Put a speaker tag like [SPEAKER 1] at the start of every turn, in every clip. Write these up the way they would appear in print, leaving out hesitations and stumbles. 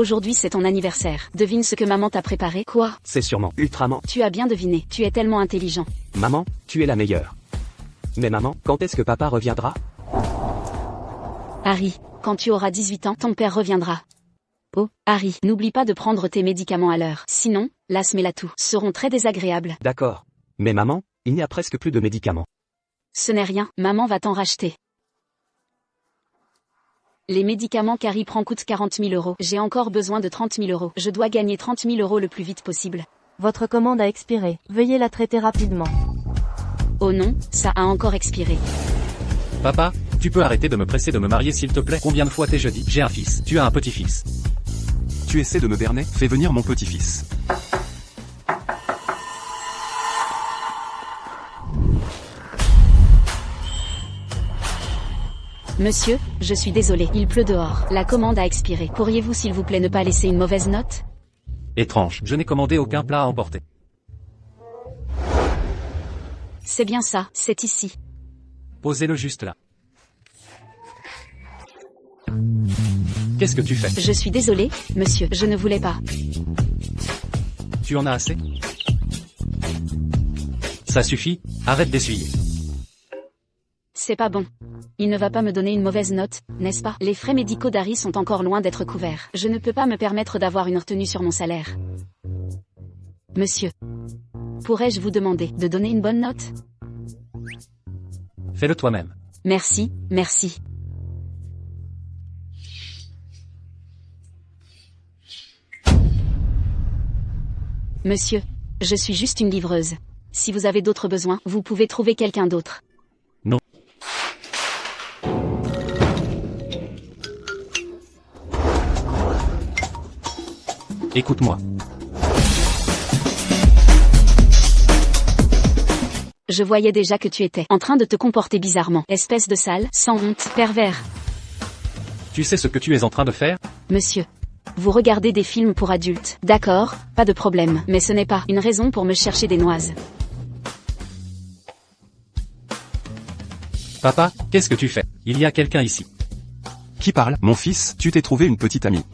[SPEAKER 1] Aujourd'hui c'est ton anniversaire. Devine ce que maman t'a préparé. Quoi?
[SPEAKER 2] C'est sûrement Ultraman.
[SPEAKER 1] Tu as bien deviné. Tu es tellement intelligent.
[SPEAKER 2] Maman, tu es la meilleure. Mais maman, quand est-ce que papa reviendra?
[SPEAKER 1] Harry, quand tu auras 18 ans, ton père reviendra. Oh, Harry, n'oublie pas de prendre tes médicaments à l'heure. Sinon, l'asthme et la toux seront très désagréables.
[SPEAKER 2] D'accord. Mais maman, il n'y a presque plus de médicaments.
[SPEAKER 1] Ce n'est rien, maman va t'en racheter. Les médicaments qu'Harry prend coûtent 40 000 €. J'ai encore besoin de 30 000 €. Je dois gagner 30 000 € le plus vite possible.
[SPEAKER 3] Votre commande a expiré. Veuillez la traiter rapidement.
[SPEAKER 1] Oh non, ça a encore expiré.
[SPEAKER 4] Papa, tu peux arrêter de me presser de me marier s'il te plaît? Combien de fois t'ai-je dit? J'ai un fils, tu as un petit-fils.
[SPEAKER 5] Tu essaies de me berner? Fais venir mon petit-fils.
[SPEAKER 1] Monsieur, je suis désolé, il pleut dehors. La commande a expiré. Pourriez-vous s'il vous plaît ne pas laisser une mauvaise note?
[SPEAKER 4] Étrange, je n'ai commandé aucun plat à emporter.
[SPEAKER 1] C'est bien ça, c'est ici.
[SPEAKER 4] Posez-le juste là. Qu'est-ce que tu fais?
[SPEAKER 1] Je suis désolé, monsieur, je ne voulais pas.
[SPEAKER 4] Tu en as assez? Ça suffit, arrête d'essuyer.
[SPEAKER 1] C'est pas bon. Il ne va pas me donner une mauvaise note, n'est-ce pas? Les frais médicaux d'Harry sont encore loin d'être couverts. Je ne peux pas me permettre d'avoir une retenue sur mon salaire. Monsieur, pourrais-je vous demander de donner une bonne note?
[SPEAKER 4] Fais-le toi-même.
[SPEAKER 1] Merci, merci. Monsieur, je suis juste une livreuse. Si vous avez d'autres besoins, vous pouvez trouver quelqu'un d'autre.
[SPEAKER 4] Non. Écoute-moi.
[SPEAKER 1] Je voyais déjà que tu étais en train de te comporter bizarrement. Espèce de sale, sans honte, pervers.
[SPEAKER 4] Tu sais ce que tu es en train de faire?
[SPEAKER 1] Monsieur, vous regardez des films pour adultes. D'accord, pas de problème. Mais ce n'est pas une raison pour me chercher des noises.
[SPEAKER 4] Papa, qu'est-ce que tu fais? Il y a quelqu'un ici.
[SPEAKER 5] Qui parle? Mon fils, tu t'es trouvé une petite amie.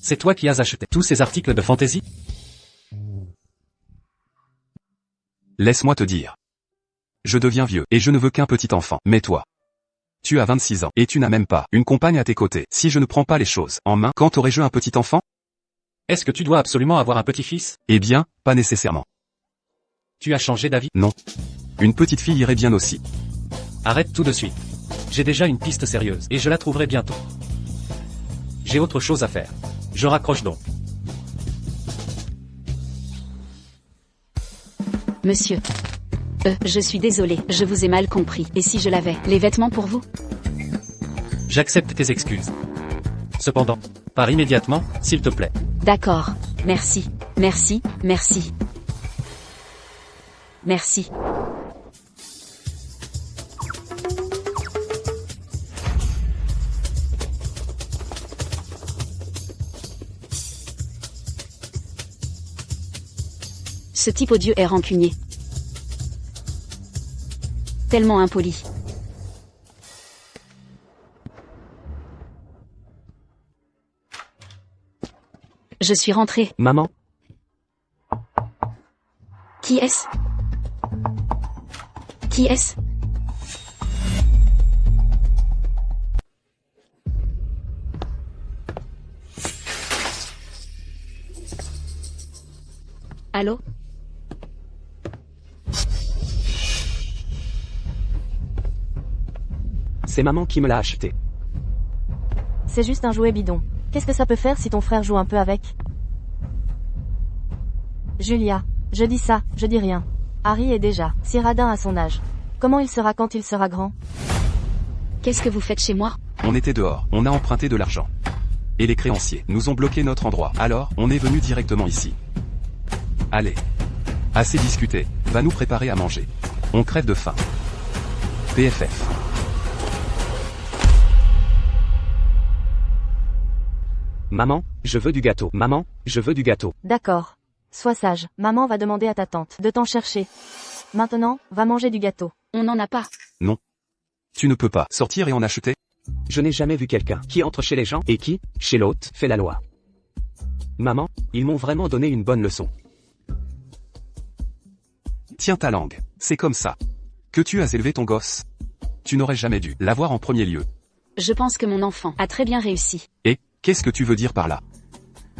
[SPEAKER 4] C'est toi qui as acheté tous ces articles de fantaisie?
[SPEAKER 5] Laisse-moi te dire. Je deviens vieux, et je ne veux qu'un petit enfant. Mais toi, tu as 26 ans, et tu n'as même pas une compagne à tes côtés. Si je ne prends pas les choses en main, quand aurai-je un petit enfant?
[SPEAKER 4] Est-ce que tu dois absolument avoir un petit-fils?
[SPEAKER 5] Eh bien, pas nécessairement.
[SPEAKER 4] Tu as changé d'avis?
[SPEAKER 5] Non. Une petite fille irait bien aussi.
[SPEAKER 4] Arrête tout de suite. J'ai déjà une piste sérieuse, et je la trouverai bientôt. J'ai autre chose à faire. Je raccroche donc.
[SPEAKER 1] Monsieur. Je suis désolé, je vous ai mal compris. Et si je l'avais, les vêtements pour vous?
[SPEAKER 4] J'accepte tes excuses. Cependant, pars immédiatement, s'il te plaît.
[SPEAKER 1] D'accord. Merci. Merci, merci. Merci. Ce type odieux est rancunier. Tellement impoli. Je suis rentrée.
[SPEAKER 2] Maman,
[SPEAKER 1] Qui est-ce? Qui est-ce? Allô?
[SPEAKER 2] c'est maman qui me l'a acheté.
[SPEAKER 3] C'est juste un jouet bidon. Qu'est-ce que ça peut faire si ton frère joue un peu avec? Julia, je dis ça, je dis rien. Harry est déjà si radin à son âge. Comment il sera quand il sera grand?
[SPEAKER 1] Qu'est-ce que vous faites chez moi?
[SPEAKER 5] On était dehors, on a emprunté de l'argent. Et les créanciers nous ont bloqué notre endroit. Alors, on est venu directement ici. Allez. Assez discuté, va nous préparer à manger. On crève de faim. PFF.
[SPEAKER 2] Maman, je veux du gâteau. Maman, je veux du gâteau.
[SPEAKER 3] D'accord. Sois sage, maman va demander à ta tante de t'en chercher. Maintenant, va manger du gâteau.
[SPEAKER 1] On n'en a pas.
[SPEAKER 5] Non. Tu ne peux pas sortir et en acheter.
[SPEAKER 2] Je n'ai jamais vu quelqu'un qui entre chez les gens et qui, chez l'autre, fait la loi. Maman, ils m'ont vraiment donné une bonne leçon.
[SPEAKER 5] Tiens ta langue, c'est comme ça. Que tu as élevé ton gosse. Tu n'aurais jamais dû l'avoir en premier lieu.
[SPEAKER 1] Je pense que mon enfant a très bien réussi.
[SPEAKER 5] Et, qu'est-ce que tu veux dire par là?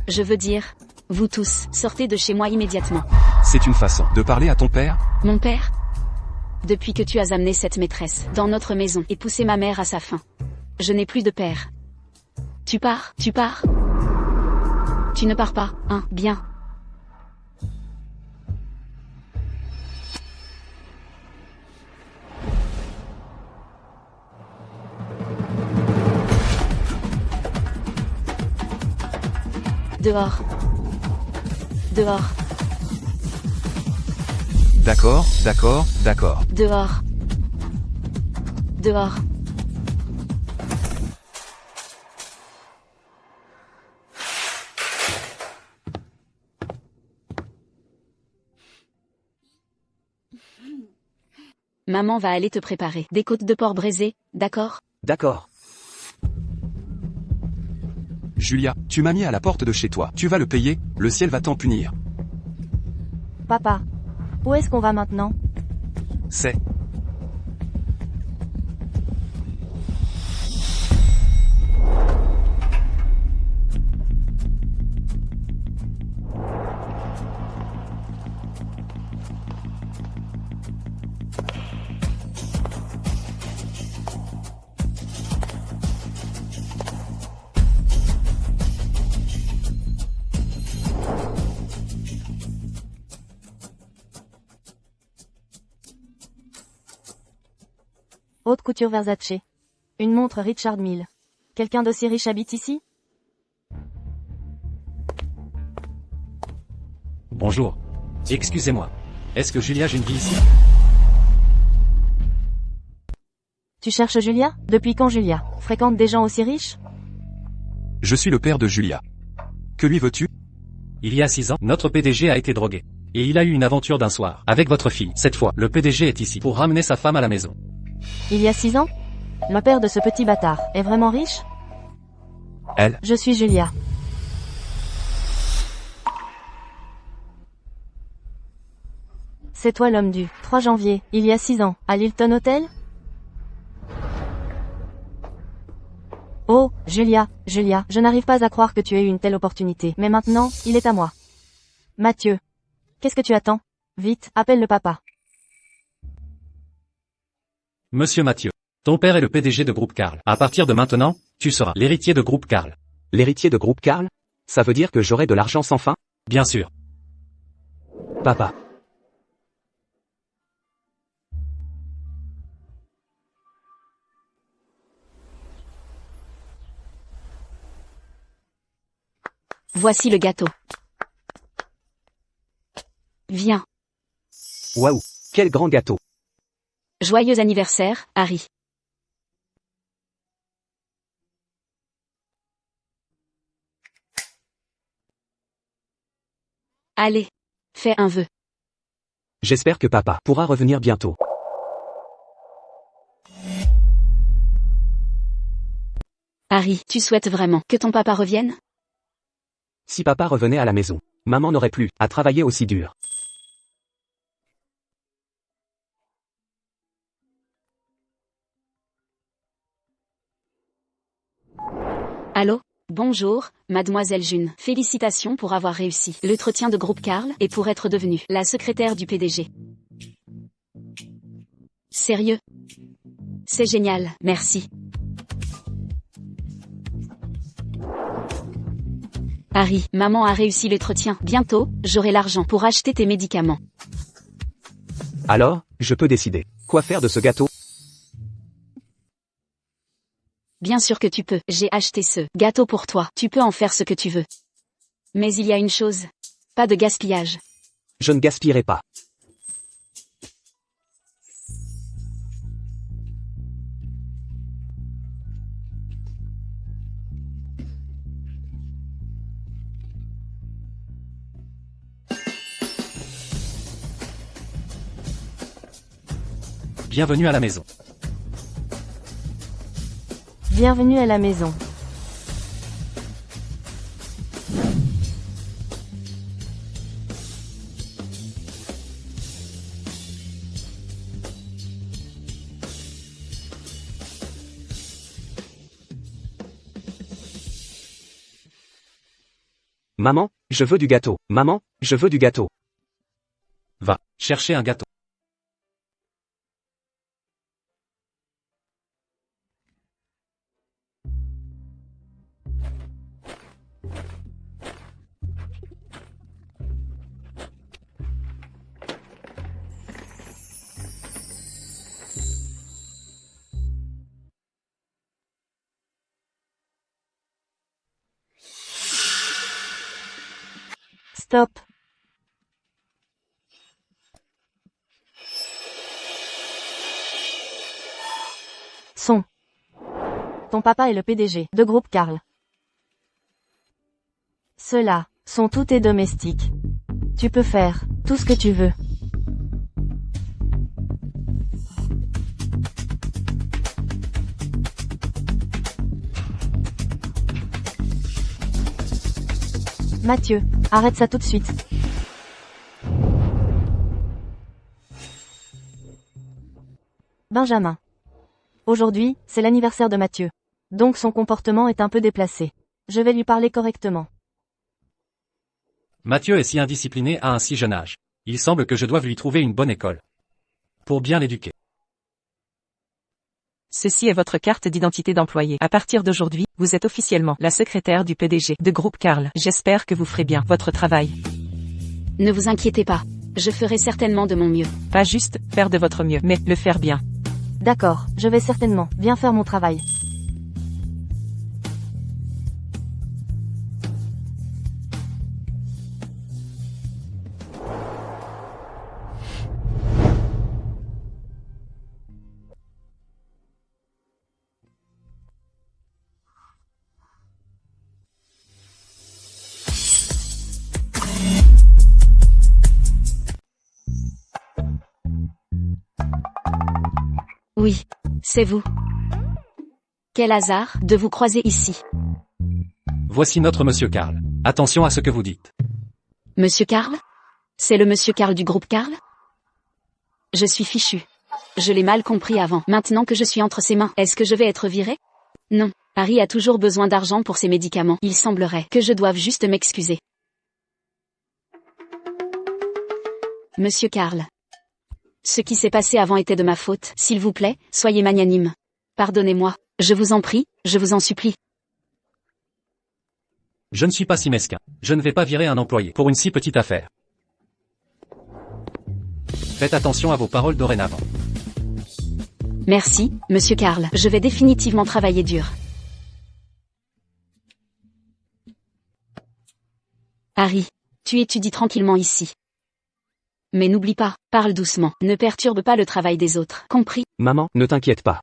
[SPEAKER 1] Je veux dire, vous tous, sortez de chez moi immédiatement.
[SPEAKER 5] C'est une façon de parler à ton père?
[SPEAKER 1] Mon père? Depuis que tu as amené cette maîtresse dans notre maison et poussé ma mère à sa fin, je n'ai plus de père. Tu pars? Tu pars? Tu ne pars pas, hein, bien. Dehors. Dehors.
[SPEAKER 5] D'accord, d'accord, d'accord.
[SPEAKER 1] Dehors. Dehors. Maman va aller te préparer des côtes de porc braisées, d'accord?
[SPEAKER 2] D'accord.
[SPEAKER 5] Julia, tu m'as mis à la porte de chez toi. Tu vas le payer, le ciel va t'en punir.
[SPEAKER 3] Papa. Où est-ce qu'on va maintenant?
[SPEAKER 5] C'est...
[SPEAKER 3] Haute couture Versace. Une montre Richard Mille. Quelqu'un d'aussi riche habite ici?
[SPEAKER 4] Bonjour. Excusez-moi. Est-ce que Julia Jeune vit ici?
[SPEAKER 3] Tu cherches Julia? Depuis quand Julia fréquente des gens aussi riches?
[SPEAKER 5] Je suis le père de Julia. Que lui veux-tu?
[SPEAKER 4] Il y a 6 ans, notre PDG a été drogué. Et il a eu une aventure d'un soir, avec votre fille. Cette fois, le PDG est ici pour ramener sa femme à la maison.
[SPEAKER 3] Il y a 6 ans? Le père de ce petit bâtard est vraiment riche?
[SPEAKER 5] Elle?
[SPEAKER 3] Je suis Julia. C'est toi l'homme du 3 janvier, il y a 6 ans, à l'Hilton Hotel? Oh, Julia, Julia, je n'arrive pas à croire que tu aies eu une telle opportunité. Mais maintenant, il est à moi. Mathieu. Qu'est-ce que tu attends? Vite, appelle le papa.
[SPEAKER 4] Monsieur Mathieu. Ton père est le PDG de Groupe Karl. À partir de maintenant, tu seras l'héritier de Groupe Karl.
[SPEAKER 2] L'héritier de Groupe Karl? Ça veut dire que j'aurai de l'argent sans fin?
[SPEAKER 4] Bien sûr.
[SPEAKER 2] Papa.
[SPEAKER 1] Voici le gâteau. Viens.
[SPEAKER 2] Waouh, quel grand gâteau.
[SPEAKER 1] Joyeux anniversaire, Harry. Allez, fais un vœu.
[SPEAKER 2] J'espère que papa pourra revenir bientôt.
[SPEAKER 1] Harry, tu souhaites vraiment que ton papa revienne?
[SPEAKER 2] Si papa revenait à la maison, maman n'aurait plus à travailler aussi dur.
[SPEAKER 1] Allô? Bonjour, mademoiselle June. Félicitations pour avoir réussi l'entretien de Groupe Karl et pour être devenue la secrétaire du PDG. Sérieux? C'est génial, merci. Harry, maman a réussi l'entretien. Bientôt, j'aurai l'argent pour acheter tes médicaments.
[SPEAKER 2] Alors, je peux décider quoi faire de ce gâteau?
[SPEAKER 1] Bien sûr que tu peux. J'ai acheté ce gâteau pour toi. Tu peux en faire ce que tu veux. Mais il y a une chose. Pas de gaspillage.
[SPEAKER 2] Je ne gaspillerai pas.
[SPEAKER 4] Bienvenue à la maison.
[SPEAKER 3] Bienvenue à la maison.
[SPEAKER 2] Maman, je veux du gâteau. Maman, je veux du gâteau.
[SPEAKER 4] Va, chercher un gâteau.
[SPEAKER 3] Stop. Son. Ton papa est le PDG de Groupe Karl. Ceux-là sont tous tes domestiques. Tu peux faire tout ce que tu veux. Mathieu, arrête ça tout de suite. Benjamin. Aujourd'hui, c'est l'anniversaire de Mathieu. Donc son comportement est un peu déplacé. Je vais lui parler correctement.
[SPEAKER 4] Mathieu est si indiscipliné à un si jeune âge. Il semble que je doive lui trouver une bonne école. Pour bien l'éduquer.
[SPEAKER 6] Ceci est votre carte d'identité d'employé. À partir d'aujourd'hui, vous êtes officiellement la secrétaire du PDG de Groupe Karl. J'espère que vous ferez bien votre travail.
[SPEAKER 1] Ne vous inquiétez pas. Je ferai certainement de mon mieux.
[SPEAKER 6] Pas juste faire de votre mieux, mais le faire bien.
[SPEAKER 3] D'accord, je vais certainement bien faire mon travail.
[SPEAKER 1] Oui, c'est vous. Quel hasard de vous croiser ici.
[SPEAKER 4] Voici notre monsieur Karl. Attention à ce que vous dites.
[SPEAKER 1] Monsieur Karl? C'est le monsieur Karl du groupe Karl? Je suis fichu. Je l'ai mal compris avant. Maintenant que je suis entre ses mains, est-ce que je vais être viré? Non. Harry a toujours besoin d'argent pour ses médicaments. Il semblerait que je doive juste m'excuser. Monsieur Karl. Ce qui s'est passé avant était de ma faute. S'il vous plaît, soyez magnanime. Pardonnez-moi. Je vous en prie, je vous en supplie.
[SPEAKER 4] Je ne suis pas si mesquin. Je ne vais pas virer un employé pour une si petite affaire. Faites attention à vos paroles dorénavant.
[SPEAKER 1] Merci, monsieur Karl. Je vais définitivement travailler dur. Harry, tu étudies tranquillement ici. Mais n'oublie pas, parle doucement. Ne perturbe pas le travail des autres. Compris?
[SPEAKER 2] Maman, ne t'inquiète pas.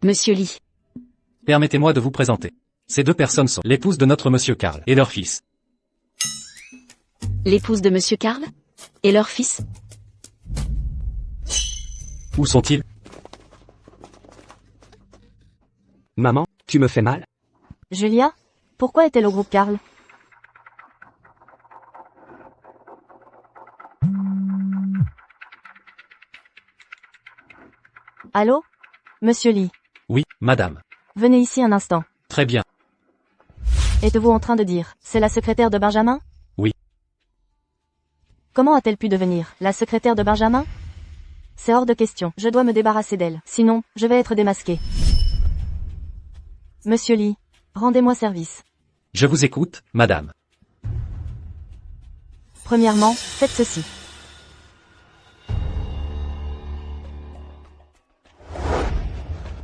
[SPEAKER 1] Monsieur Lee.
[SPEAKER 4] Permettez-moi de vous présenter. Ces deux personnes sont l'épouse de notre monsieur Karl et leur fils.
[SPEAKER 1] L'épouse de monsieur Karl? Et leur fils?
[SPEAKER 4] Où sont-ils?
[SPEAKER 2] Maman, tu me fais mal?
[SPEAKER 3] Julia? Pourquoi est-elle au groupe Karl? Allô? Monsieur Lee,
[SPEAKER 4] Oui, madame.
[SPEAKER 3] venez ici un instant.
[SPEAKER 4] Très bien.
[SPEAKER 3] Êtes-vous en train de dire, c'est la secrétaire de Benjamin?
[SPEAKER 4] Oui.
[SPEAKER 3] Comment a-t-elle pu devenir la secrétaire de Benjamin? C'est hors de question, je dois me débarrasser d'elle, sinon, je vais être démasqué. Monsieur Lee, rendez-moi service.
[SPEAKER 4] Je vous écoute, madame.
[SPEAKER 3] Premièrement, faites ceci.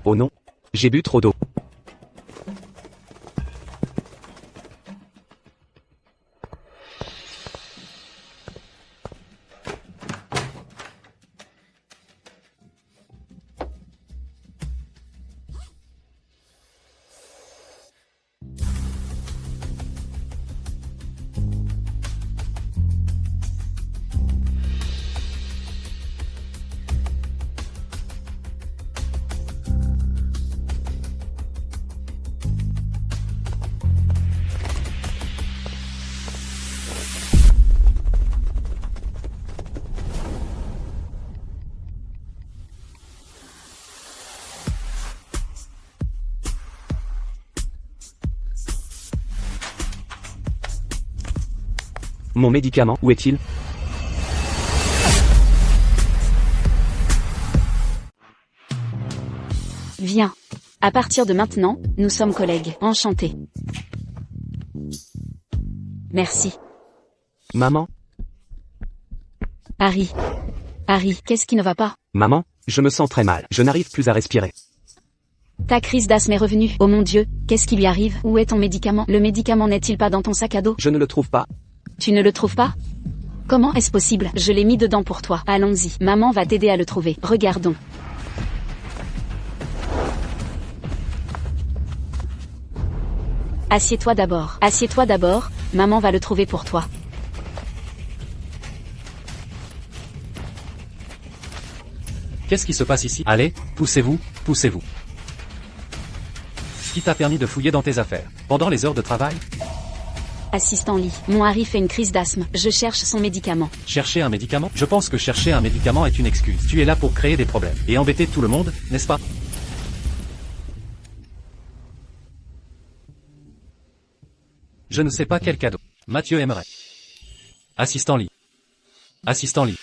[SPEAKER 2] Oh non. J'ai bu trop d'eau. Mon médicament, où est-il?
[SPEAKER 1] Viens. À partir de maintenant, nous sommes collègues. Enchanté. Merci.
[SPEAKER 2] Maman?
[SPEAKER 1] Harry. Harry, qu'est-ce qui ne va pas?
[SPEAKER 2] Maman, je me sens très mal. Je n'arrive plus à respirer.
[SPEAKER 1] Ta crise d'asthme est revenue. Oh mon Dieu, qu'est-ce qui lui arrive? Où est ton médicament? Le médicament n'est-il pas dans ton sac à dos?
[SPEAKER 2] Je ne le trouve pas.
[SPEAKER 1] Tu ne le trouves pas? Comment est-ce possible? Je l'ai mis dedans pour toi. Allons-y. Maman va t'aider à le trouver. Regardons. Assieds-toi d'abord. Assieds-toi d'abord. Maman va le trouver pour toi.
[SPEAKER 4] Qu'est-ce qui se passe ici? Allez, poussez-vous, poussez-vous. Qui t'a permis de fouiller dans tes affaires? Pendant les heures de travail?
[SPEAKER 1] Assistant Lee. Mon Harry fait une crise d'asthme. Je cherche son médicament.
[SPEAKER 4] Chercher un médicament? Je pense que chercher un médicament est une excuse. Tu es là pour créer des problèmes. Et embêter tout le monde, n'est-ce pas? Je ne sais pas quel cadeau. Mathieu aimerait. Assistant Lee. Assistant Lee.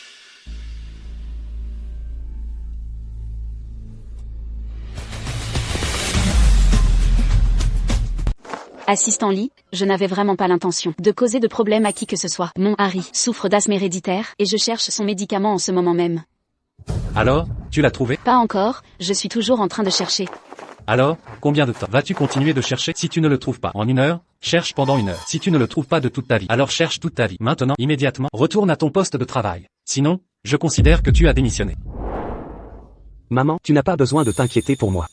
[SPEAKER 1] Assistant Lee, je n'avais vraiment pas l'intention de causer de problème à qui que ce soit. Mon Harry souffre d'asthme héréditaire et je cherche son médicament en ce moment même.
[SPEAKER 4] Alors, tu l'as trouvé?
[SPEAKER 1] Pas encore, je suis toujours en train de chercher.
[SPEAKER 4] Alors, combien de temps vas-tu continuer de chercher? Si tu ne le trouves pas en 1 heure, cherche pendant 1 heure. Si tu ne le trouves pas de toute ta vie, alors cherche toute ta vie. Maintenant, immédiatement, retourne à ton poste de travail. Sinon, je considère que tu as démissionné.
[SPEAKER 2] Maman, tu n'as pas besoin de t'inquiéter pour moi.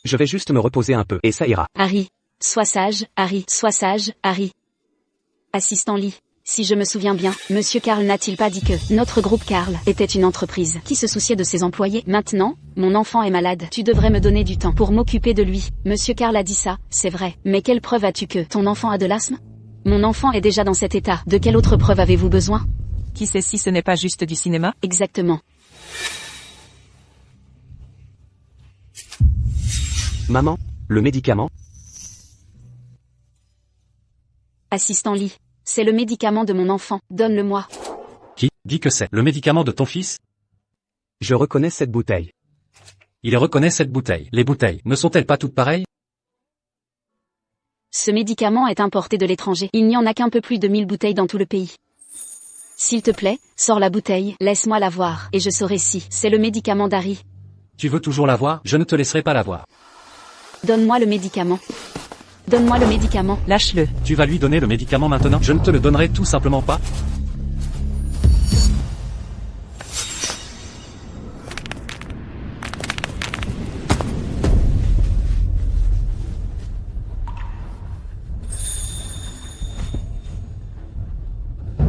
[SPEAKER 2] Je vais juste me reposer un peu et ça ira.
[SPEAKER 1] Harry, sois sage, Harry, sois sage, Harry. Assistant Lee. Si je me souviens bien, Monsieur Karl n'a-t-il pas dit que notre groupe Karl était une entreprise qui se souciait de ses employés? Maintenant, mon enfant est malade. Tu devrais me donner du temps pour m'occuper de lui. Monsieur Karl a dit ça, c'est vrai. Mais quelle preuve as-tu que ton enfant a de l'asthme? Mon enfant est déjà dans cet état. De quelle autre preuve avez-vous besoin?
[SPEAKER 6] Qui sait si ce n'est pas juste du cinéma?
[SPEAKER 1] Exactement.
[SPEAKER 2] Maman, le médicament?
[SPEAKER 1] Assistant Lee. C'est le médicament de mon enfant. Donne-le-moi.
[SPEAKER 4] Qui dit que c'est le médicament de ton fils?
[SPEAKER 2] Je reconnais cette bouteille.
[SPEAKER 4] Il reconnaît cette bouteille. Les bouteilles ne sont-elles pas toutes pareilles?
[SPEAKER 1] Ce médicament est importé de l'étranger. Il n'y en a qu'un peu plus de 1000 bouteilles dans tout le pays. S'il te plaît, sors la bouteille, laisse-moi la voir, et je saurai si c'est le médicament d'Harry.
[SPEAKER 4] Tu veux toujours la voir? Je ne te laisserai pas la voir.
[SPEAKER 1] Donne-moi le médicament. Donne-moi le médicament.
[SPEAKER 6] Lâche-le.
[SPEAKER 4] Tu vas lui donner le médicament maintenant? Je ne te le donnerai tout simplement pas.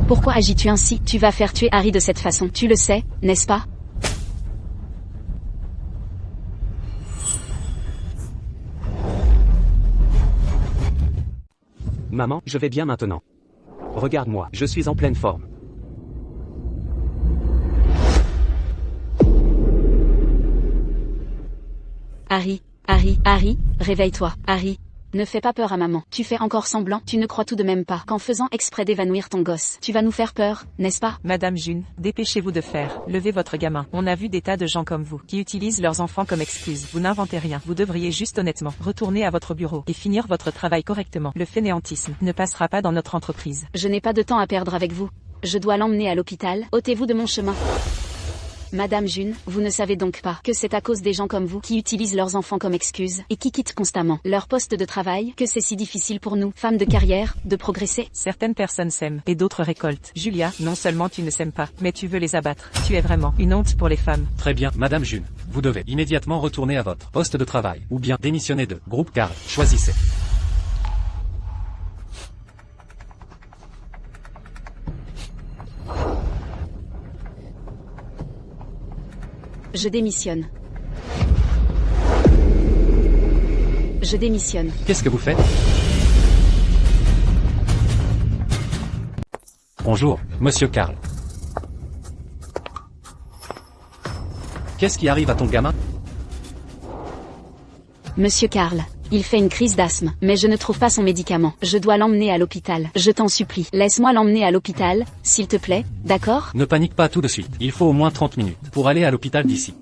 [SPEAKER 1] Pourquoi agis-tu ainsi? Tu vas faire tuer Harry de cette façon. Tu le sais, n'est-ce pas?
[SPEAKER 2] Maman, je vais bien maintenant. Regarde-moi, je suis en pleine forme.
[SPEAKER 1] Harry, Harry, Harry, réveille-toi, Harry. Ne fais pas peur à maman. Tu fais encore semblant. Tu ne crois tout de même pas qu'en faisant exprès d'évanouir ton gosse, tu vas nous faire peur, n'est-ce pas?
[SPEAKER 6] Madame June, dépêchez-vous de faire lever votre gamin. On a vu des tas de gens comme vous qui utilisent leurs enfants comme excuse. Vous n'inventez rien. Vous devriez juste honnêtement retourner à votre bureau et finir votre travail correctement. Le fainéantisme ne passera pas dans notre entreprise.
[SPEAKER 1] Je n'ai pas de temps à perdre avec vous. Je dois l'emmener à l'hôpital. Ôtez-vous de mon chemin. Madame June, vous ne savez donc pas que c'est à cause des gens comme vous qui utilisent leurs enfants comme excuse et qui quittent constamment leur poste de travail que c'est si difficile pour nous, femmes de carrière, de progresser.
[SPEAKER 6] Certaines personnes s'aiment et d'autres récoltent. Julia, non seulement tu ne s'aimes pas, mais tu veux les abattre. Tu es vraiment une honte pour les femmes.
[SPEAKER 4] Très bien, Madame June. Vous devez immédiatement retourner à votre poste de travail ou bien démissionner de groupe Karl. Choisissez.
[SPEAKER 1] Je démissionne. Je démissionne.
[SPEAKER 4] Qu'est-ce que vous faites? Bonjour, Monsieur Karl. Qu'est-ce qui arrive à ton gamin?
[SPEAKER 1] Monsieur Karl, Il fait une crise d'asthme, mais je ne trouve pas son médicament. Je dois l'emmener à l'hôpital. Je t'en supplie. Laisse-moi l'emmener à l'hôpital, s'il te plaît, d'accord?
[SPEAKER 4] Ne panique pas tout de suite. Il faut au moins 30 minutes pour aller à l'hôpital d'ici.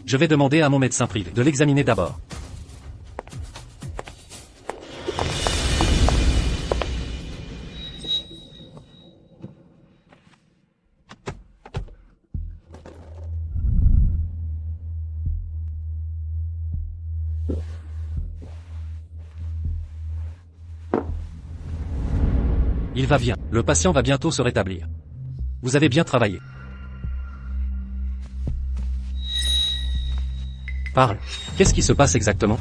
[SPEAKER 4] Je vais demander à mon médecin privé de l'examiner d'abord. Il va bien. Le patient va bientôt se rétablir. Vous avez bien travaillé. Parle. Qu'est-ce qui se passe exactement?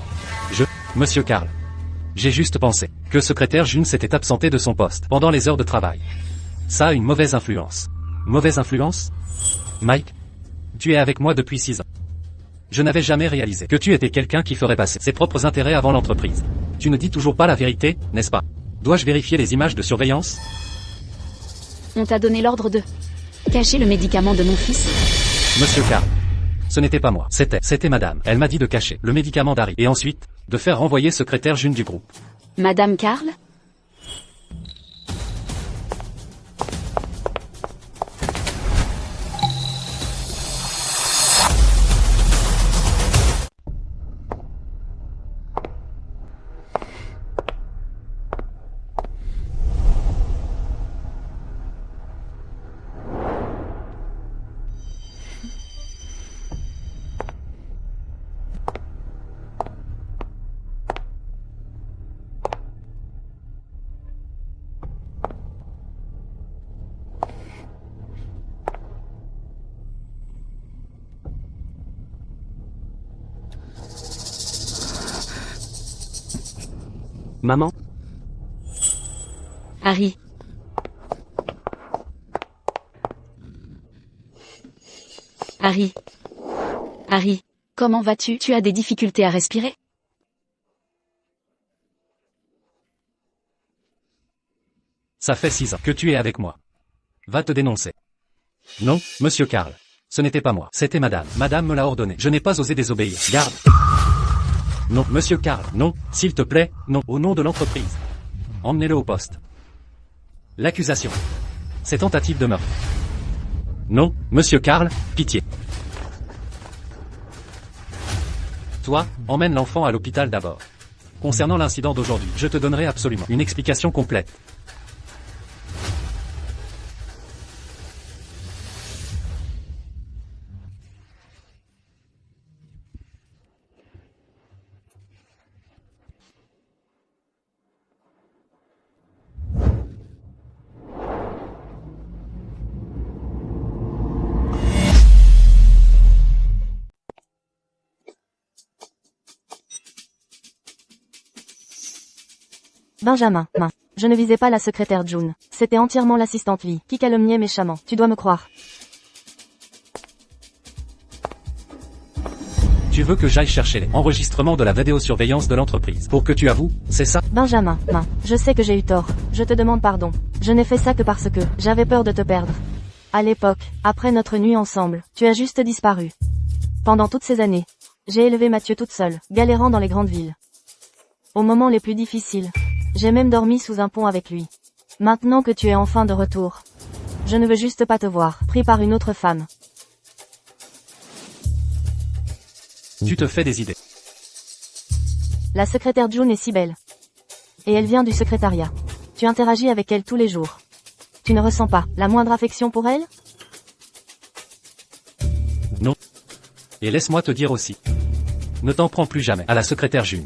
[SPEAKER 4] Monsieur Karl. J'ai juste pensé que secrétaire June s'était absenté de son poste pendant les heures de travail. Ça a une mauvaise influence. Mauvaise influence? Mike? Tu es avec moi depuis 6 ans. Je n'avais jamais réalisé que tu étais quelqu'un qui ferait passer ses propres intérêts avant l'entreprise. Tu ne dis toujours pas la vérité, n'est-ce pas? Dois-je vérifier les images de surveillance?
[SPEAKER 1] On t'a donné l'ordre de cacher le médicament de mon fils?
[SPEAKER 4] Monsieur Karl. Ce n'était pas moi. C'était madame. Elle m'a dit de cacher le médicament d'Harry. Et ensuite, de faire renvoyer secrétaire June du groupe.
[SPEAKER 1] Madame Karl?
[SPEAKER 2] Maman?
[SPEAKER 1] Harry. Harry. Harry, comment vas-tu? Tu as des difficultés à respirer?
[SPEAKER 4] Ça fait 6 ans que tu es avec moi. Va te dénoncer. Non, monsieur Karl. Ce n'était pas moi. C'était madame. Madame me l'a ordonné. Je n'ai pas osé désobéir. Garde. Non, monsieur Karl, non, s'il te plaît, non, au nom de l'entreprise. Emmenez-le au poste. L'accusation. C'est tentative de meurtre. Non, monsieur Karl, pitié. Toi, emmène l'enfant à l'hôpital d'abord. Concernant l'incident d'aujourd'hui, je te donnerai absolument une explication complète.
[SPEAKER 3] Benjamin, je ne visais pas la secrétaire June. C'était entièrement l'assistante Lee, qui calomniait méchamment. Tu dois me croire.
[SPEAKER 4] Tu veux que j'aille chercher les enregistrements de la vidéosurveillance de l'entreprise pour que tu avoues, c'est ça?
[SPEAKER 3] Benjamin, je sais que j'ai eu tort. Je te demande pardon. Je n'ai fait ça que parce que j'avais peur de te perdre. À l'époque, après notre nuit ensemble, tu as juste disparu. Pendant toutes ces années, j'ai élevé Mathieu toute seule, galérant dans les grandes villes. Aux moments les plus difficiles, j'ai même dormi sous un pont avec lui. Maintenant que tu es enfin de retour, je ne veux juste pas te voir, pris par une autre femme.
[SPEAKER 4] Tu te fais des idées.
[SPEAKER 3] La secrétaire June est si belle. Et elle vient du secrétariat. Tu interagis avec elle tous les jours. Tu ne ressens pas la moindre affection pour elle?
[SPEAKER 4] Non. Et laisse-moi te dire aussi. Ne t'en prends plus jamais à la secrétaire June.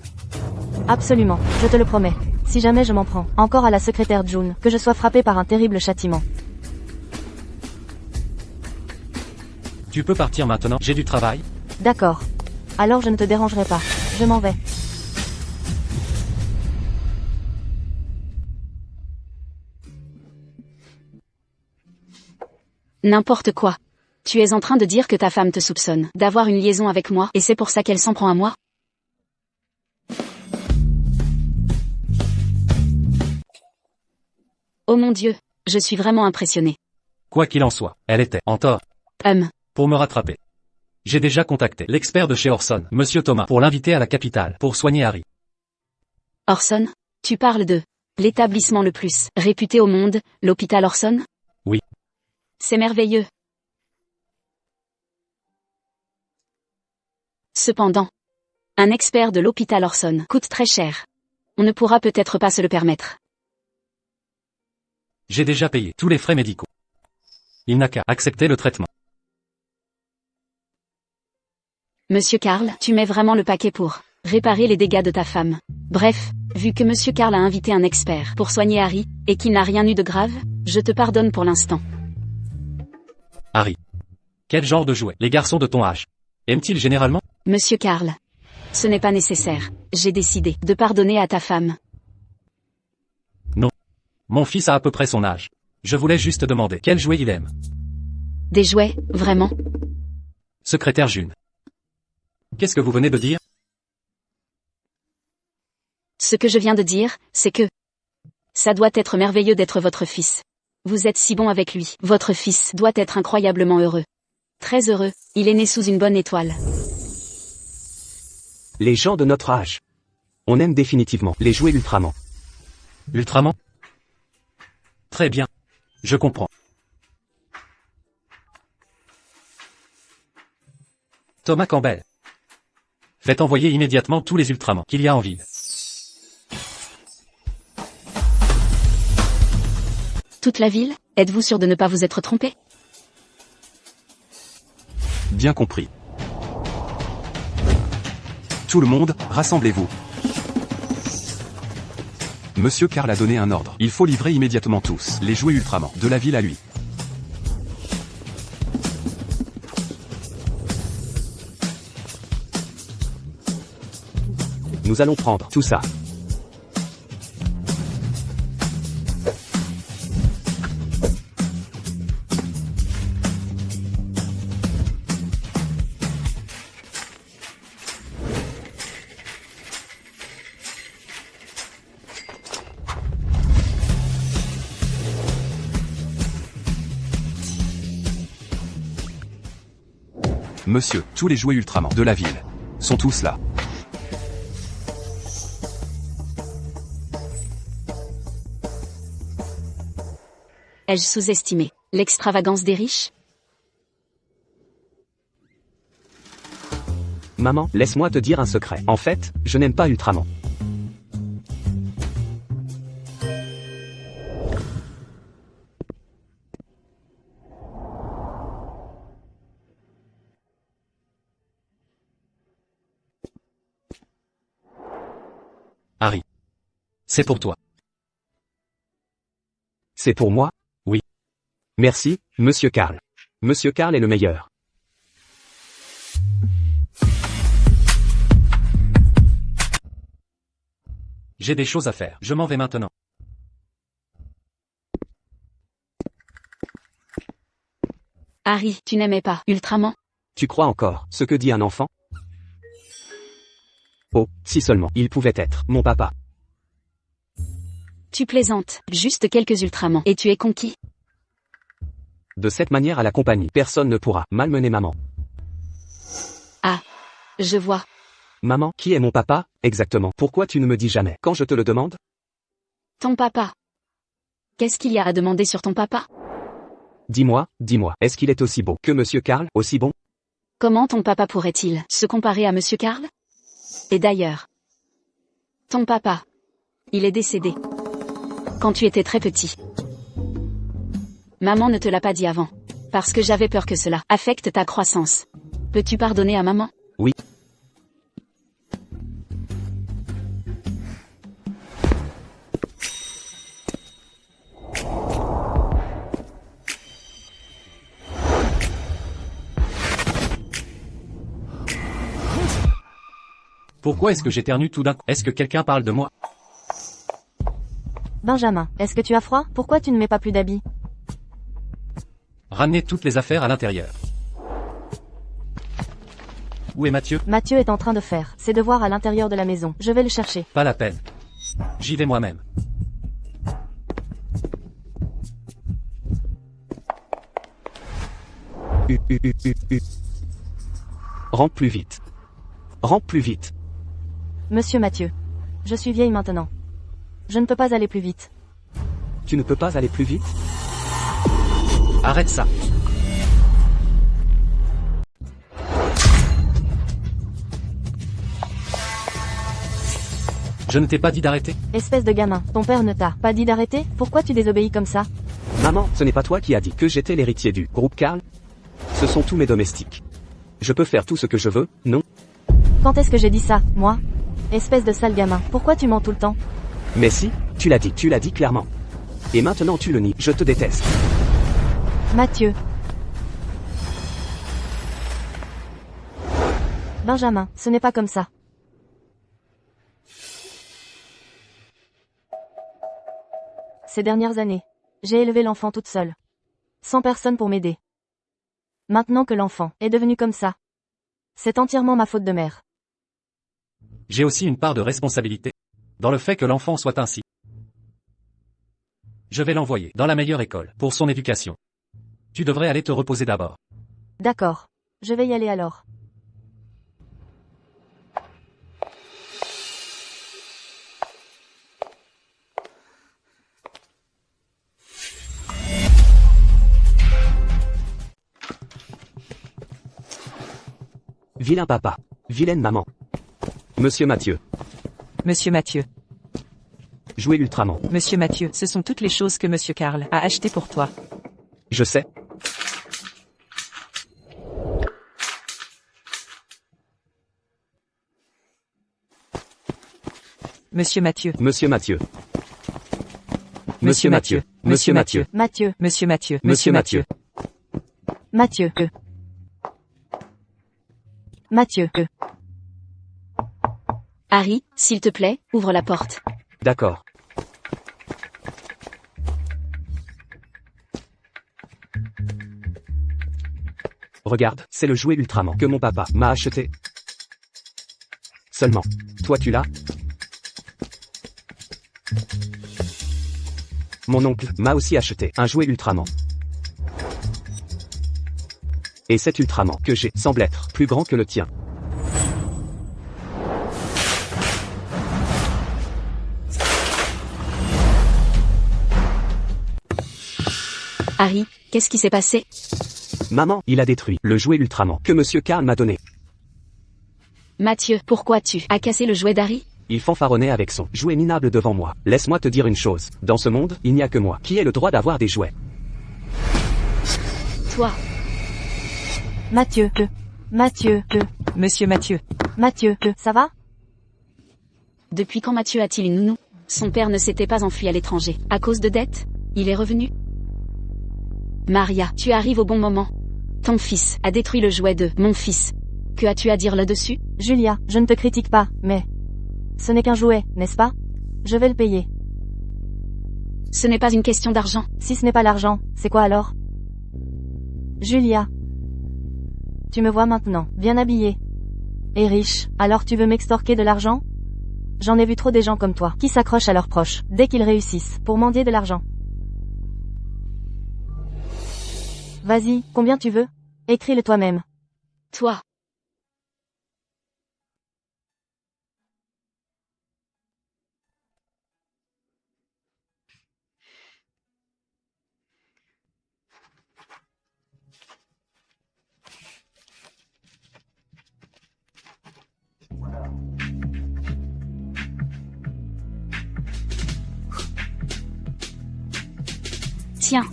[SPEAKER 3] Absolument, je te le promets. Si jamais je m'en prends encore à la secrétaire June, que je sois frappé par un terrible châtiment.
[SPEAKER 4] Tu peux partir maintenant, j'ai du travail.
[SPEAKER 3] D'accord. Alors je ne te dérangerai pas. Je m'en vais.
[SPEAKER 1] N'importe quoi. Tu es en train de dire que ta femme te soupçonne d'avoir une liaison avec moi, et c'est pour ça qu'elle s'en prend à moi? Oh mon Dieu, je suis vraiment impressionnée.
[SPEAKER 4] Quoi qu'il en soit, elle était en tort. Pour me rattraper. J'ai déjà contacté l'expert de chez Orson, Monsieur Thomas, pour l'inviter à la capitale, pour soigner Harry.
[SPEAKER 1] Orson? Tu parles de l'établissement le plus réputé au monde, l'hôpital Orson?
[SPEAKER 4] Oui.
[SPEAKER 1] C'est merveilleux. Cependant, un expert de l'hôpital Orson coûte très cher. On ne pourra peut-être pas se le permettre.
[SPEAKER 4] J'ai déjà payé tous les frais médicaux. Il n'a qu'à accepter le traitement.
[SPEAKER 1] Monsieur Karl, tu mets vraiment le paquet pour réparer les dégâts de ta femme. Bref, vu que Monsieur Karl a invité un expert pour soigner Harry, et qu'il n'a rien eu de grave, je te pardonne pour l'instant.
[SPEAKER 4] Harry. Quel genre de jouet les garçons de ton âge aiment-ils généralement?
[SPEAKER 1] Monsieur Karl. Ce n'est pas nécessaire. J'ai décidé de pardonner à ta femme.
[SPEAKER 4] Non. Mon fils a à peu près son âge. Je voulais juste demander quel jouet il aime.
[SPEAKER 1] Des jouets, vraiment?
[SPEAKER 4] Secrétaire June. Qu'est-ce que vous venez de dire?
[SPEAKER 1] Ce que je viens de dire, c'est que ça doit être merveilleux d'être votre fils. Vous êtes si bon avec lui. Votre fils doit être incroyablement heureux. Très heureux, il est né sous une bonne étoile.
[SPEAKER 2] Les gens de notre âge. On aime définitivement les jouets Ultraman.
[SPEAKER 4] Ultraman? Très bien. Je comprends. Thomas Campbell. Faites envoyer immédiatement tous les Ultramans qu'il y a en ville.
[SPEAKER 1] Toute la ville? Êtes-vous sûr de ne pas vous être trompé?
[SPEAKER 5] Bien compris. Tout le monde, rassemblez-vous. Monsieur Karl a donné un ordre. Il faut livrer immédiatement tous les jouets Ultraman de la ville à lui.
[SPEAKER 2] Nous allons prendre tout ça.
[SPEAKER 5] Monsieur, tous les jouets Ultraman de la ville sont tous là.
[SPEAKER 1] Ai-je sous-estimé l'extravagance des riches?
[SPEAKER 2] Maman, laisse-moi te dire un secret. En fait, je n'aime pas Ultraman.
[SPEAKER 4] Harry. C'est pour toi.
[SPEAKER 2] C'est pour moi?
[SPEAKER 4] Oui.
[SPEAKER 2] Merci, Monsieur Karl. Monsieur Karl est le meilleur.
[SPEAKER 4] J'ai des choses à faire. Je m'en vais maintenant.
[SPEAKER 1] Harry, tu n'aimais pas Ultraman?
[SPEAKER 2] Tu crois encore ce que dit un enfant? Oh, si seulement il pouvait être mon papa.
[SPEAKER 1] Tu plaisantes. Juste quelques Ultramans. Et tu es conquis?
[SPEAKER 2] De cette manière à la compagnie, personne ne pourra malmener maman.
[SPEAKER 1] Ah. Je vois.
[SPEAKER 2] Maman, qui est mon papa, exactement? Pourquoi tu ne me dis jamais quand je te le demande?
[SPEAKER 1] Ton papa. Qu'est-ce qu'il y a à demander sur ton papa?
[SPEAKER 2] Dis-moi, est-ce qu'il est aussi beau que Monsieur Karl, aussi bon?
[SPEAKER 1] Comment ton papa pourrait-il se comparer à Monsieur Karl? Et d'ailleurs, ton papa, il est décédé quand tu étais très petit. Maman ne te l'a pas dit avant, parce que j'avais peur que cela affecte ta croissance. Peux-tu pardonner à maman?
[SPEAKER 2] Oui.
[SPEAKER 4] Pourquoi est-ce que j'éternue tout d'un coup? Est-ce que quelqu'un parle de moi?
[SPEAKER 3] Benjamin, est-ce que tu as froid? Pourquoi tu ne mets pas plus d'habits?
[SPEAKER 4] Ramenez toutes les affaires à l'intérieur. Où est Mathieu?
[SPEAKER 3] Mathieu est en train de faire ses devoirs à l'intérieur de la maison. Je vais le chercher.
[SPEAKER 4] Pas la peine. J'y vais moi-même.
[SPEAKER 2] Rentre plus vite. Rentre plus vite.
[SPEAKER 3] Monsieur Mathieu. Je suis vieille maintenant. Je ne peux pas aller plus vite.
[SPEAKER 2] Tu ne peux pas aller plus vite?
[SPEAKER 4] Arrête ça. Je ne t'ai pas dit d'arrêter?
[SPEAKER 3] Espèce de gamin, ton père ne t'a pas dit d'arrêter? Pourquoi tu désobéis comme ça?
[SPEAKER 2] Maman, ce n'est pas toi qui as dit que j'étais l'héritier du groupe Karl? Ce sont tous mes domestiques. Je peux faire tout ce que je veux, non?
[SPEAKER 3] Quand est-ce que j'ai dit ça, moi? Espèce de sale gamin, pourquoi tu mens tout le temps?
[SPEAKER 2] Mais si, tu l'as dit clairement. Et maintenant tu le nies, je te déteste.
[SPEAKER 3] Mathieu. Benjamin, ce n'est pas comme ça. Ces dernières années, j'ai élevé l'enfant toute seule. Sans personne pour m'aider. Maintenant que l'enfant est devenu comme ça, c'est entièrement ma faute de mère.
[SPEAKER 4] J'ai aussi une part de responsabilité dans le fait que l'enfant soit ainsi. Je vais l'envoyer dans la meilleure école pour son éducation. Tu devrais aller te reposer d'abord.
[SPEAKER 3] D'accord. Je vais y aller alors.
[SPEAKER 2] Vilain papa. Vilaine maman. Monsieur Mathieu.
[SPEAKER 6] Monsieur Mathieu.
[SPEAKER 2] Jouer Ultraman.
[SPEAKER 6] Monsieur Mathieu, ce sont toutes les choses que Monsieur Karl a achetées pour toi.
[SPEAKER 2] Je sais.
[SPEAKER 6] Monsieur Mathieu.
[SPEAKER 2] Monsieur Mathieu.
[SPEAKER 6] Monsieur Mathieu.
[SPEAKER 2] Monsieur Mathieu.
[SPEAKER 3] Mathieu.
[SPEAKER 6] Monsieur Mathieu.
[SPEAKER 2] Monsieur Mathieu.
[SPEAKER 3] Mathieu. Mathieu.
[SPEAKER 1] Harry, s'il te plaît, ouvre la porte.
[SPEAKER 2] D'accord. Regarde, c'est le jouet Ultraman que mon papa m'a acheté. Seulement, toi tu l'as? Mon oncle m'a aussi acheté un jouet Ultraman. Et cet Ultraman que j'ai semble être plus grand que le tien.
[SPEAKER 1] Harry, qu'est-ce qui s'est passé?
[SPEAKER 2] Maman, il a détruit le jouet Ultraman que Monsieur Karl m'a donné.
[SPEAKER 1] Mathieu, pourquoi tu as cassé le jouet d'Harry?
[SPEAKER 2] Il fanfaronnait avec son jouet minable devant moi. Laisse-moi te dire une chose, dans ce monde, il n'y a que moi qui ai le droit d'avoir des jouets.
[SPEAKER 1] Toi.
[SPEAKER 3] Mathieu. Mathieu.
[SPEAKER 6] Monsieur Mathieu.
[SPEAKER 3] Mathieu. Ça va?
[SPEAKER 1] Depuis quand Mathieu a-t-il une nounou? Son père ne s'était pas enfui à l'étranger. À cause de dettes? Il est revenu? Maria, tu arrives au bon moment. Ton fils a détruit le jouet de mon fils. Que as-tu à dire là-dessus?
[SPEAKER 3] Julia, je ne te critique pas, mais... Ce n'est qu'un jouet, n'est-ce pas? Je vais le payer.
[SPEAKER 1] Ce n'est pas une question d'argent.
[SPEAKER 3] Si ce n'est pas l'argent, c'est quoi alors? Julia. Tu me vois maintenant, bien habillée. Et riche, alors tu veux m'extorquer de l'argent? J'en ai vu trop des gens comme toi, qui s'accrochent à leurs proches, dès qu'ils réussissent, pour mendier de l'argent. Vas-y, combien tu veux? Écris-le toi-même.
[SPEAKER 1] Toi. Tiens.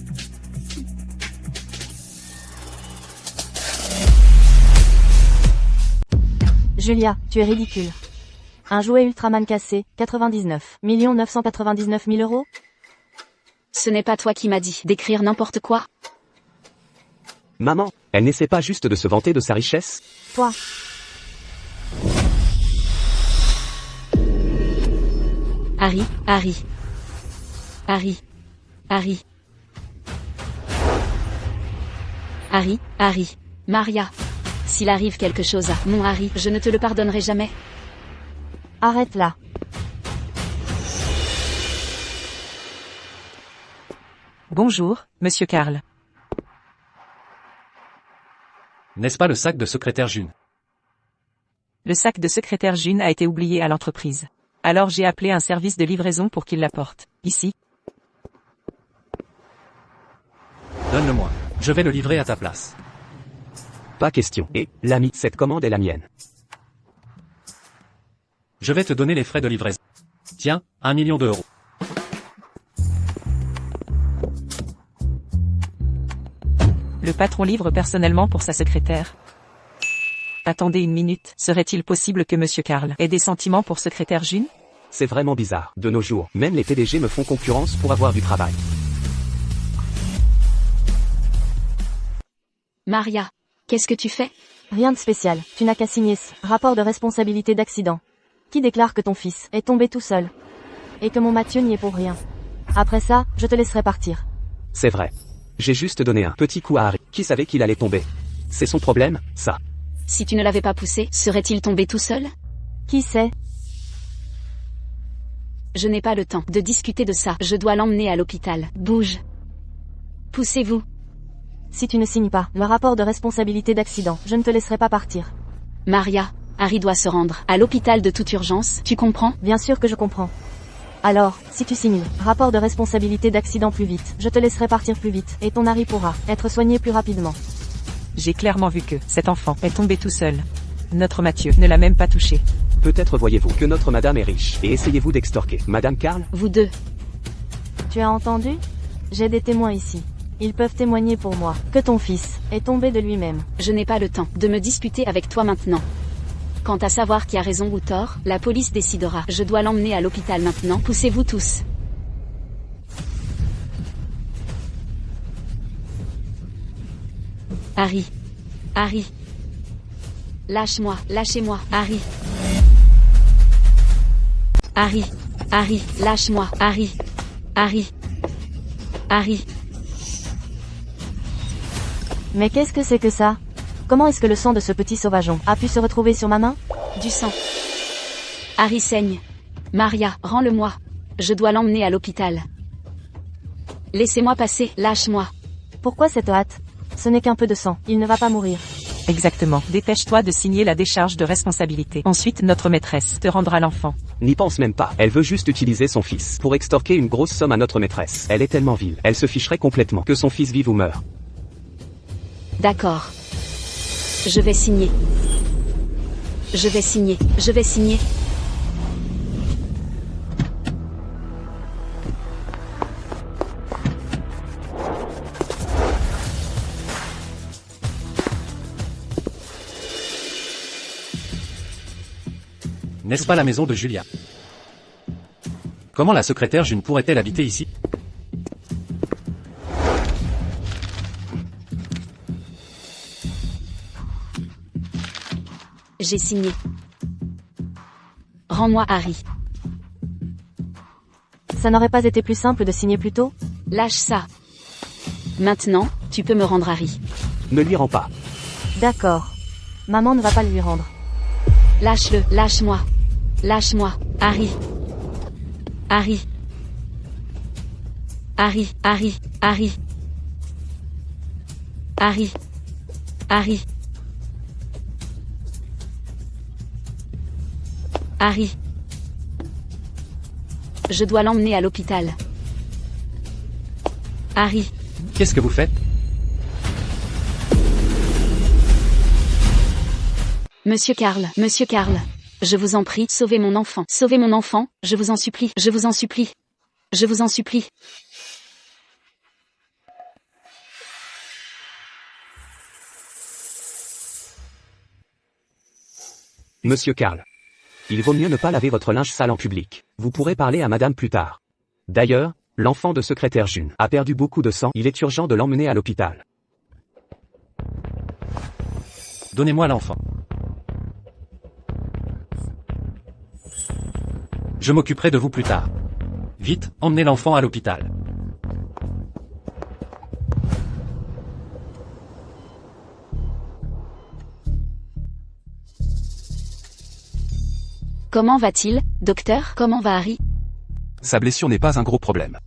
[SPEAKER 3] Julia, tu es ridicule. Un jouet Ultraman cassé, 99 999 000 euros?
[SPEAKER 1] Ce n'est pas toi qui m'as dit d'écrire n'importe quoi.
[SPEAKER 2] Maman, elle n'essaie pas juste de se vanter de sa richesse?
[SPEAKER 3] Toi.
[SPEAKER 1] Harry, Harry. Harry. Harry. Harry, Harry. Maria. S'il arrive quelque chose à mon Harry, je ne te le pardonnerai jamais.
[SPEAKER 3] Arrête là.
[SPEAKER 6] Bonjour, Monsieur Karl.
[SPEAKER 4] N'est-ce pas le sac de secrétaire June?
[SPEAKER 6] Le sac de secrétaire June a été oublié à l'entreprise. Alors j'ai appelé un service de livraison pour qu'il l'apporte. Ici.
[SPEAKER 4] Donne-le-moi. Je vais le livrer à ta place.
[SPEAKER 2] Pas question. Et, l'ami, cette commande est la mienne.
[SPEAKER 4] Je vais te donner les frais de livraison. Tiens, 1 million d'euros.
[SPEAKER 6] Le patron livre personnellement pour sa secrétaire. Attendez une minute, serait-il possible que Monsieur Karl ait des sentiments pour secrétaire June?
[SPEAKER 2] C'est vraiment bizarre. De nos jours, même les PDG me font concurrence pour avoir du travail.
[SPEAKER 1] Maria, qu'est-ce que tu fais?
[SPEAKER 3] Rien de spécial, tu n'as qu'à signer ce rapport de responsabilité d'accident. Qui déclare que ton fils est tombé tout seul. Et que mon Mathieu n'y est pour rien. Après ça, je te laisserai partir.
[SPEAKER 2] C'est vrai. J'ai juste donné un petit coup à Harry. Qui savait qu'il allait tomber? C'est son problème, ça.
[SPEAKER 1] Si tu ne l'avais pas poussé, serait-il tombé tout seul?
[SPEAKER 3] Qui sait?
[SPEAKER 1] Je n'ai pas le temps de discuter de ça. Je dois l'emmener à l'hôpital. Bouge. Poussez-vous.
[SPEAKER 3] Si tu ne signes pas le rapport de responsabilité d'accident, je ne te laisserai pas partir.
[SPEAKER 1] Maria, Harry doit se rendre à l'hôpital de toute urgence, tu comprends?
[SPEAKER 3] Bien sûr que je comprends. Alors, si tu signes le rapport de responsabilité d'accident plus vite, je te laisserai partir plus vite, et ton Harry pourra être soigné plus rapidement.
[SPEAKER 6] J'ai clairement vu que cet enfant est tombé tout seul. Notre Mathieu ne l'a même pas touché.
[SPEAKER 2] Peut-être voyez-vous que notre madame est riche, et essayez-vous d'extorquer Madame Karl?
[SPEAKER 1] Vous deux.
[SPEAKER 3] Tu as entendu? J'ai des témoins ici. Ils peuvent témoigner pour moi que ton fils est tombé de lui-même.
[SPEAKER 1] Je n'ai pas le temps de me disputer avec toi maintenant. Quant à savoir qui a raison ou tort, la police décidera. Je dois l'emmener à l'hôpital maintenant. Poussez-vous tous. Harry. Harry. Lâche-moi, lâchez-moi, Harry. Harry. Harry, lâche-moi, Harry. Harry. Harry.
[SPEAKER 3] Mais qu'est-ce que c'est que ça? Comment est-ce que le sang de ce petit sauvageon a pu se retrouver sur ma main?
[SPEAKER 1] Du sang. Harry saigne. Maria, rends-le-moi. Je dois l'emmener à l'hôpital. Laissez-moi passer, lâche-moi.
[SPEAKER 3] Pourquoi cette hâte? Ce n'est qu'un peu de sang, il ne va pas mourir.
[SPEAKER 6] Exactement. Dépêche-toi de signer la décharge de responsabilité. Ensuite, notre maîtresse te rendra l'enfant.
[SPEAKER 2] N'y pense même pas. Elle veut juste utiliser son fils pour extorquer une grosse somme à notre maîtresse. Elle est tellement vile. Elle se ficherait complètement que son fils vive ou meure.
[SPEAKER 1] D'accord. Je vais signer. Je vais signer. Je vais signer.
[SPEAKER 4] N'est-ce pas la maison de Julia? Comment la secrétaire June pourrait-elle habiter ici?
[SPEAKER 1] J'ai signé. Rends-moi Harry.
[SPEAKER 3] Ça n'aurait pas été plus simple de signer plus tôt?
[SPEAKER 1] Lâche ça. Maintenant, tu peux me rendre Harry.
[SPEAKER 2] Ne lui rends pas.
[SPEAKER 3] D'accord. Maman ne va pas le lui rendre.
[SPEAKER 1] Lâche-le, lâche-moi. Lâche-moi, Harry. Harry. Harry, Harry, Harry. Harry. Harry. Harry. Je dois l'emmener à l'hôpital. Harry.
[SPEAKER 4] Qu'est-ce que vous faites?
[SPEAKER 1] Monsieur Karl, je vous en prie, sauvez mon enfant, je vous en supplie, je vous en supplie. Je vous en supplie.
[SPEAKER 2] Monsieur Karl. Il vaut mieux ne pas laver votre linge sale en public. Vous pourrez parler à madame plus tard. D'ailleurs, l'enfant de secrétaire June a perdu beaucoup de sang, il est urgent de l'emmener à l'hôpital.
[SPEAKER 4] Donnez-moi l'enfant. Je m'occuperai de vous plus tard. Vite, emmenez l'enfant à l'hôpital.
[SPEAKER 1] Comment va-t-il, docteur? Comment va Harry?
[SPEAKER 5] Sa blessure n'est pas un gros problème.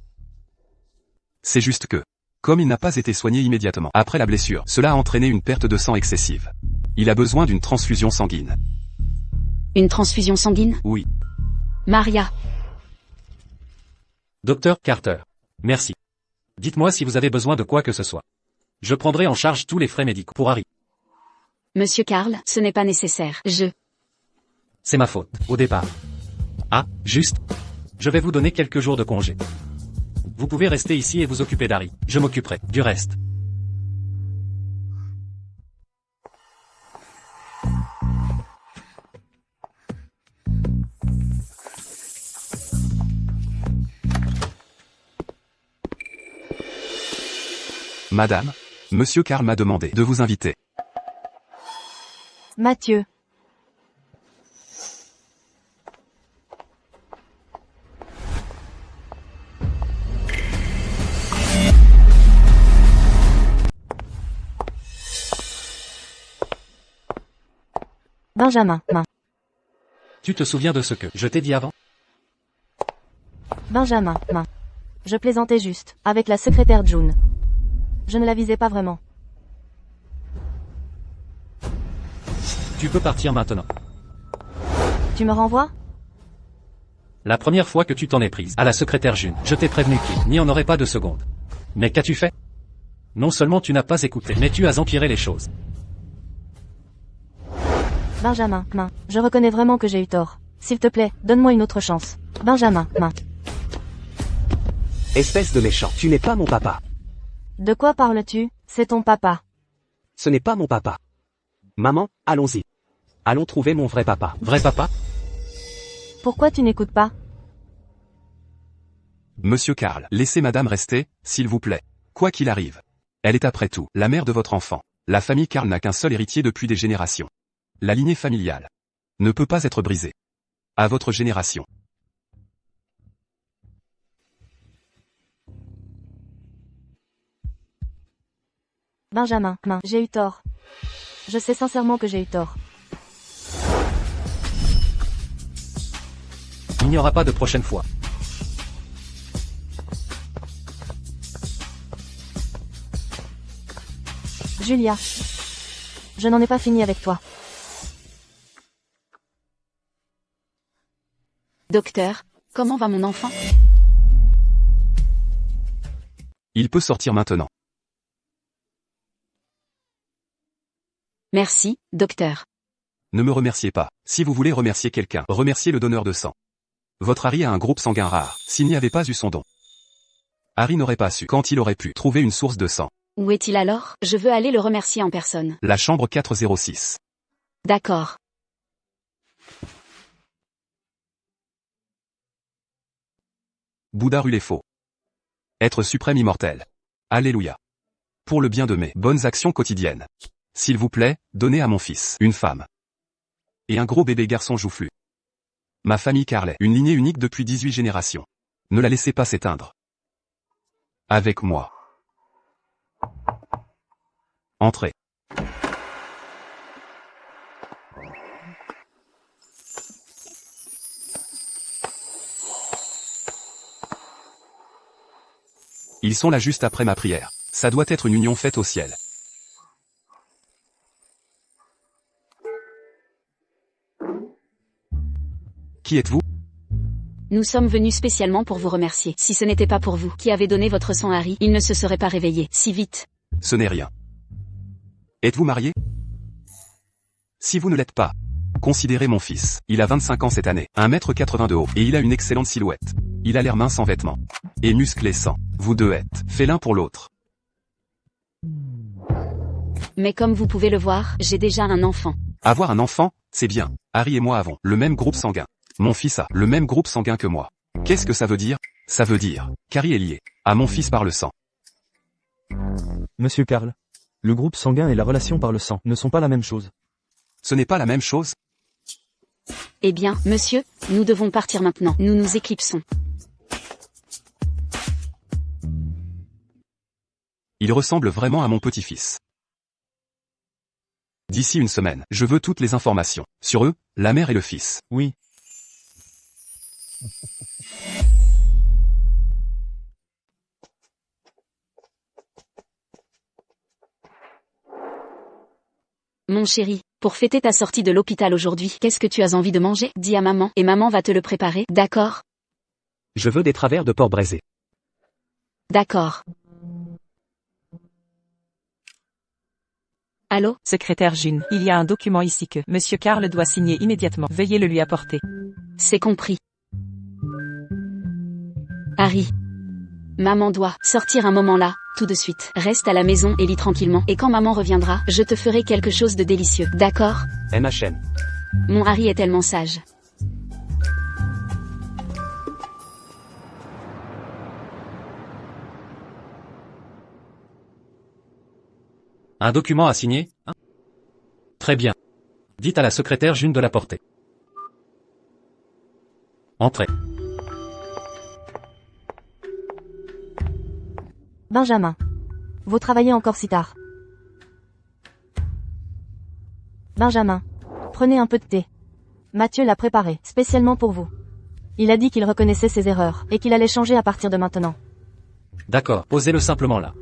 [SPEAKER 5] C'est juste que, comme il n'a pas été soigné immédiatement après la blessure, cela a entraîné une perte de sang excessive. Il a besoin d'une transfusion sanguine.
[SPEAKER 1] Une transfusion sanguine?
[SPEAKER 5] Oui.
[SPEAKER 1] Maria.
[SPEAKER 4] Docteur Carter. Merci. Dites-moi si vous avez besoin de quoi que ce soit. Je prendrai en charge tous les frais médicaux pour Harry.
[SPEAKER 1] Monsieur Karl, ce n'est pas nécessaire.
[SPEAKER 4] C'est ma faute, au départ. Ah, juste. Je vais vous donner quelques jours de congé. Vous pouvez rester ici et vous occuper d'Harry. Je m'occuperai du reste.
[SPEAKER 5] Madame, Monsieur Karl m'a demandé de vous inviter.
[SPEAKER 3] Mathieu. Benjamin.
[SPEAKER 4] Tu te souviens de ce que je t'ai dit avant?
[SPEAKER 3] Benjamin. Je plaisantais juste, avec la secrétaire June. Je ne la visais pas vraiment.
[SPEAKER 4] Tu peux partir maintenant.
[SPEAKER 3] Tu me renvoies?
[SPEAKER 4] La première fois que tu t'en es prise à la secrétaire June, je t'ai prévenu qu'il n'y en aurait pas de seconde. Mais qu'as-tu fait? Non seulement tu n'as pas écouté, mais tu as empiré les choses.
[SPEAKER 3] Benjamin. Je reconnais vraiment que j'ai eu tort. S'il te plaît, donne-moi une autre chance. Benjamin.
[SPEAKER 2] Espèce de méchant, tu n'es pas mon papa.
[SPEAKER 3] De quoi parles-tu? C'est ton papa.
[SPEAKER 2] Ce n'est pas mon papa. Maman, allons-y. Allons trouver mon vrai papa.
[SPEAKER 4] Vrai papa?
[SPEAKER 3] Pourquoi tu n'écoutes pas?
[SPEAKER 5] Monsieur Karl, laissez madame rester, s'il vous plaît. Quoi qu'il arrive. Elle est après tout la mère de votre enfant. La famille Karl n'a qu'un seul héritier depuis des générations. La lignée familiale ne peut pas être brisée. À votre génération.
[SPEAKER 3] Benjamin. J'ai eu tort. Je sais sincèrement que j'ai eu tort.
[SPEAKER 4] Il n'y aura pas de prochaine fois.
[SPEAKER 3] Julia. Je n'en ai pas fini avec toi.
[SPEAKER 1] Docteur, comment va mon enfant?
[SPEAKER 5] Il peut sortir maintenant.
[SPEAKER 1] Merci, docteur.
[SPEAKER 5] Ne me remerciez pas. Si vous voulez remercier quelqu'un, remerciez le donneur de sang. Votre Harry a un groupe sanguin rare. S'il n'y avait pas eu son don, Harry n'aurait pas su, quand il aurait pu, trouver une source de sang.
[SPEAKER 1] Où est-il alors? Je veux aller le remercier en personne.
[SPEAKER 5] La chambre 406.
[SPEAKER 1] D'accord.
[SPEAKER 5] Bouddha rue faux. Être suprême immortel. Alléluia. Pour le bien de mes bonnes actions quotidiennes. S'il vous plaît, donnez à mon fils une femme. Et un gros bébé garçon joufflu. Ma famille Carlet, une lignée unique depuis 18 générations. Ne la laissez pas s'éteindre. Avec moi. Entrez. Ils sont là juste après ma prière. Ça doit être une union faite au ciel. Qui êtes-vous?
[SPEAKER 1] Nous sommes venus spécialement pour vous remercier. Si ce n'était pas pour vous, qui avez donné votre sang à Harry, il ne se serait pas réveillé si vite.
[SPEAKER 5] Ce n'est rien. Êtes-vous marié? Si vous ne l'êtes pas, considérez mon fils. Il a 25 ans cette année, 1,80 m de haut, et il a une excellente silhouette. Il a l'air mince sans vêtements. Et musclé sans. Vous deux êtes faits l'un pour l'autre.
[SPEAKER 1] Mais comme vous pouvez le voir, j'ai déjà un enfant.
[SPEAKER 5] Avoir un enfant, c'est bien. Harry et moi avons le même groupe sanguin. Mon fils a le même groupe sanguin que moi. Qu'est-ce que ça veut dire? Ça veut dire qu'Harry est lié à mon fils par le sang.
[SPEAKER 7] Monsieur Karl, le groupe sanguin et la relation par le sang ne sont pas la même chose.
[SPEAKER 5] Ce n'est pas la même chose?
[SPEAKER 1] Eh bien, monsieur, nous devons partir maintenant. Nous nous éclipsons.
[SPEAKER 5] Il ressemble vraiment à mon petit-fils. D'ici une semaine, je veux toutes les informations sur eux, la mère et le fils.
[SPEAKER 7] Oui.
[SPEAKER 1] Mon chéri, Pour fêter ta sortie de l'hôpital aujourd'hui, qu'est-ce que tu as envie de manger? Dis à maman, et maman va te le préparer, d'accord?
[SPEAKER 2] Je veux des travers de porc braisé.
[SPEAKER 1] D'accord. Allô?
[SPEAKER 6] Secrétaire June, il y a un document ici que Monsieur Karl doit signer immédiatement. Veuillez le lui apporter.
[SPEAKER 1] C'est compris. Harry. Maman doit sortir un moment là, tout de suite. Reste à la maison et lis tranquillement. Et quand maman reviendra, je te ferai quelque chose de délicieux. D'accord?
[SPEAKER 2] MHM.
[SPEAKER 1] Mon Harry est tellement sage.
[SPEAKER 4] Un document à signer, hein? Très bien. Dites à la secrétaire June de l'apporter. Entrez.
[SPEAKER 3] Benjamin. Vous travaillez encore si tard. Benjamin. Prenez un peu de thé. Mathieu l'a préparé, spécialement pour vous. Il a dit qu'il reconnaissait ses erreurs, et qu'il allait changer à partir de maintenant.
[SPEAKER 4] D'accord, posez-le simplement là.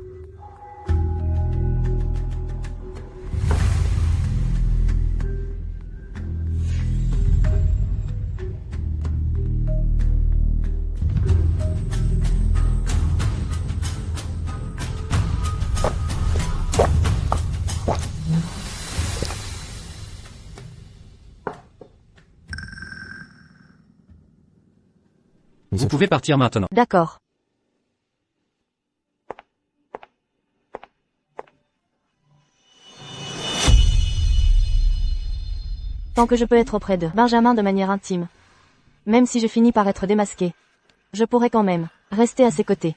[SPEAKER 4] Vous pouvez partir maintenant.
[SPEAKER 3] D'accord. Tant que je peux être auprès de Benjamin de manière intime. Même si je finis par être démasqué. Je pourrais quand même rester à ses côtés.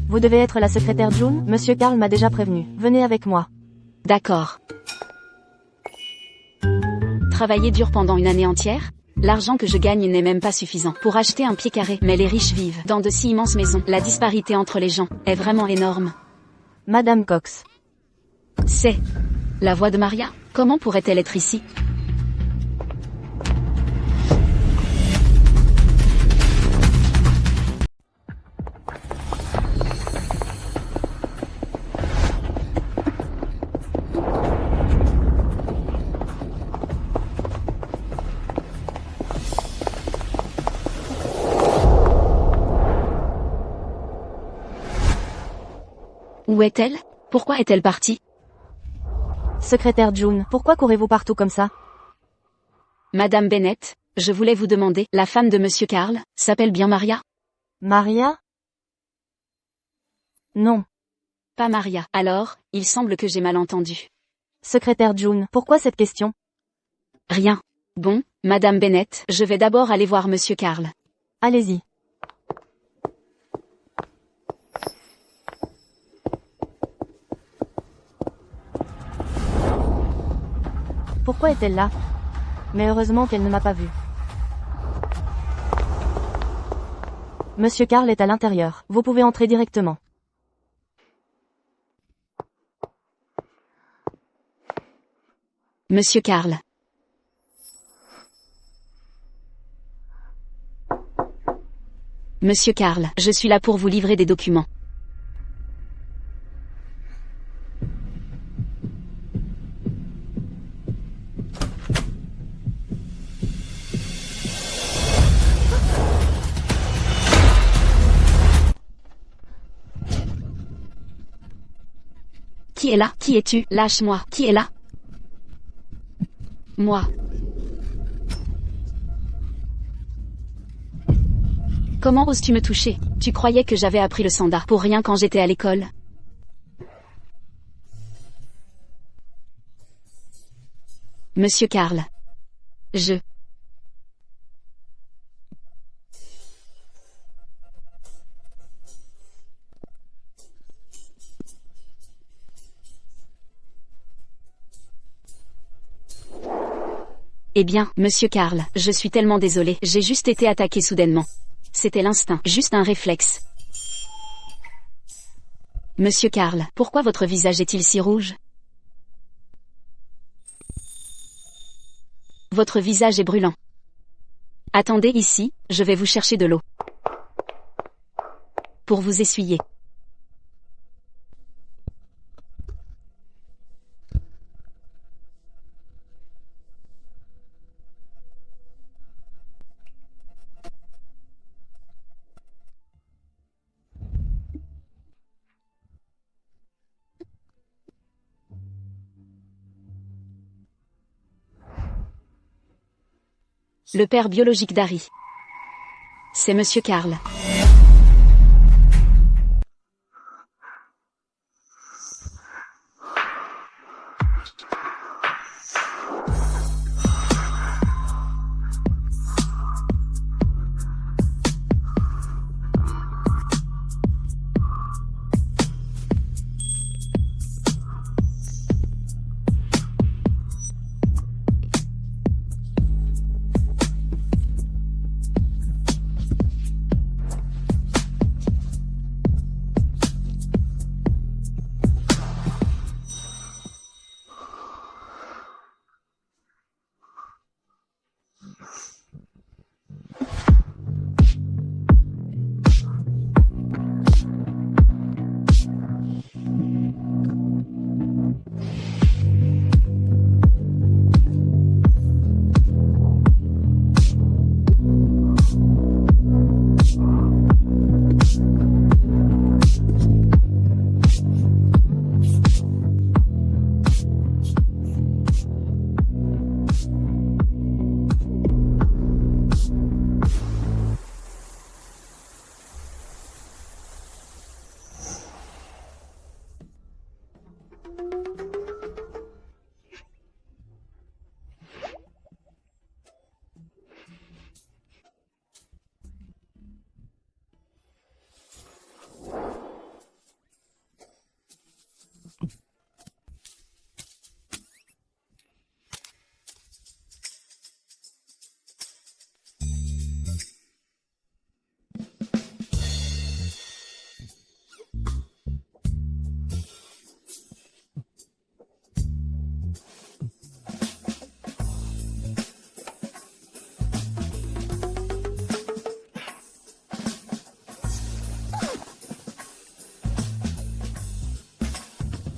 [SPEAKER 3] Vous devez être la secrétaire June, Monsieur Karl m'a déjà prévenu. Venez avec moi.
[SPEAKER 1] D'accord. Travailler dur pendant une année entière? L'argent que je gagne n'est même pas suffisant pour acheter un pied carré, mais les riches vivent dans de si immenses maisons. La disparité entre les gens est vraiment énorme.
[SPEAKER 3] Madame Cox.
[SPEAKER 1] C'est la voix de Maria. Comment pourrait-elle être ici? Où est-elle? Pourquoi est-elle partie?
[SPEAKER 3] Secrétaire June, pourquoi courez-vous partout comme ça?
[SPEAKER 1] Madame Bennett, je voulais vous demander, la femme de Monsieur Karl, s'appelle bien Maria?
[SPEAKER 3] Maria? Non.
[SPEAKER 1] Pas Maria. Alors, il semble que j'ai mal entendu.
[SPEAKER 3] Secrétaire June, pourquoi cette question?
[SPEAKER 1] Rien. Bon, Madame Bennett, je vais d'abord aller voir Monsieur Karl.
[SPEAKER 3] Allez-y. Pourquoi est-elle là? Mais heureusement qu'elle ne m'a pas vue. Monsieur Karl est à l'intérieur. Vous pouvez entrer directement.
[SPEAKER 1] Monsieur Karl. Monsieur Karl, je suis là pour vous livrer des documents. Qui est là? Qui es-tu? Lâche-moi. Qui est là? Moi. Comment oses-tu me toucher? Tu croyais que j'avais appris le sanda pour rien quand j'étais à l'école? Monsieur Karl. Je. Eh bien, Monsieur Karl, je suis tellement désolé, j'ai juste été attaqué soudainement. C'était l'instinct, juste un réflexe. Monsieur Karl, pourquoi votre visage est-il si rouge? Votre visage est brûlant. Attendez ici, je vais vous chercher de l'eau. Pour vous essuyer. Le père biologique d'Harry. C'est Monsieur Karl.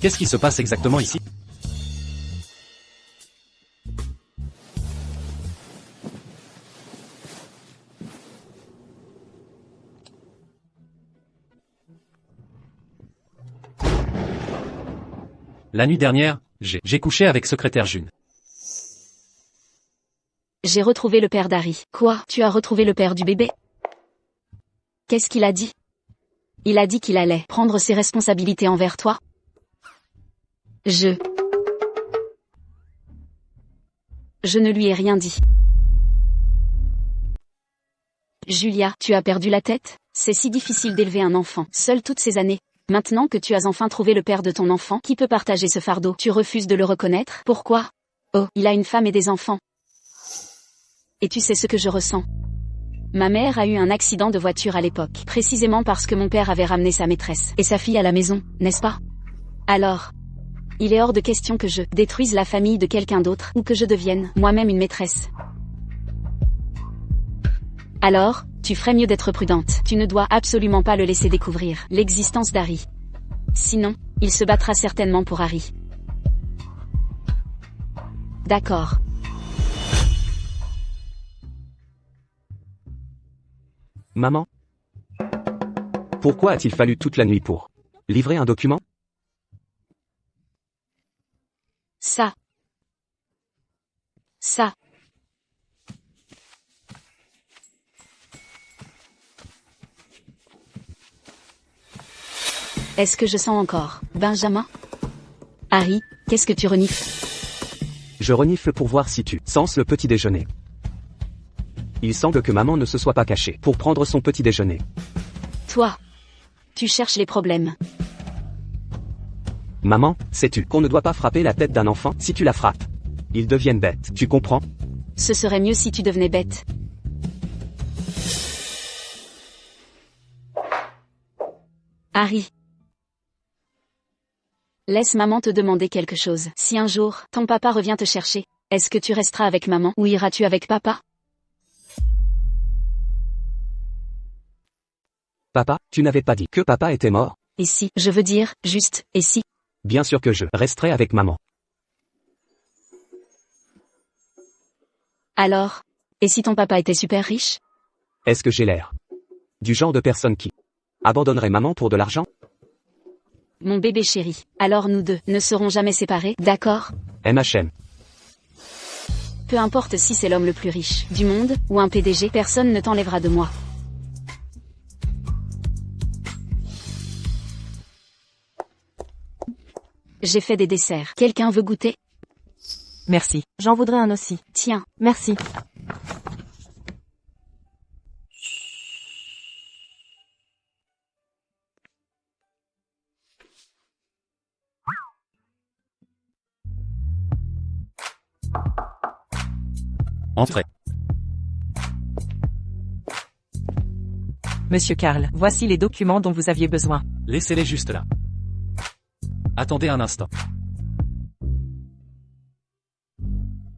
[SPEAKER 4] Qu'est-ce qui se passe exactement ici? La nuit dernière, j'ai couché avec secrétaire June.
[SPEAKER 1] J'ai retrouvé le père d'Harry. Quoi? Tu as retrouvé le père du bébé? Qu'est-ce qu'il a dit? Il a dit qu'il allait prendre ses responsabilités envers toi. Je ne lui ai rien dit. Julia, tu as perdu la tête? C'est si difficile d'élever un enfant, seul toutes ces années. Maintenant que tu as enfin trouvé le père de ton enfant, qui peut partager ce fardeau, tu refuses de le reconnaître? Pourquoi? Oh, il a une femme et des enfants. Et tu sais ce que je ressens. Ma mère a eu un accident de voiture à l'époque, précisément parce que mon père avait ramené sa maîtresse et sa fille à la maison, n'est-ce pas? Alors, il est hors de question que je détruise la famille de quelqu'un d'autre, ou que je devienne moi-même une maîtresse. Alors, tu ferais mieux d'être prudente. Tu ne dois absolument pas le laisser découvrir l'existence d'Harry. Sinon, il se battra certainement pour Harry. D'accord.
[SPEAKER 2] Maman? Pourquoi a-t-il fallu toute la nuit pour livrer un document?
[SPEAKER 1] Ça. Est-ce que je sens encore, Benjamin? Harry, qu'est-ce que tu renifles?
[SPEAKER 2] Je renifle pour voir si tu sens le petit déjeuner. Il semble que maman ne se soit pas cachée pour prendre son petit déjeuner.
[SPEAKER 1] Toi. Tu cherches les problèmes.
[SPEAKER 2] Maman, sais-tu qu'on ne doit pas frapper la tête d'un enfant si tu la frappes? Ils deviennent bêtes, tu comprends?
[SPEAKER 1] Ce serait mieux si tu devenais bête. Harry. Laisse maman te demander quelque chose. Si un jour, ton papa revient te chercher, est-ce que tu resteras avec maman ou iras-tu avec papa?
[SPEAKER 2] Papa, tu n'avais pas dit que papa était mort?
[SPEAKER 1] Et si, je veux dire, juste, et si?
[SPEAKER 2] Bien sûr que je resterai avec maman.
[SPEAKER 1] Alors? Et si ton papa était super riche?
[SPEAKER 2] Est-ce que j'ai l'air du genre de personne qui abandonnerait maman pour de l'argent?
[SPEAKER 1] Mon bébé chéri, alors nous deux ne serons jamais séparés, d'accord?
[SPEAKER 2] MHM.
[SPEAKER 1] Peu importe si c'est l'homme le plus riche du monde, ou un PDG, personne ne t'enlèvera de moi. J'ai fait des desserts. Quelqu'un veut goûter?
[SPEAKER 6] Merci.
[SPEAKER 3] J'en voudrais un aussi.
[SPEAKER 1] Tiens.
[SPEAKER 3] Merci.
[SPEAKER 4] Entrez.
[SPEAKER 6] Monsieur Karl, voici les documents dont vous aviez besoin.
[SPEAKER 4] Laissez-les juste là. Attendez un instant.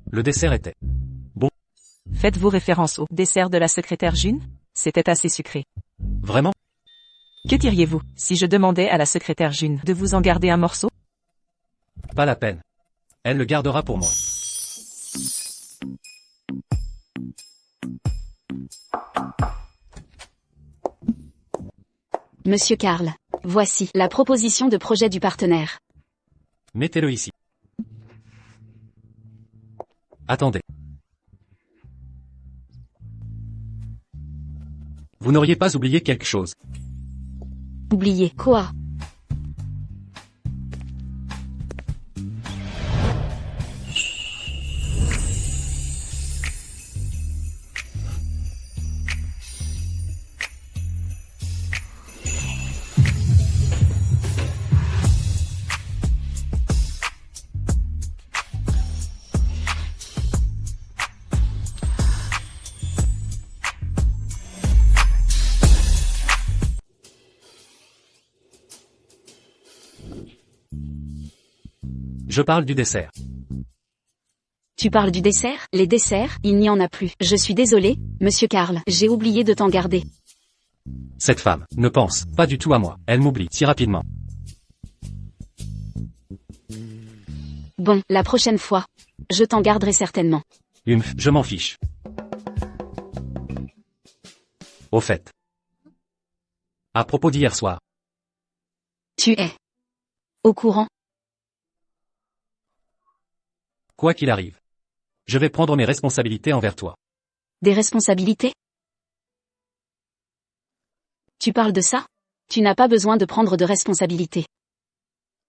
[SPEAKER 4] Le dessert était.
[SPEAKER 6] Faites-vous référence au dessert de la secrétaire June? C'était assez sucré.
[SPEAKER 4] Vraiment?
[SPEAKER 6] Que diriez-vous si je demandais à la secrétaire June de vous en garder un morceau?
[SPEAKER 4] Pas la peine. Elle le gardera pour moi.
[SPEAKER 1] Monsieur Karl, voici la proposition de projet du partenaire.
[SPEAKER 4] Mettez-le ici. Attendez. Vous n'auriez pas oublié quelque chose.
[SPEAKER 1] Oubliez quoi?
[SPEAKER 4] Je parle du dessert.
[SPEAKER 1] Tu parles du dessert? Les desserts, il n'y en a plus. Je suis désolé, monsieur Karl, j'ai oublié de t'en garder.
[SPEAKER 4] Cette femme ne pense pas du tout à moi. Elle m'oublie si rapidement.
[SPEAKER 1] Bon, la prochaine fois, je t'en garderai certainement.
[SPEAKER 4] Je m'en fiche. Au fait. À propos d'hier soir.
[SPEAKER 1] Tu es au courant?
[SPEAKER 4] Quoi qu'il arrive. Je vais prendre mes responsabilités envers toi.
[SPEAKER 1] Des responsabilités? Tu parles de ça? Tu n'as pas besoin de prendre de responsabilités.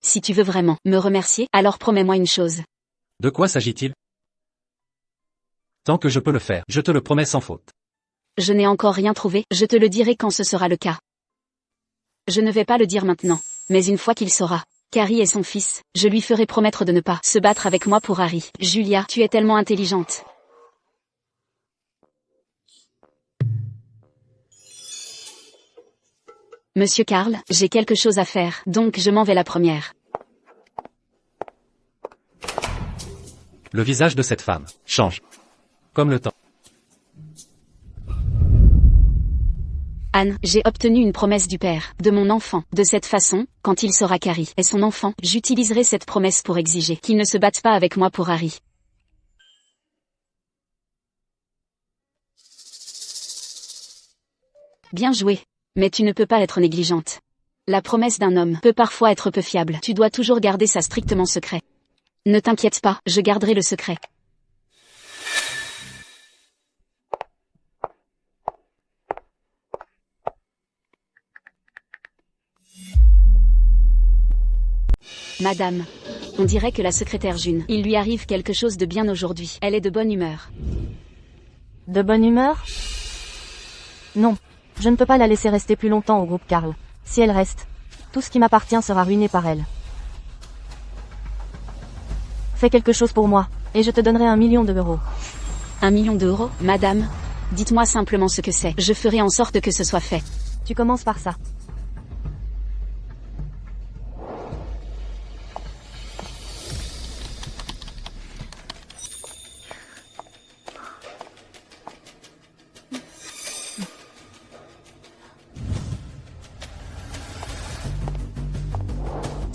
[SPEAKER 1] Si tu veux vraiment me remercier, alors promets-moi une chose.
[SPEAKER 4] De quoi s'agit-il? Tant que je peux le faire, je te le promets sans faute.
[SPEAKER 1] Je n'ai encore rien trouvé, je te le dirai quand ce sera le cas. Je ne vais pas le dire maintenant, mais une fois qu'il saura. Carrie est son fils, je lui ferai promettre de ne pas se battre avec moi pour Harry. Julia, tu es tellement intelligente. Monsieur Karl, j'ai quelque chose à faire, donc je m'en vais la première.
[SPEAKER 4] Le visage de cette femme change. Comme le temps.
[SPEAKER 1] Anne, j'ai obtenu une promesse du père, de mon enfant. De cette façon, quand il saura qu'Harry est son enfant, j'utiliserai cette promesse pour exiger qu'il ne se batte pas avec moi pour Harry. Bien joué. Mais tu ne peux pas être négligente. La promesse d'un homme peut parfois être peu fiable. Tu dois toujours garder ça strictement secret. Ne t'inquiète pas, je garderai le secret. Madame. On dirait que la secrétaire June, il lui arrive quelque chose de bien aujourd'hui. Elle est de bonne humeur.
[SPEAKER 3] De bonne humeur? Non. Je ne peux pas la laisser rester plus longtemps au groupe Karl. Si elle reste, tout ce qui m'appartient sera ruiné par elle. Fais quelque chose pour moi, et je te donnerai 1 million d'euros.
[SPEAKER 1] 1 million d'euros, madame? Dites-moi simplement ce que c'est. Je ferai en sorte que ce soit fait.
[SPEAKER 3] Tu commences par ça.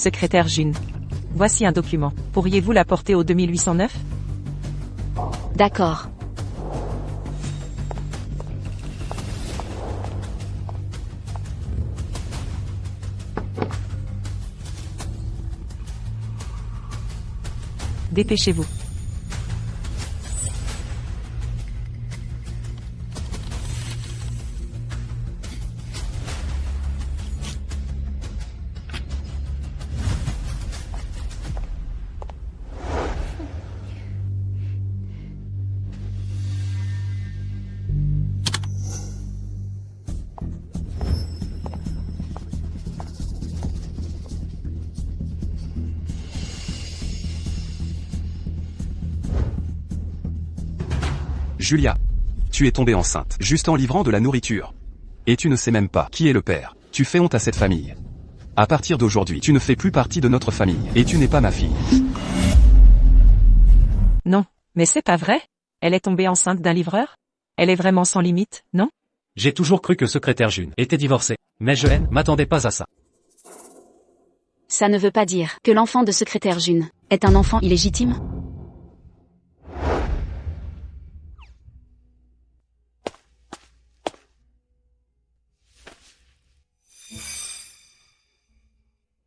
[SPEAKER 6] Secrétaire June. Voici un document. Pourriez-vous l'apporter au 2809?
[SPEAKER 1] D'accord.
[SPEAKER 6] Dépêchez-vous.
[SPEAKER 5] Julia. Tu es tombée enceinte, juste en livrant de la nourriture. Et tu ne sais même pas qui est le père. Tu fais honte à cette famille. À partir d'aujourd'hui, tu ne fais plus partie de notre famille, et tu n'es pas ma fille.
[SPEAKER 6] Non, mais c'est pas vrai. Elle est tombée enceinte d'un livreur? Elle est vraiment sans limite, non?
[SPEAKER 4] J'ai toujours cru que secrétaire June était divorcée, mais je ne m'attendais pas à ça.
[SPEAKER 1] Ça ne veut pas dire que l'enfant de secrétaire June est un enfant illégitime?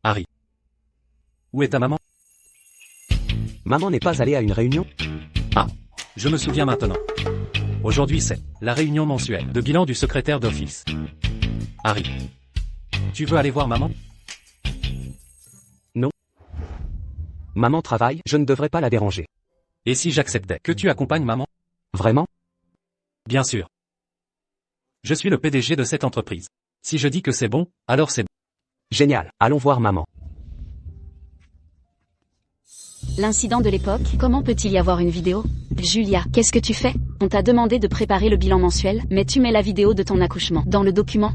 [SPEAKER 4] Harry. Où est ta maman?
[SPEAKER 2] Maman n'est pas allée à une réunion?
[SPEAKER 4] Ah, je me souviens maintenant. Aujourd'hui c'est la réunion mensuelle de bilan du secrétaire d'office. Harry. Tu veux aller voir maman?
[SPEAKER 2] Maman travaille, je ne devrais pas la déranger.
[SPEAKER 4] Et si j'acceptais que tu accompagnes maman?
[SPEAKER 2] Vraiment?
[SPEAKER 4] Bien sûr. Je suis le PDG de cette entreprise. Si je dis que c'est bon, alors c'est bon.
[SPEAKER 2] Génial, allons voir maman.
[SPEAKER 1] L'incident de l'époque, comment peut-il y avoir une vidéo? Julia, qu'est-ce que tu fais? On t'a demandé de préparer le bilan mensuel, mais tu mets la vidéo de ton accouchement dans le document.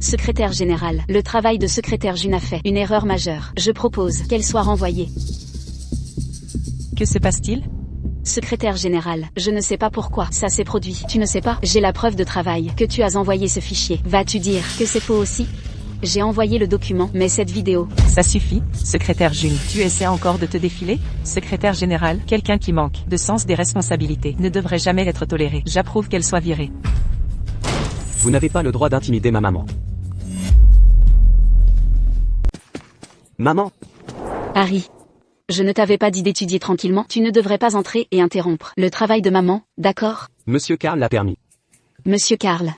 [SPEAKER 1] Secrétaire général, le travail de secrétaire June a fait une erreur majeure. Je propose qu'elle soit renvoyée.
[SPEAKER 6] Que se passe-t-il?
[SPEAKER 1] Secrétaire général, je ne sais pas pourquoi ça s'est produit. Tu ne sais pas? J'ai la preuve de travail que tu as envoyé ce fichier. Vas-tu dire que c'est faux aussi? J'ai envoyé le document, mais cette vidéo...
[SPEAKER 6] Ça suffit, secrétaire June. Tu essaies encore de te défiler? Secrétaire général, quelqu'un qui manque de sens des responsabilités ne devrait jamais être toléré. J'approuve qu'elle soit virée.
[SPEAKER 2] Vous n'avez pas le droit d'intimider ma maman. Maman,
[SPEAKER 1] Harry. Je ne t'avais pas dit d'étudier tranquillement. Tu ne devrais pas entrer et interrompre le travail de maman, d'accord?
[SPEAKER 2] Monsieur Karl l'a permis.
[SPEAKER 1] Monsieur Karl.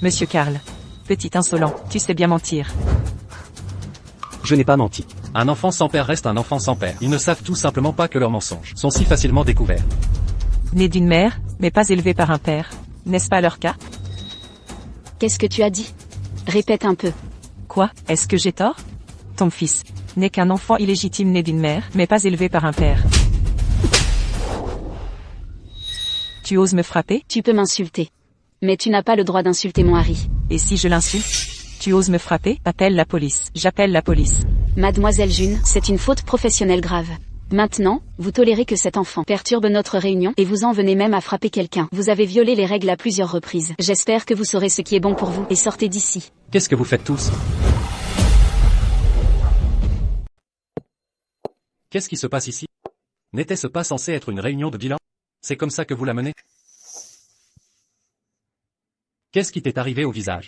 [SPEAKER 6] Monsieur Karl. Petit insolent, tu sais bien mentir.
[SPEAKER 2] Je n'ai pas menti.
[SPEAKER 4] Un enfant sans père reste un enfant sans père. Ils ne savent tout simplement pas que leurs mensonges sont si facilement découverts.
[SPEAKER 6] Né d'une mère, mais pas élevé par un père. N'est-ce pas leur cas?
[SPEAKER 1] Qu'est-ce que tu as dit? Répète un peu.
[SPEAKER 6] Quoi? Est-ce que j'ai tort? Ton fils n'est qu'un enfant illégitime né d'une mère, mais pas élevé par un père. Tu oses me frapper?
[SPEAKER 1] Tu peux m'insulter. Mais tu n'as pas le droit d'insulter mon Harry.
[SPEAKER 6] Et si je l'insulte? Tu oses me frapper? Appelle la police. J'appelle la police.
[SPEAKER 1] Mademoiselle June, c'est une faute professionnelle grave. Maintenant, vous tolérez que cet enfant perturbe notre réunion et vous en venez même à frapper quelqu'un. Vous avez violé les règles à plusieurs reprises. J'espère que vous saurez ce qui est bon pour vous et sortez d'ici.
[SPEAKER 4] Qu'est-ce que vous faites tous? Qu'est-ce qui se passe ici? N'était-ce pas censé être une réunion de bilan? C'est comme ça que vous la menez? Qu'est-ce qui t'est arrivé au visage?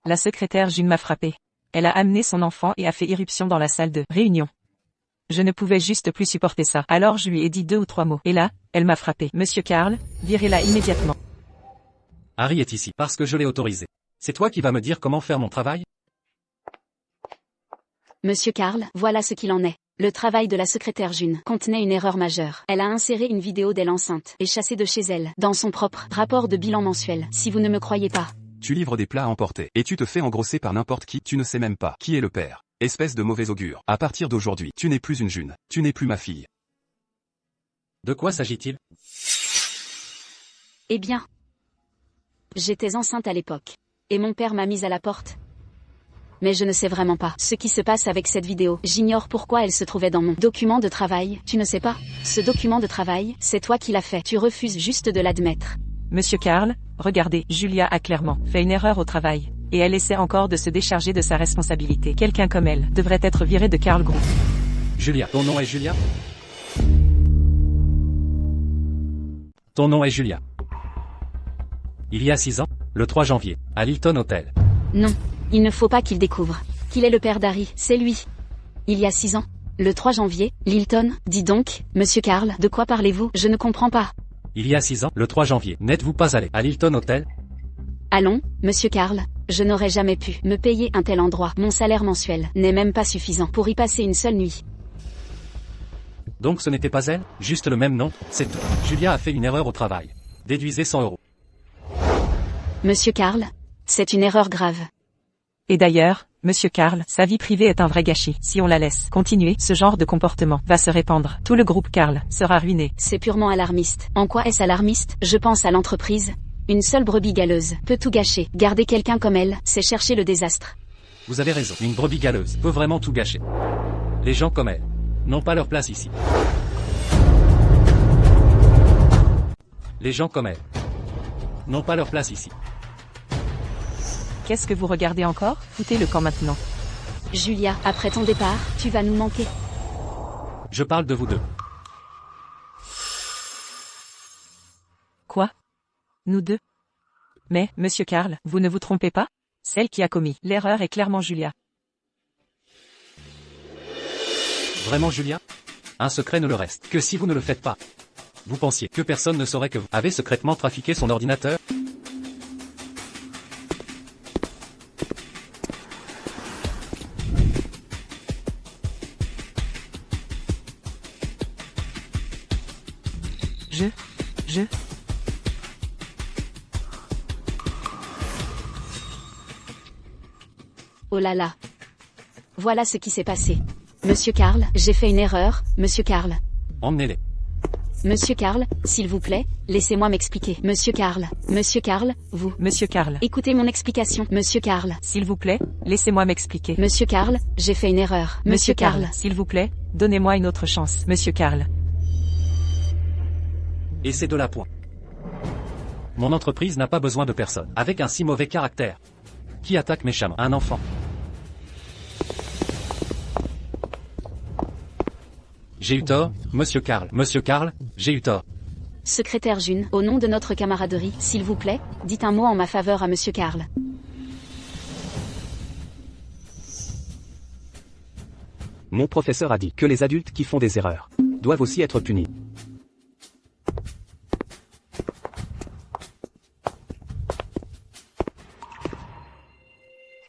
[SPEAKER 6] La secrétaire June m'a frappé. Elle a amené son enfant et a fait irruption dans la salle de réunion. Je ne pouvais juste plus supporter ça. Alors je lui ai dit 2 ou 3 mots. Et là, elle m'a frappé. Monsieur Karl, virez-la immédiatement.
[SPEAKER 4] Harry est ici parce que je l'ai autorisé. C'est toi qui vas me dire comment faire mon travail?
[SPEAKER 1] Monsieur Karl, voilà ce qu'il en est. Le travail de la secrétaire June contenait une erreur majeure. Elle a inséré une vidéo d'elle enceinte et chassée de chez elle dans son propre rapport de bilan mensuel. Si vous ne me croyez pas.
[SPEAKER 5] Tu livres des plats à emporter, et tu te fais engrosser par n'importe qui, tu ne sais même pas qui est le père. Espèce de mauvais augure. À partir d'aujourd'hui, tu n'es plus une June. Tu n'es plus ma fille.
[SPEAKER 4] De quoi s'agit-il?
[SPEAKER 1] Eh bien, j'étais enceinte à l'époque. Et mon père m'a mise à la porte. Mais je ne sais vraiment pas ce qui se passe avec cette vidéo. J'ignore pourquoi elle se trouvait dans mon document de travail. Tu ne sais pas? Ce document de travail, c'est toi qui l'as fait. Tu refuses juste de l'admettre.
[SPEAKER 6] Monsieur Karl, regardez, Julia a clairement fait une erreur au travail. Et elle essaie encore de se décharger de sa responsabilité. Quelqu'un comme elle devrait être viré de Karl Group.
[SPEAKER 4] Julia, ton nom est Julia? Ton nom est Julia. Il y a 6 ans, le 3 janvier, à l'Hilton Hotel.
[SPEAKER 1] Non, il ne faut pas qu'il découvre qu'il est le père d'Harry, c'est lui. Il y a 6 ans, le 3 janvier, l'Hilton, dis donc, monsieur Karl, de quoi parlez-vous? Je ne comprends pas.
[SPEAKER 4] Il y a 6 ans, le 3 janvier, n'êtes-vous pas allé à l'Hilton Hotel?
[SPEAKER 1] Allons, monsieur Karl, je n'aurais jamais pu me payer un tel endroit. Mon salaire mensuel n'est même pas suffisant pour y passer une seule nuit.
[SPEAKER 4] Donc ce n'était pas elle? Juste le même nom, c'est tout. Julia a fait une erreur au travail. Déduisez 100 €.
[SPEAKER 1] Monsieur Karl, c'est une erreur grave.
[SPEAKER 6] Et d'ailleurs, monsieur Karl, sa vie privée est un vrai gâchis. Si on la laisse continuer, ce genre de comportement va se répandre. Tout le groupe Karl sera ruiné.
[SPEAKER 1] C'est purement alarmiste. En quoi est-ce alarmiste? Je pense à l'entreprise. Une seule brebis galeuse peut tout gâcher. Garder quelqu'un comme elle, c'est chercher le désastre.
[SPEAKER 4] Vous avez raison, une brebis galeuse peut vraiment tout gâcher. Les gens comme elle n'ont pas leur place ici. Les gens comme elle n'ont pas leur place ici.
[SPEAKER 6] Qu'est-ce que vous regardez encore? Foutez le camp maintenant.
[SPEAKER 1] Julia, après ton départ, tu vas nous manquer.
[SPEAKER 4] Je parle de vous deux.
[SPEAKER 6] Quoi? Nous deux? Mais, monsieur Karl, vous ne vous trompez pas? Celle qui a commis l'erreur est clairement Julia.
[SPEAKER 4] Vraiment Julia? Un secret ne le reste que si vous ne le faites pas. Vous pensiez que personne ne saurait que vous avez secrètement trafiqué son ordinateur?
[SPEAKER 6] Je...
[SPEAKER 1] Oh là là. Voilà ce qui s'est passé. Monsieur Karl, j'ai fait une erreur, monsieur Karl.
[SPEAKER 4] Emmenez-les.
[SPEAKER 1] Monsieur Karl, s'il vous plaît, laissez-moi m'expliquer. Monsieur Karl, vous.
[SPEAKER 6] Monsieur Karl.
[SPEAKER 1] Écoutez mon explication. Monsieur Karl.
[SPEAKER 6] S'il vous plaît, laissez-moi m'expliquer.
[SPEAKER 1] Monsieur Karl, j'ai fait une erreur. Monsieur Karl.
[SPEAKER 6] S'il vous plaît, donnez-moi une autre chance. Monsieur Karl.
[SPEAKER 4] Et c'est de la point. Mon entreprise n'a pas besoin de personne avec un si mauvais caractère qui attaque méchamment un enfant. J'ai eu tort, monsieur Karl. Monsieur Karl, j'ai eu tort.
[SPEAKER 1] Secrétaire June, au nom de notre camaraderie, s'il vous plaît, dites un mot en ma faveur à monsieur Karl.
[SPEAKER 2] Mon professeur a dit que les adultes qui font des erreurs doivent aussi être punis.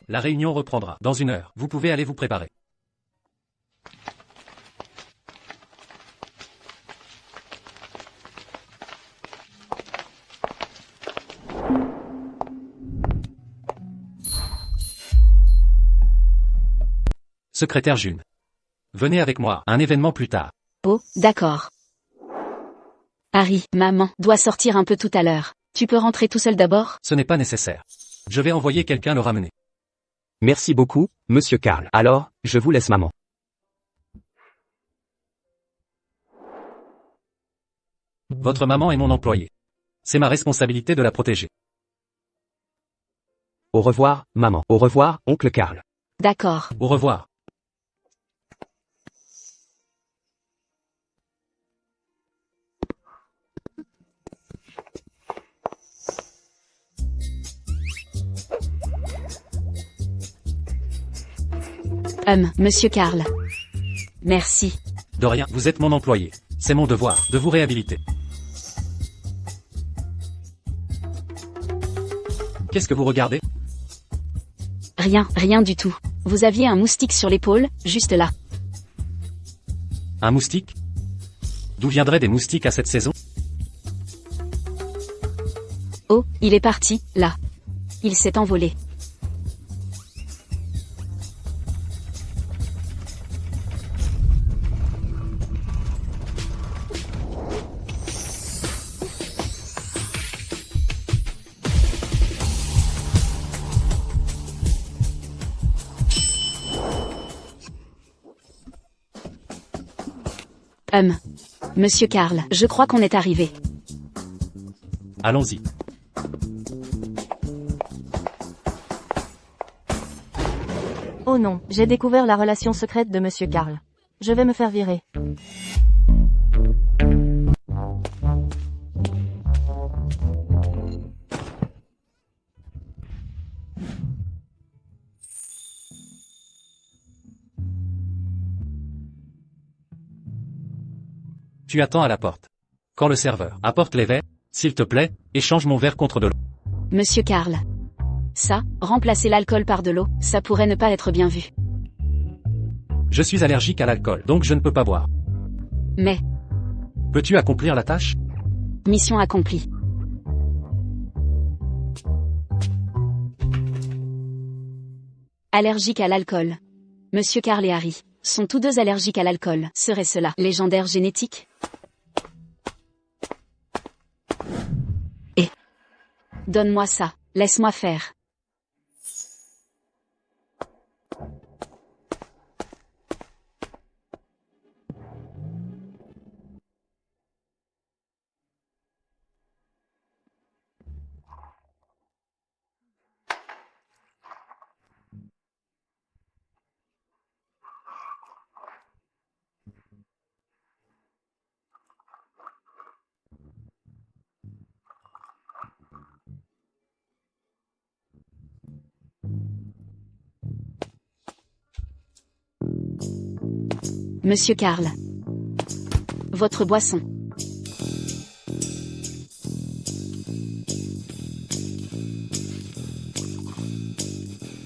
[SPEAKER 4] La réunion reprendra dans 1 heure. Vous pouvez aller vous préparer. Secrétaire June. Venez avec moi, un événement plus tard.
[SPEAKER 1] Oh, d'accord. Harry, maman, doit sortir un peu tout à l'heure. Tu peux rentrer tout seul d'abord?
[SPEAKER 4] Ce n'est pas nécessaire. Je vais envoyer quelqu'un le ramener.
[SPEAKER 2] Merci beaucoup, monsieur Karl. Alors, je vous laisse maman.
[SPEAKER 4] Votre maman est mon employée. C'est ma responsabilité de la protéger.
[SPEAKER 2] Au revoir, maman. Au revoir, oncle Karl.
[SPEAKER 1] D'accord.
[SPEAKER 4] Au revoir.
[SPEAKER 1] Monsieur Karl. Merci.
[SPEAKER 4] De rien, vous êtes mon employé. C'est mon devoir de vous réhabiliter. Qu'est-ce que vous regardez?
[SPEAKER 1] Rien du tout. Vous aviez un moustique sur l'épaule, juste là.
[SPEAKER 4] Un moustique? D'où viendraient des moustiques à cette saison?
[SPEAKER 1] Oh, il est parti, là. Il s'est envolé. Monsieur Karl, je crois qu'on est arrivé.
[SPEAKER 4] Allons-y.
[SPEAKER 3] Oh non, j'ai découvert la relation secrète de Monsieur Karl. Je vais me faire virer.
[SPEAKER 4] Tu attends à la porte. Quand le serveur apporte les verres, s'il te plaît, échange mon verre contre de l'eau.
[SPEAKER 1] Monsieur Karl. Ça, remplacer l'alcool par de l'eau, ça pourrait ne pas être bien vu.
[SPEAKER 4] Je suis allergique à l'alcool, donc je ne peux pas boire.
[SPEAKER 1] Mais,
[SPEAKER 4] Peux-tu accomplir la tâche?
[SPEAKER 1] mission accomplie. Allergique à l'alcool. Monsieur Karl et Harry sont tous deux allergiques à l'alcool. Serait cela légendaire génétique? Donne-moi ça, laisse-moi faire. Monsieur Karl. Votre boisson.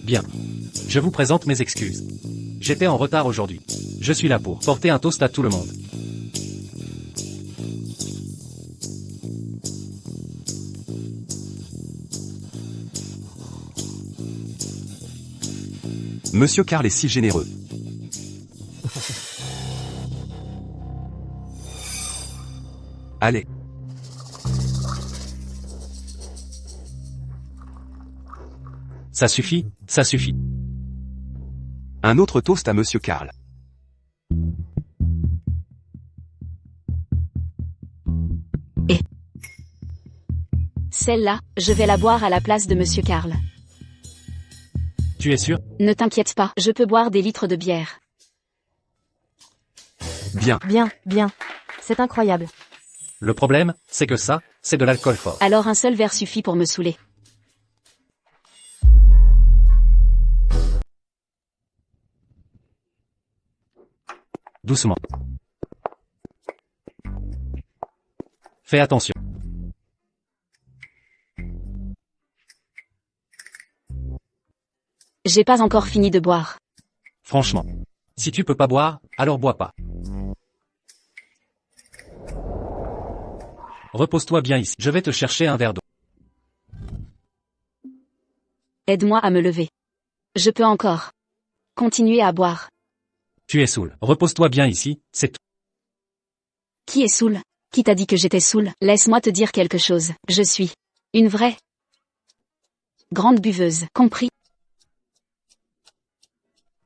[SPEAKER 4] Bien. Je vous présente mes excuses. J'étais en retard aujourd'hui. Je suis là pour porter un toast à tout le monde.
[SPEAKER 5] Monsieur Karl est si généreux. Allez.
[SPEAKER 4] Ça suffit, ça suffit.
[SPEAKER 5] Un autre toast à Monsieur Karl.
[SPEAKER 1] Celle-là, je vais la boire à la place de Monsieur Karl.
[SPEAKER 4] Tu es sûr?
[SPEAKER 1] Ne t'inquiète pas, je peux boire des litres de bière.
[SPEAKER 5] Bien.
[SPEAKER 3] Bien, bien. C'est incroyable.
[SPEAKER 4] Le problème, c'est que ça, c'est de l'alcool fort.
[SPEAKER 1] Alors un seul verre suffit pour me saouler.
[SPEAKER 4] Doucement. Fais attention.
[SPEAKER 1] J'ai pas encore fini de boire.
[SPEAKER 4] Franchement. Si tu peux pas boire, alors bois pas. Repose-toi bien ici. Je vais te chercher un verre d'eau.
[SPEAKER 1] Aide-moi à me lever. Je peux encore continuer à boire.
[SPEAKER 4] Tu es saoul. Repose-toi bien ici, c'est tout.
[SPEAKER 1] Qui est saoul? Qui t'a dit que j'étais saoul? Laisse-moi te dire quelque chose. Je suis une vraie grande buveuse, compris?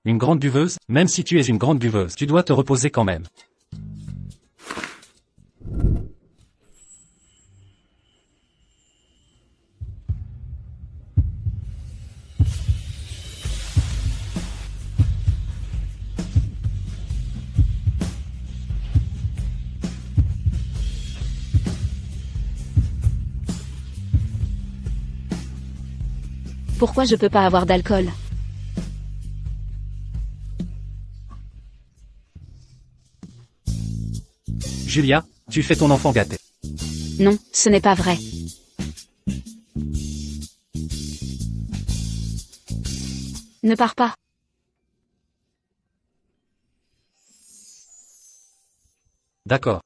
[SPEAKER 4] Une grande buveuse, même si tu es une grande buveuse, tu dois te reposer quand même.
[SPEAKER 1] Pourquoi je peux pas avoir d'alcool?
[SPEAKER 4] Julia, tu fais ton enfant gâté.
[SPEAKER 1] Non, ce n'est pas vrai. Ne pars pas.
[SPEAKER 4] D'accord.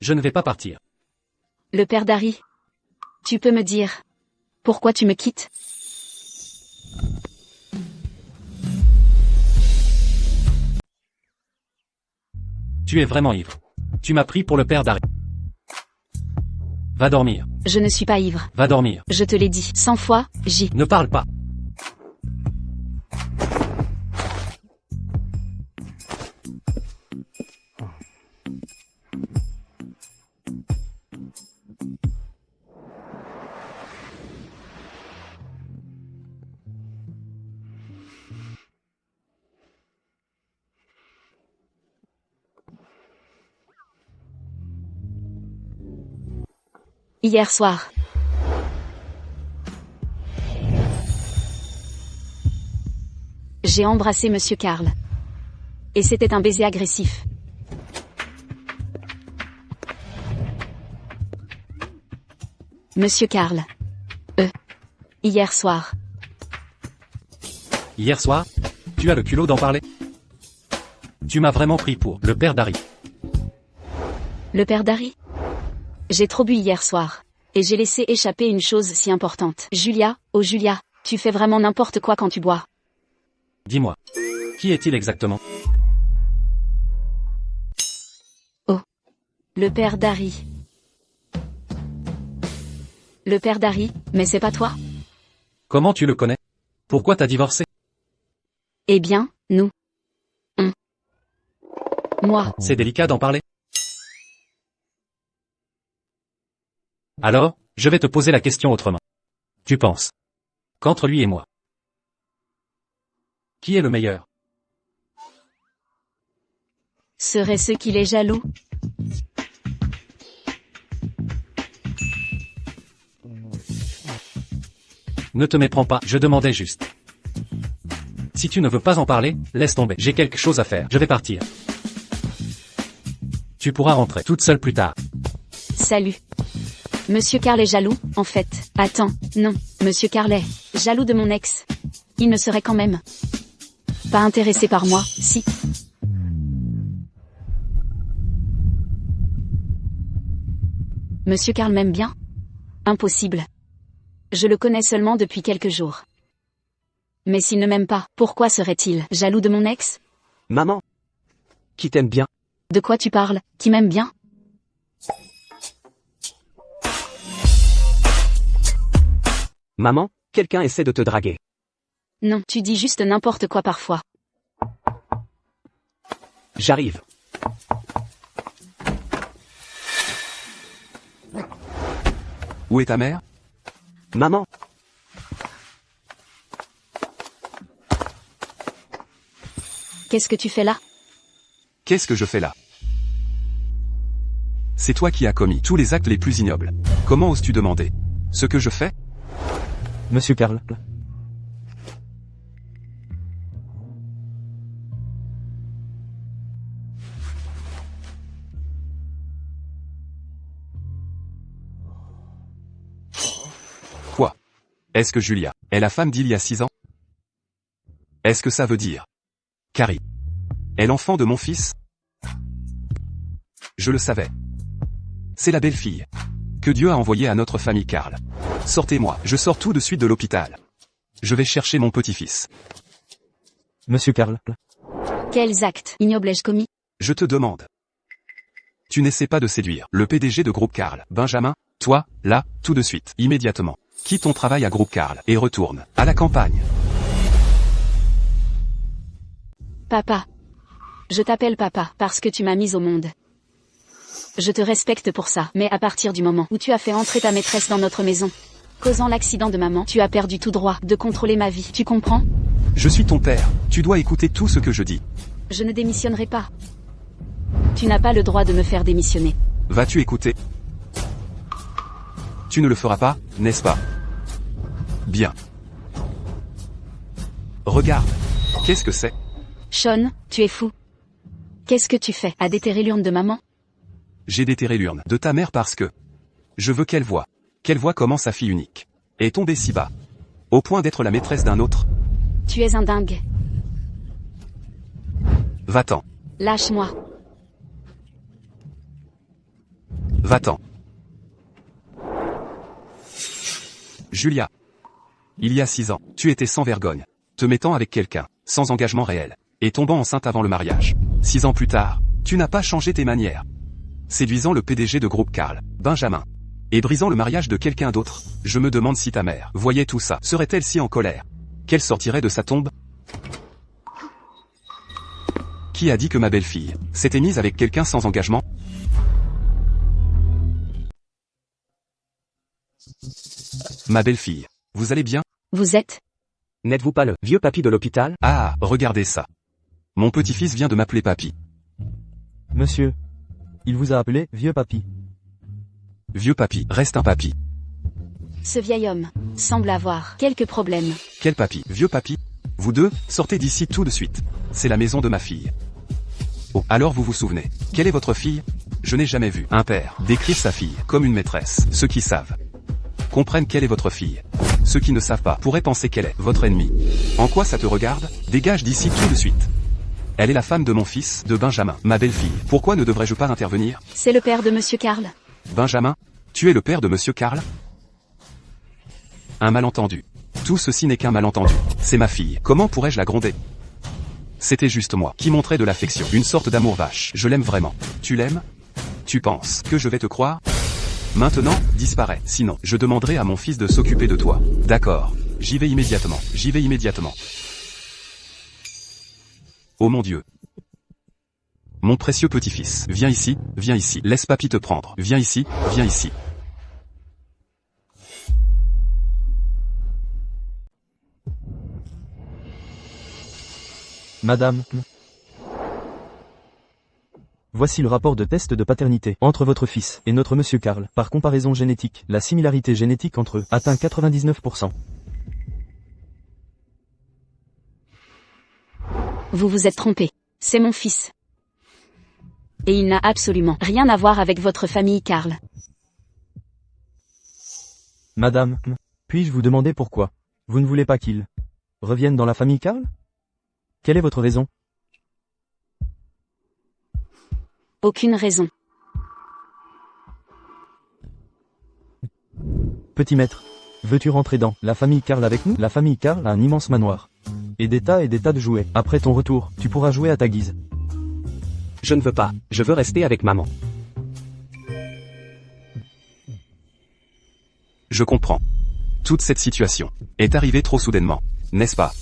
[SPEAKER 4] Je ne vais pas partir.
[SPEAKER 1] Le père d'Harry. Tu peux me dire pourquoi tu me quittes?
[SPEAKER 4] Tu es vraiment ivre. Tu m'as pris pour le père d'Harry. Va dormir.
[SPEAKER 1] Je ne suis pas ivre.
[SPEAKER 4] Va dormir.
[SPEAKER 1] Je te l'ai dit 100 fois,
[SPEAKER 4] Ne parle pas.
[SPEAKER 1] Hier soir. J'ai embrassé Monsieur Karl. Et c'était un baiser agressif. Monsieur Karl. Hier soir.
[SPEAKER 4] Hier soir? Tu as le culot d'en parler? Tu m'as vraiment pris pour le père d'Harry.
[SPEAKER 1] Le père d'Harry? J'ai trop bu hier soir. Et j'ai laissé échapper une chose si importante. Julia, oh Julia, tu fais vraiment n'importe quoi quand tu bois.
[SPEAKER 4] Dis-moi. Qui est-il exactement?
[SPEAKER 1] Le père d'Harry. Le père d'Harry, mais c'est pas toi?
[SPEAKER 4] Comment tu le connais? Pourquoi t'as divorcé?
[SPEAKER 1] Eh bien, nous. Moi.
[SPEAKER 4] C'est délicat d'en parler. Alors, je vais te poser la question autrement. Tu penses qu'entre lui et moi, qui est le meilleur?
[SPEAKER 1] Serait-ce qu'il est jaloux?
[SPEAKER 4] Ne te méprends pas, je demandais juste. Si tu ne veux pas en parler, laisse tomber. J'ai quelque chose à faire. Je vais partir. Tu pourras rentrer toute seule plus tard.
[SPEAKER 1] Salut. Monsieur Karl est jaloux, en fait. Attends, non, Monsieur Karl est jaloux de mon ex. Il ne serait quand même pas intéressé par moi, si. Monsieur Karl m'aime bien? Impossible. Je le connais seulement depuis quelques jours. Mais s'il ne m'aime pas, pourquoi serait-il jaloux de mon ex?
[SPEAKER 2] Maman. Qui t'aime bien.
[SPEAKER 1] De quoi tu parles? Qui m'aime bien?
[SPEAKER 2] Maman, quelqu'un essaie de te draguer.
[SPEAKER 1] Non, tu dis juste n'importe quoi parfois.
[SPEAKER 2] J'arrive.
[SPEAKER 5] Où est ta mère?
[SPEAKER 2] Maman.
[SPEAKER 1] Qu'est-ce que tu fais là?
[SPEAKER 5] Qu'est-ce que je fais là? C'est toi qui as commis tous les actes les plus ignobles. Comment oses-tu demander ce que je fais?
[SPEAKER 7] Monsieur Karl.
[SPEAKER 5] Quoi? Est-ce que Julia est la femme d'il y a 6 ans? Est-ce que ça veut dire Carrie est l'enfant de mon fils? Je le savais. C'est la belle-fille que Dieu a envoyée à notre famille Karl. Sortez-moi, je sors tout de suite de l'hôpital. Je vais chercher mon petit-fils.
[SPEAKER 7] Monsieur Karl.
[SPEAKER 1] Quels actes ignobles ai-je commis?
[SPEAKER 5] Je te demande. Tu n'essaies pas de séduire le PDG de Groupe Karl, Benjamin, toi, là, tout de suite, immédiatement. Quitte ton travail à Groupe Karl et retourne à la campagne.
[SPEAKER 1] Papa. Je t'appelle papa parce que tu m'as mise au monde. Je te respecte pour ça, mais à partir du moment où tu as fait entrer ta maîtresse dans notre maison, causant l'accident de maman, tu as perdu tout droit de contrôler ma vie, tu comprends?
[SPEAKER 5] Je suis ton père, tu dois écouter tout ce que je dis.
[SPEAKER 1] Je ne démissionnerai pas. Tu n'as pas le droit de me faire démissionner.
[SPEAKER 5] Vas-tu écouter? Tu ne le feras pas, n'est-ce pas? Bien. Regarde. Qu'est-ce que c'est?
[SPEAKER 1] Sean, tu es fou. Qu'est-ce que tu fais à déterrer l'urne de maman?
[SPEAKER 5] J'ai déterré l'urne de ta mère parce que je veux qu'elle voie comment sa fille unique est tombée si bas, au point d'être la maîtresse d'un autre.
[SPEAKER 1] Tu es un dingue.
[SPEAKER 5] Va-t'en.
[SPEAKER 1] Lâche-moi.
[SPEAKER 5] Va-t'en. Julia. Il y a 6 ans, tu étais sans vergogne, te mettant avec quelqu'un, sans engagement réel, et tombant enceinte avant le mariage. 6 ans plus tard, tu n'as pas changé tes manières. Séduisant le PDG de Groupe Karl, Benjamin, et brisant le mariage de quelqu'un d'autre, je me demande si ta mère voyait tout ça, serait-elle si en colère qu'elle sortirait de sa tombe? Qui a dit que ma belle-fille s'était mise avec quelqu'un sans engagement? Ma belle-fille, vous allez bien?
[SPEAKER 1] Vous êtes?
[SPEAKER 2] N'êtes-vous pas le vieux papy de l'hôpital?
[SPEAKER 5] Ah, regardez ça. Mon petit-fils vient de m'appeler papy.
[SPEAKER 7] Monsieur. Il vous a appelé vieux papy.
[SPEAKER 5] Vieux papy, reste un papy.
[SPEAKER 1] Ce vieil homme semble avoir quelques problèmes.
[SPEAKER 5] Quel papy? Vieux papy? Vous deux, sortez d'ici tout de suite. C'est la maison de ma fille. Oh, alors vous vous souvenez. Quelle est votre fille? Je n'ai jamais vu un père décrire sa fille comme une maîtresse. Ceux qui savent comprennent quelle est votre fille. Ceux qui ne savent pas pourraient penser qu'elle est votre ennemie. En quoi ça te regarde? Dégage d'ici tout de suite. Elle est la femme de mon fils, de Benjamin, ma belle-fille. Pourquoi ne devrais-je pas intervenir?
[SPEAKER 1] C'est le père de Monsieur Karl.
[SPEAKER 5] Benjamin? Tu es le père de Monsieur Karl? Un malentendu. Tout ceci n'est qu'un malentendu. C'est ma fille. Comment pourrais-je la gronder? C'était juste moi qui montrais de l'affection, une sorte d'amour vache. Je l'aime vraiment. Tu l'aimes? Tu penses que je vais te croire? Maintenant, disparais. Sinon, je demanderai à mon fils de s'occuper de toi. D'accord. J'y vais immédiatement. J'y vais immédiatement. Oh mon Dieu. Mon précieux petit-fils. Viens ici, viens ici. Laisse papy te prendre. Viens ici, viens ici.
[SPEAKER 7] Madame. Voici le rapport de test de paternité entre votre fils et notre monsieur Karl. Par comparaison génétique, la similarité génétique entre eux atteint 99%.
[SPEAKER 1] Vous vous êtes trompé. C'est mon fils. Et il n'a absolument rien à voir avec votre famille, Karl.
[SPEAKER 7] Madame, puis-je vous demander pourquoi vous ne voulez pas qu'il revienne dans la famille Karl? Quelle est votre raison?
[SPEAKER 1] Aucune raison.
[SPEAKER 7] Petit maître, veux-tu rentrer dans la famille Karl avec nous? La famille Karl a un immense manoir. Et des tas de jouets. Après ton retour, tu pourras jouer à ta guise.
[SPEAKER 2] Je ne veux pas, je veux rester avec maman.
[SPEAKER 5] Je comprends. Toute cette situation est arrivée trop soudainement, n'est-ce pas?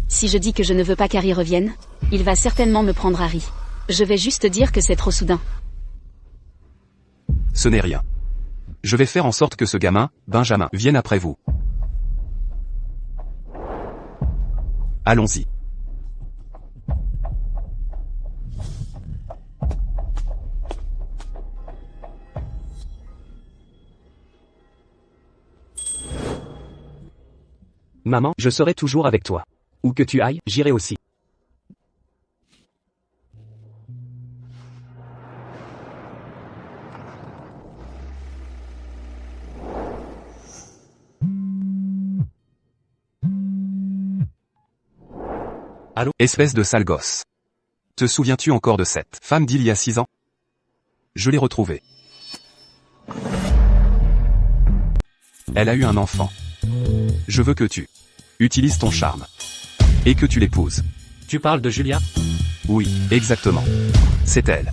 [SPEAKER 1] Si je dis que je ne veux pas qu'Harry revienne, il va certainement me prendre Harry. Je vais juste dire que c'est trop soudain.
[SPEAKER 5] Ce n'est rien. Je vais faire en sorte que ce gamin, Benjamin, vienne après vous. Allons-y.
[SPEAKER 2] Maman, je serai toujours avec toi. Où que tu ailles, j'irai aussi.
[SPEAKER 5] Allô? Espèce de sale gosse. Te souviens-tu encore de cette femme d'il y a 6 ans? Je l'ai retrouvée. Elle a eu un enfant. Je veux que tu utilises ton charme. Et que tu l'épouses.
[SPEAKER 4] Tu parles de Julia?
[SPEAKER 5] Oui, exactement. C'est elle.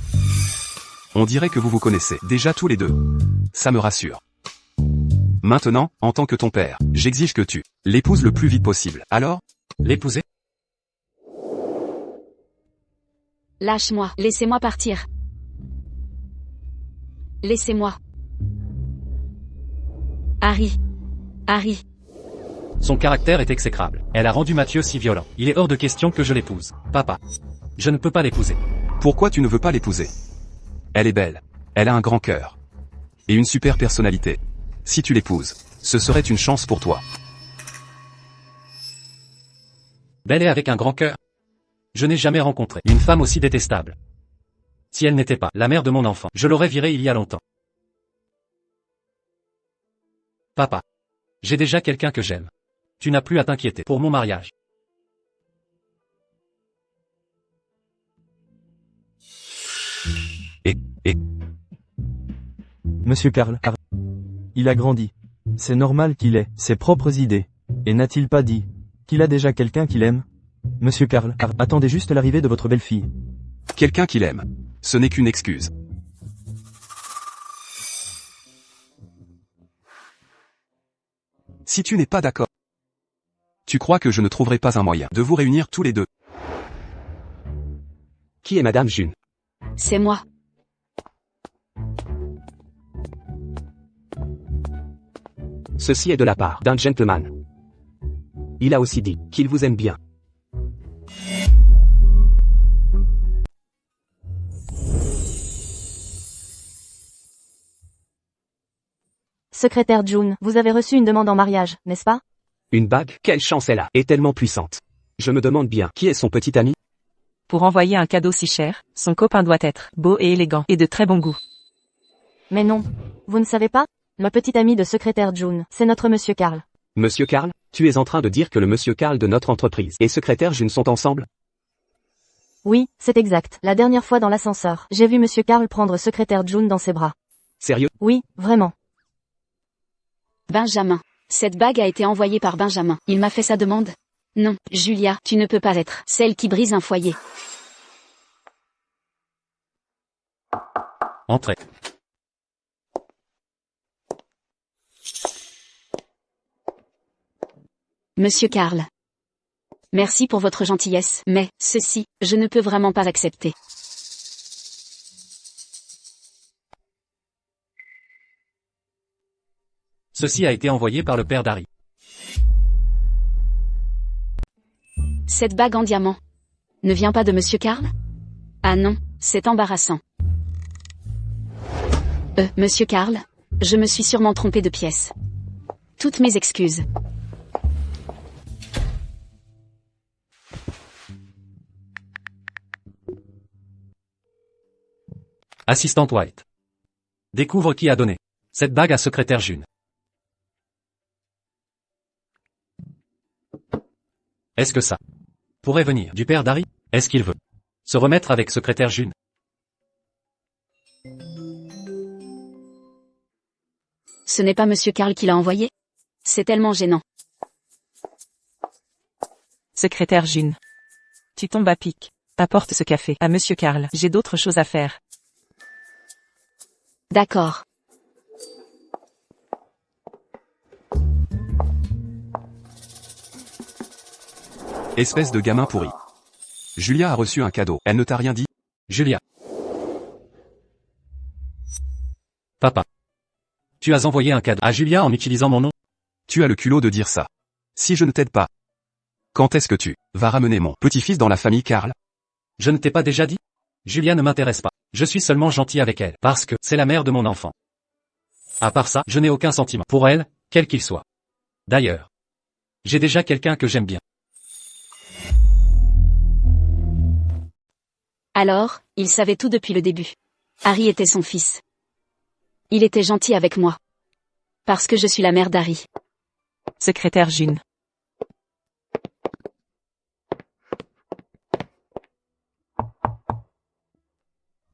[SPEAKER 5] On dirait que vous vous connaissez déjà tous les deux. Ça me rassure. Maintenant, en tant que ton père, j'exige que tu l'épouses le plus vite possible. Alors?
[SPEAKER 4] L'épouser?
[SPEAKER 1] Lâche-moi, laissez-moi partir. Laissez-moi. Harry. Harry.
[SPEAKER 4] Son caractère est exécrable. Elle a rendu Mathieu si violent. Il est hors de question que je l'épouse. Papa. Je ne peux pas l'épouser.
[SPEAKER 5] Pourquoi tu ne veux pas l'épouser? Elle est belle. Elle a un grand cœur. Et une super personnalité. Si tu l'épouses, ce serait une chance pour toi.
[SPEAKER 4] Belle et avec un grand cœur. Je n'ai jamais rencontré une femme aussi détestable. Si elle n'était pas la mère de mon enfant, je l'aurais virée il y a longtemps. Papa. J'ai déjà quelqu'un que j'aime. Tu n'as plus à t'inquiéter pour mon mariage.
[SPEAKER 5] Et...
[SPEAKER 7] Monsieur Karl, il a grandi. C'est normal qu'il ait ses propres idées. Et n'a-t-il pas dit qu'il a déjà quelqu'un qu'il aime? Monsieur Karl, attendez juste l'arrivée de votre belle-fille.
[SPEAKER 5] Quelqu'un qu'il aime. Ce n'est qu'une excuse. Si tu n'es pas d'accord, tu crois que je ne trouverai pas un moyen de vous réunir tous les deux?
[SPEAKER 2] Qui est Madame June?
[SPEAKER 1] C'est moi.
[SPEAKER 2] Ceci est de la part d'un gentleman. Il a aussi dit qu'il vous aime bien.
[SPEAKER 3] Secrétaire June, vous avez reçu une demande en mariage, n'est-ce pas?
[SPEAKER 2] Une bague, quelle chance elle a, est tellement puissante. Je me demande bien, qui est son petit ami?
[SPEAKER 6] Pour envoyer un cadeau si cher, son copain doit être beau et élégant et de très bon goût.
[SPEAKER 3] Mais non. Vous ne savez pas? Le petit ami de secrétaire June, c'est notre monsieur Karl.
[SPEAKER 2] Monsieur Karl, tu es en train de dire que le monsieur Karl de notre entreprise et secrétaire June sont ensemble?
[SPEAKER 3] Oui, c'est exact. La dernière fois dans l'ascenseur, j'ai vu monsieur Karl prendre secrétaire June dans ses bras.
[SPEAKER 2] Sérieux?
[SPEAKER 3] Oui, vraiment.
[SPEAKER 1] Benjamin. Cette bague a été envoyée par Benjamin. Il m'a fait sa demande? Non, Julia, tu ne peux pas être celle qui brise un foyer.
[SPEAKER 4] Entrez.
[SPEAKER 1] Monsieur Karl. Merci pour votre gentillesse, mais, ceci, je ne peux vraiment pas accepter.
[SPEAKER 4] Ceci a été envoyé par le père d'Harry.
[SPEAKER 1] Cette bague en diamant ne vient pas de monsieur Karl? Ah non, c'est embarrassant. Monsieur Karl, je me suis sûrement trompé de pièce. Toutes mes excuses.
[SPEAKER 4] Assistante White. Découvre qui a donné cette bague à secrétaire June. Est-ce que ça pourrait venir du père d'Harry? Est-ce qu'il veut se remettre avec secrétaire June?
[SPEAKER 1] Ce n'est pas monsieur Karl qui l'a envoyé? C'est tellement gênant.
[SPEAKER 6] Secrétaire June. Tu tombes à pic. Apporte ce café à monsieur Karl. J'ai d'autres choses à faire.
[SPEAKER 1] D'accord.
[SPEAKER 5] Espèce de gamin pourri. Julia a reçu un cadeau. Elle ne t'a rien dit?
[SPEAKER 4] Julia. Papa. Tu as envoyé un cadeau à Julia en utilisant mon nom?
[SPEAKER 5] Tu as le culot de dire ça. Si je ne t'aide pas. Quand est-ce que tu vas ramener mon petit-fils dans la famille Karl?
[SPEAKER 4] Je ne t'ai pas déjà dit? Julia ne m'intéresse pas. Je suis seulement gentil avec elle, parce que c'est la mère de mon enfant. À part ça, je n'ai aucun sentiment pour elle, quel qu'il soit. D'ailleurs, j'ai déjà quelqu'un que j'aime bien.
[SPEAKER 1] Alors, il savait tout depuis le début. Harry était son fils. Il était gentil avec moi. Parce que je suis la mère d'Harry.
[SPEAKER 6] Secrétaire June.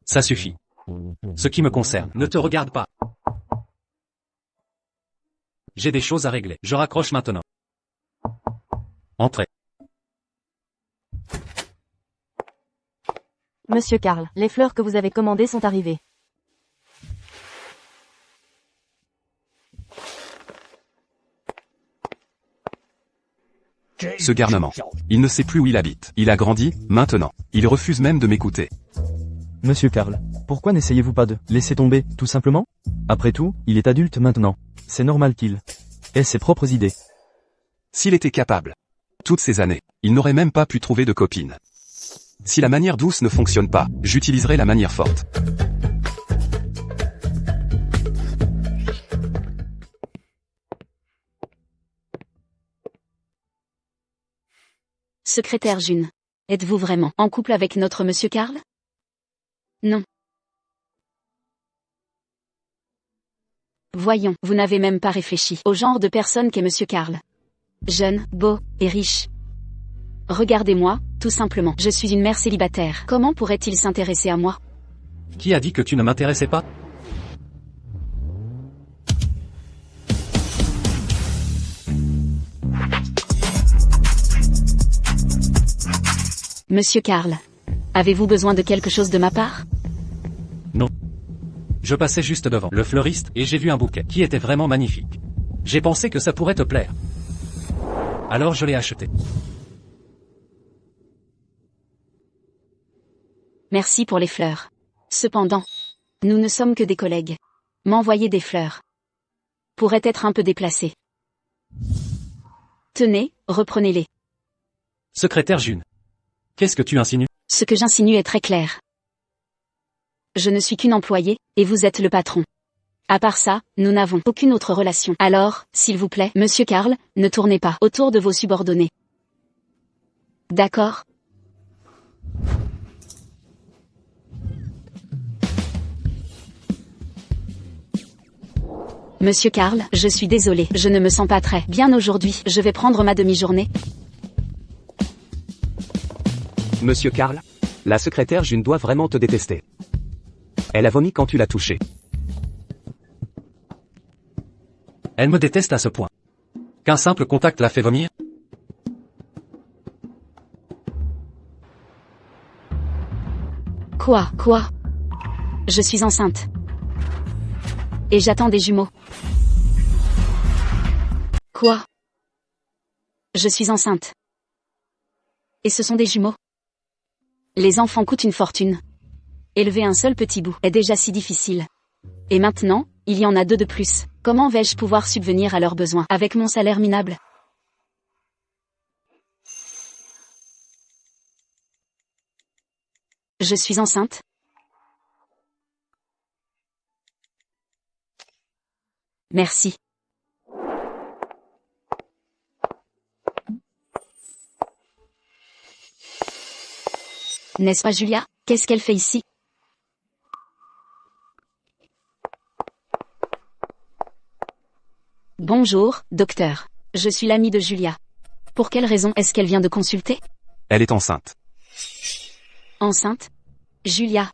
[SPEAKER 4] Ça suffit. Ce qui me concerne, ne te regarde pas. J'ai des choses à régler. Je raccroche maintenant. Entrez.
[SPEAKER 3] Monsieur Karl, les fleurs que vous avez commandées sont arrivées.
[SPEAKER 5] Ce garnement. Il ne sait plus où il habite. Il a grandi, maintenant. Il refuse même de m'écouter.
[SPEAKER 7] Monsieur Karl, pourquoi n'essayez-vous pas de laisser tomber, tout simplement? Après tout, il est adulte maintenant. C'est normal qu'il ait ses propres idées.
[SPEAKER 5] S'il était capable. Toutes ces années, il n'aurait même pas pu trouver de copine. Si la manière douce ne fonctionne pas, j'utiliserai la manière forte.
[SPEAKER 1] Secrétaire June. Êtes-vous vraiment en couple avec notre monsieur Karl? Non. Voyons, vous n'avez même pas réfléchi au genre de personne qu'est monsieur Karl. Jeune, beau, et riche. Regardez-moi, tout simplement. Je suis une mère célibataire. Comment pourrait-il s'intéresser à moi?
[SPEAKER 4] Qui a dit que tu ne m'intéressais pas?
[SPEAKER 1] Monsieur Karl. Avez-vous besoin de quelque chose de ma part?
[SPEAKER 4] Non. Je passais juste devant le fleuriste et j'ai vu un bouquet qui était vraiment magnifique. J'ai pensé que ça pourrait te plaire. Alors je l'ai acheté.
[SPEAKER 1] Merci pour les fleurs. Cependant, nous ne sommes que des collègues. M'envoyer des fleurs pourrait être un peu déplacé. Tenez, reprenez-les.
[SPEAKER 4] Secrétaire June. Qu'est-ce que tu insinues?
[SPEAKER 1] Ce que j'insinue est très clair. Je ne suis qu'une employée, et vous êtes le patron. À part ça, nous n'avons aucune autre relation. Alors, s'il vous plaît, Monsieur Karl, ne tournez pas autour de vos subordonnés. D'accord? Monsieur Karl, je suis désolé, je ne me sens pas très bien aujourd'hui. Je vais prendre ma demi-journée.
[SPEAKER 2] Monsieur Karl, la secrétaire June doit vraiment te détester. Elle a vomi quand tu l'as touchée.
[SPEAKER 4] Elle me déteste à ce point. Qu'un simple contact la fait vomir?
[SPEAKER 1] Quoi? Je suis enceinte. Et j'attends des jumeaux. Quoi? Je suis enceinte. Et ce sont des jumeaux? Les enfants coûtent une fortune. Élever un seul petit bout est déjà si difficile. Et maintenant, il y en a 2 de plus. Comment vais-je pouvoir subvenir à leurs besoins avec mon salaire minable? Je suis enceinte. Merci. N'est-ce pas Julia? Qu'est-ce qu'elle fait ici? Bonjour, docteur. Je suis l'amie de Julia. Pour quelle raison est-ce qu'elle vient de consulter?
[SPEAKER 5] Elle est enceinte.
[SPEAKER 1] Enceinte? Julia.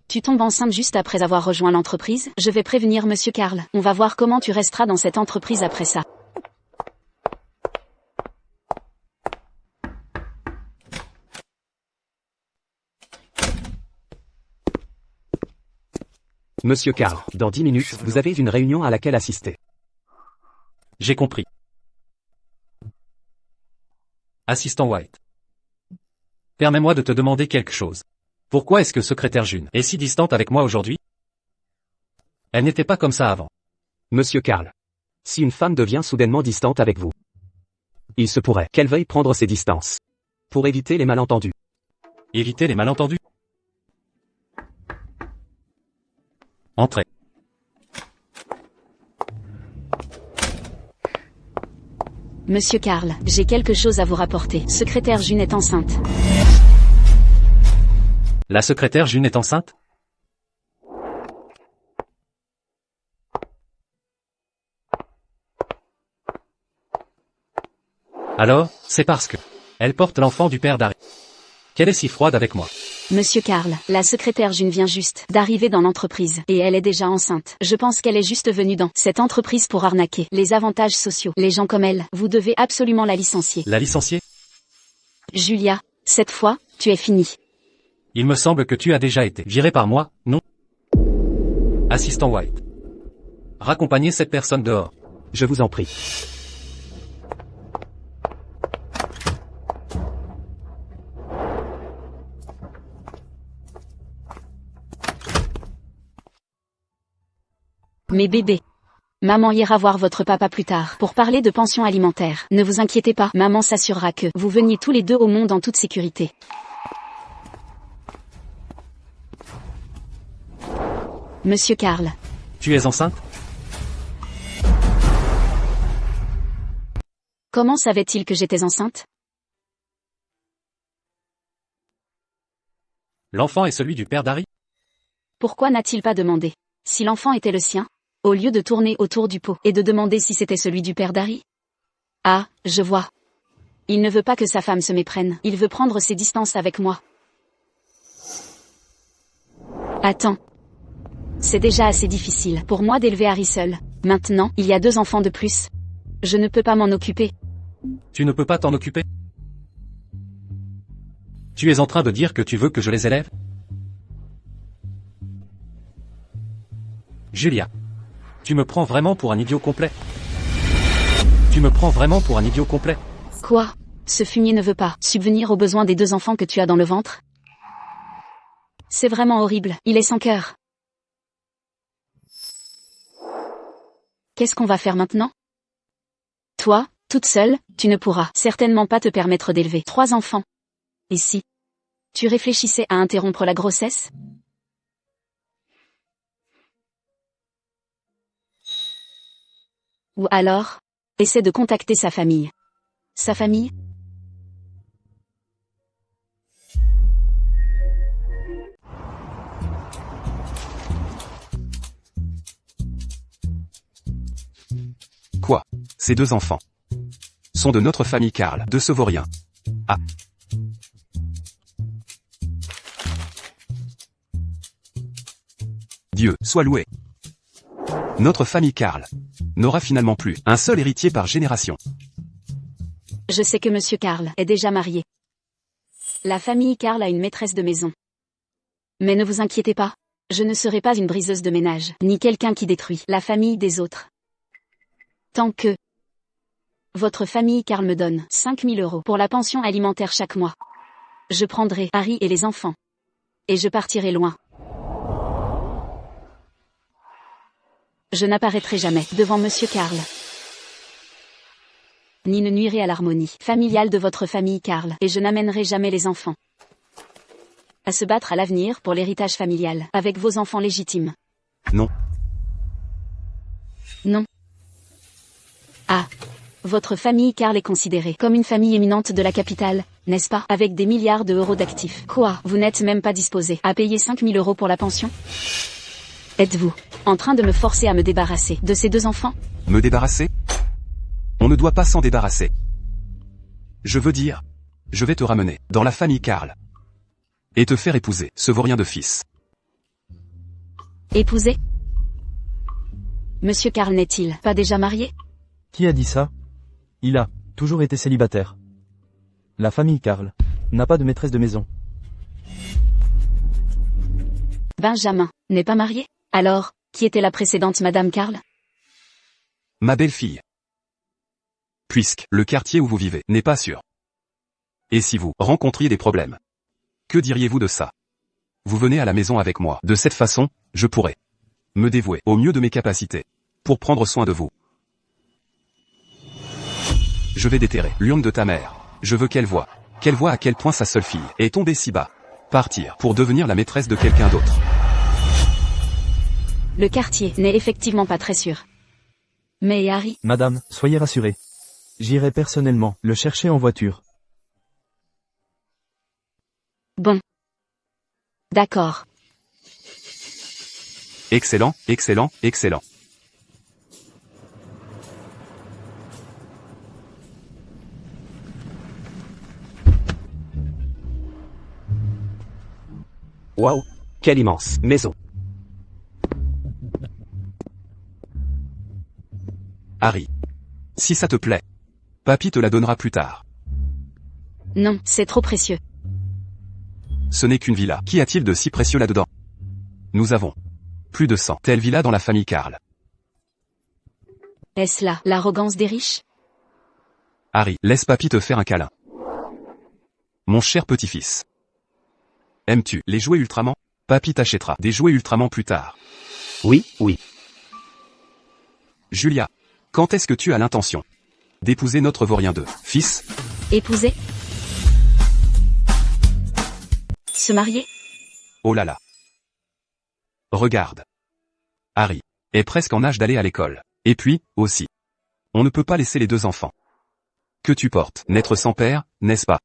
[SPEAKER 1] Tu tombes enceinte juste après avoir rejoint l'entreprise? Je vais prévenir Monsieur Karl. On va voir comment tu resteras dans cette entreprise après ça.
[SPEAKER 2] Monsieur Karl, dans 10 minutes, vous avez une réunion à laquelle assister.
[SPEAKER 4] J'ai compris. Assistant White. Permets-moi de te demander quelque chose. Pourquoi est-ce que secrétaire June est si distante avec moi aujourd'hui? Elle n'était pas comme ça avant.
[SPEAKER 2] Monsieur Karl, si une femme devient soudainement distante avec vous, il se pourrait qu'elle veuille prendre ses distances. Pour éviter les malentendus.
[SPEAKER 4] Éviter les malentendus. Entrez.
[SPEAKER 1] Monsieur Karl, j'ai quelque chose à vous rapporter. Secrétaire June est enceinte.
[SPEAKER 4] La secrétaire June est enceinte? Alors, c'est parce que elle porte l'enfant du père d'Harry. Qu'elle est si froide avec moi.
[SPEAKER 1] Monsieur Karl, la secrétaire June vient juste d'arriver dans l'entreprise, et elle est déjà enceinte. Je pense qu'elle est juste venue dans cette entreprise pour arnaquer les avantages sociaux. Les gens comme elle, vous devez absolument la licencier.
[SPEAKER 4] La licencier?
[SPEAKER 1] Julia, cette fois, tu es finie.
[SPEAKER 4] Il me semble que tu as déjà été viré par moi, non? Assistant White. Raccompagnez cette personne dehors.
[SPEAKER 2] Je vous en prie.
[SPEAKER 1] Mes bébés. Maman ira voir votre papa plus tard pour parler de pension alimentaire. Ne vous inquiétez pas, maman s'assurera que vous veniez tous les 2 au monde en toute sécurité. Monsieur Karl.
[SPEAKER 4] Tu es enceinte?
[SPEAKER 1] Comment savait-il que j'étais enceinte?
[SPEAKER 4] L'enfant est celui du père d'Harry?
[SPEAKER 1] Pourquoi n'a-t-il pas demandé si l'enfant était le sien, au lieu de tourner autour du pot et de demander si c'était celui du père d'Harry? Ah, je vois. Il ne veut pas que sa femme se méprenne, il veut prendre ses distances avec moi. Attends. C'est déjà assez difficile pour moi d'élever Harry seul. Maintenant, il y a 2 enfants de plus. Je ne peux pas m'en occuper.
[SPEAKER 4] Tu ne peux pas t'en occuper? Tu es en train de dire que tu veux que je les élève? Julia. Tu me prends vraiment pour un idiot complet. Tu me prends vraiment pour un idiot complet.
[SPEAKER 1] Quoi? Ce fumier ne veut pas subvenir aux besoins des 2 enfants que tu as dans le ventre? C'est vraiment horrible, il est sans cœur. Qu'est-ce qu'on va faire maintenant? Toi, toute seule, tu ne pourras certainement pas te permettre d'élever 3 enfants. Et si tu réfléchissais à interrompre la grossesse? Ou alors, essaie de contacter sa famille. Sa famille?
[SPEAKER 5] Quoi? Ces deux enfants sont de notre famille Karl, de Sevorien. Ah. Dieu soit loué. Notre famille Karl n'aura finalement plus un seul héritier par génération.
[SPEAKER 1] Je sais que Monsieur Karl est déjà marié. La famille Karl a une maîtresse de maison. Mais ne vous inquiétez pas, je ne serai pas une briseuse de ménage, ni quelqu'un qui détruit la famille des autres. Tant que votre famille Karl me donne 5 000 € pour la pension alimentaire chaque mois. Je prendrai Harry et les enfants. Et je partirai loin. Je n'apparaîtrai jamais devant Monsieur Karl. Ni ne nuirai à l'harmonie familiale de votre famille Karl, et je n'amènerai jamais les enfants à se battre à l'avenir pour l'héritage familial, avec vos enfants légitimes.
[SPEAKER 5] Non.
[SPEAKER 1] Non. Ah. Votre famille Karl est considérée comme une famille éminente de la capitale, n'est-ce pas? Avec des milliards d'euros d'actifs. Quoi? Vous n'êtes même pas disposé à payer 5 000 € pour la pension? Êtes-vous en train de me forcer à me débarrasser de ces deux enfants?
[SPEAKER 5] Me débarrasser? On ne doit pas s'en débarrasser. Je veux dire, je vais te ramener dans la famille Karl et te faire épouser ce vaurien de fils.
[SPEAKER 1] Épouser? Monsieur Karl n'est-il pas déjà marié?
[SPEAKER 7] Qui a dit ça? Il a toujours été célibataire. La famille Karl n'a pas de maîtresse de maison.
[SPEAKER 1] Benjamin n'est pas marié? Alors, qui était la précédente Madame Karl?
[SPEAKER 5] Ma belle-fille. Puisque le quartier où vous vivez n'est pas sûr. Et si vous rencontriez des problèmes, que diriez-vous de ça? Vous venez à la maison avec moi. De cette façon, je pourrais me dévouer au mieux de mes capacités pour prendre soin de vous. Je vais déterrer l'urne de ta mère. Je veux qu'elle voie à quel point sa seule fille est tombée si bas. Partir pour devenir la maîtresse de quelqu'un d'autre.
[SPEAKER 1] Le quartier n'est effectivement pas très sûr. Mais Harry?
[SPEAKER 7] Madame, soyez rassurée. J'irai personnellement le chercher en voiture.
[SPEAKER 1] Bon. D'accord.
[SPEAKER 5] Excellent, excellent, excellent.
[SPEAKER 2] Waouh, quelle immense maison.
[SPEAKER 5] Harry. Si ça te plaît, papy te la donnera plus tard.
[SPEAKER 1] Non, c'est trop précieux.
[SPEAKER 5] Ce n'est qu'une villa. Qu'y a-t-il de si précieux là-dedans? Nous avons plus de 100 telles villas dans la famille Karl.
[SPEAKER 1] Est-ce là l'arrogance des riches?
[SPEAKER 5] Harry, laisse papy te faire un câlin. Mon cher petit-fils. Aimes-tu les jouets Ultraman? Papy t'achètera des jouets Ultraman plus tard.
[SPEAKER 2] Oui, oui.
[SPEAKER 5] Julia, quand est-ce que tu as l'intention d'épouser notre vaurien de fils?
[SPEAKER 1] Épouser? Se marier?
[SPEAKER 5] Oh là là. Regarde. Harry est presque en âge d'aller à l'école. Et puis, aussi, on ne peut pas laisser les deux enfants que tu portes naître sans père, n'est-ce pas?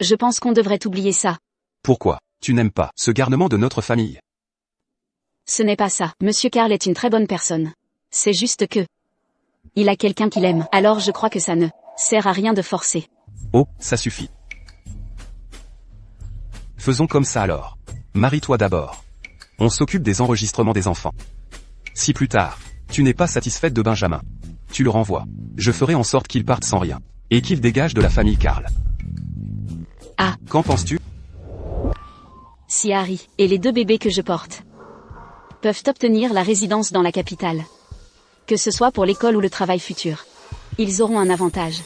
[SPEAKER 1] Je pense qu'on devrait oublier ça.
[SPEAKER 5] Pourquoi tu n'aimes pas ce garnement de notre famille?
[SPEAKER 1] Ce n'est pas ça. Monsieur Karl est une très bonne personne. C'est juste que il a quelqu'un qu'il aime. Alors je crois que ça ne sert à rien de forcer.
[SPEAKER 5] Oh, ça suffit. Faisons comme ça alors. Marie-toi d'abord. On s'occupe des enregistrements des enfants. Si plus tard, tu n'es pas satisfaite de Benjamin, tu le renvoies. Je ferai en sorte qu'il parte sans rien. Et qu'il dégage de la famille Karl.
[SPEAKER 1] Ah.
[SPEAKER 5] Qu'en penses-tu?
[SPEAKER 1] Si Harry et les deux bébés que je porte peuvent obtenir la résidence dans la capitale, que ce soit pour l'école ou le travail futur, ils auront un avantage.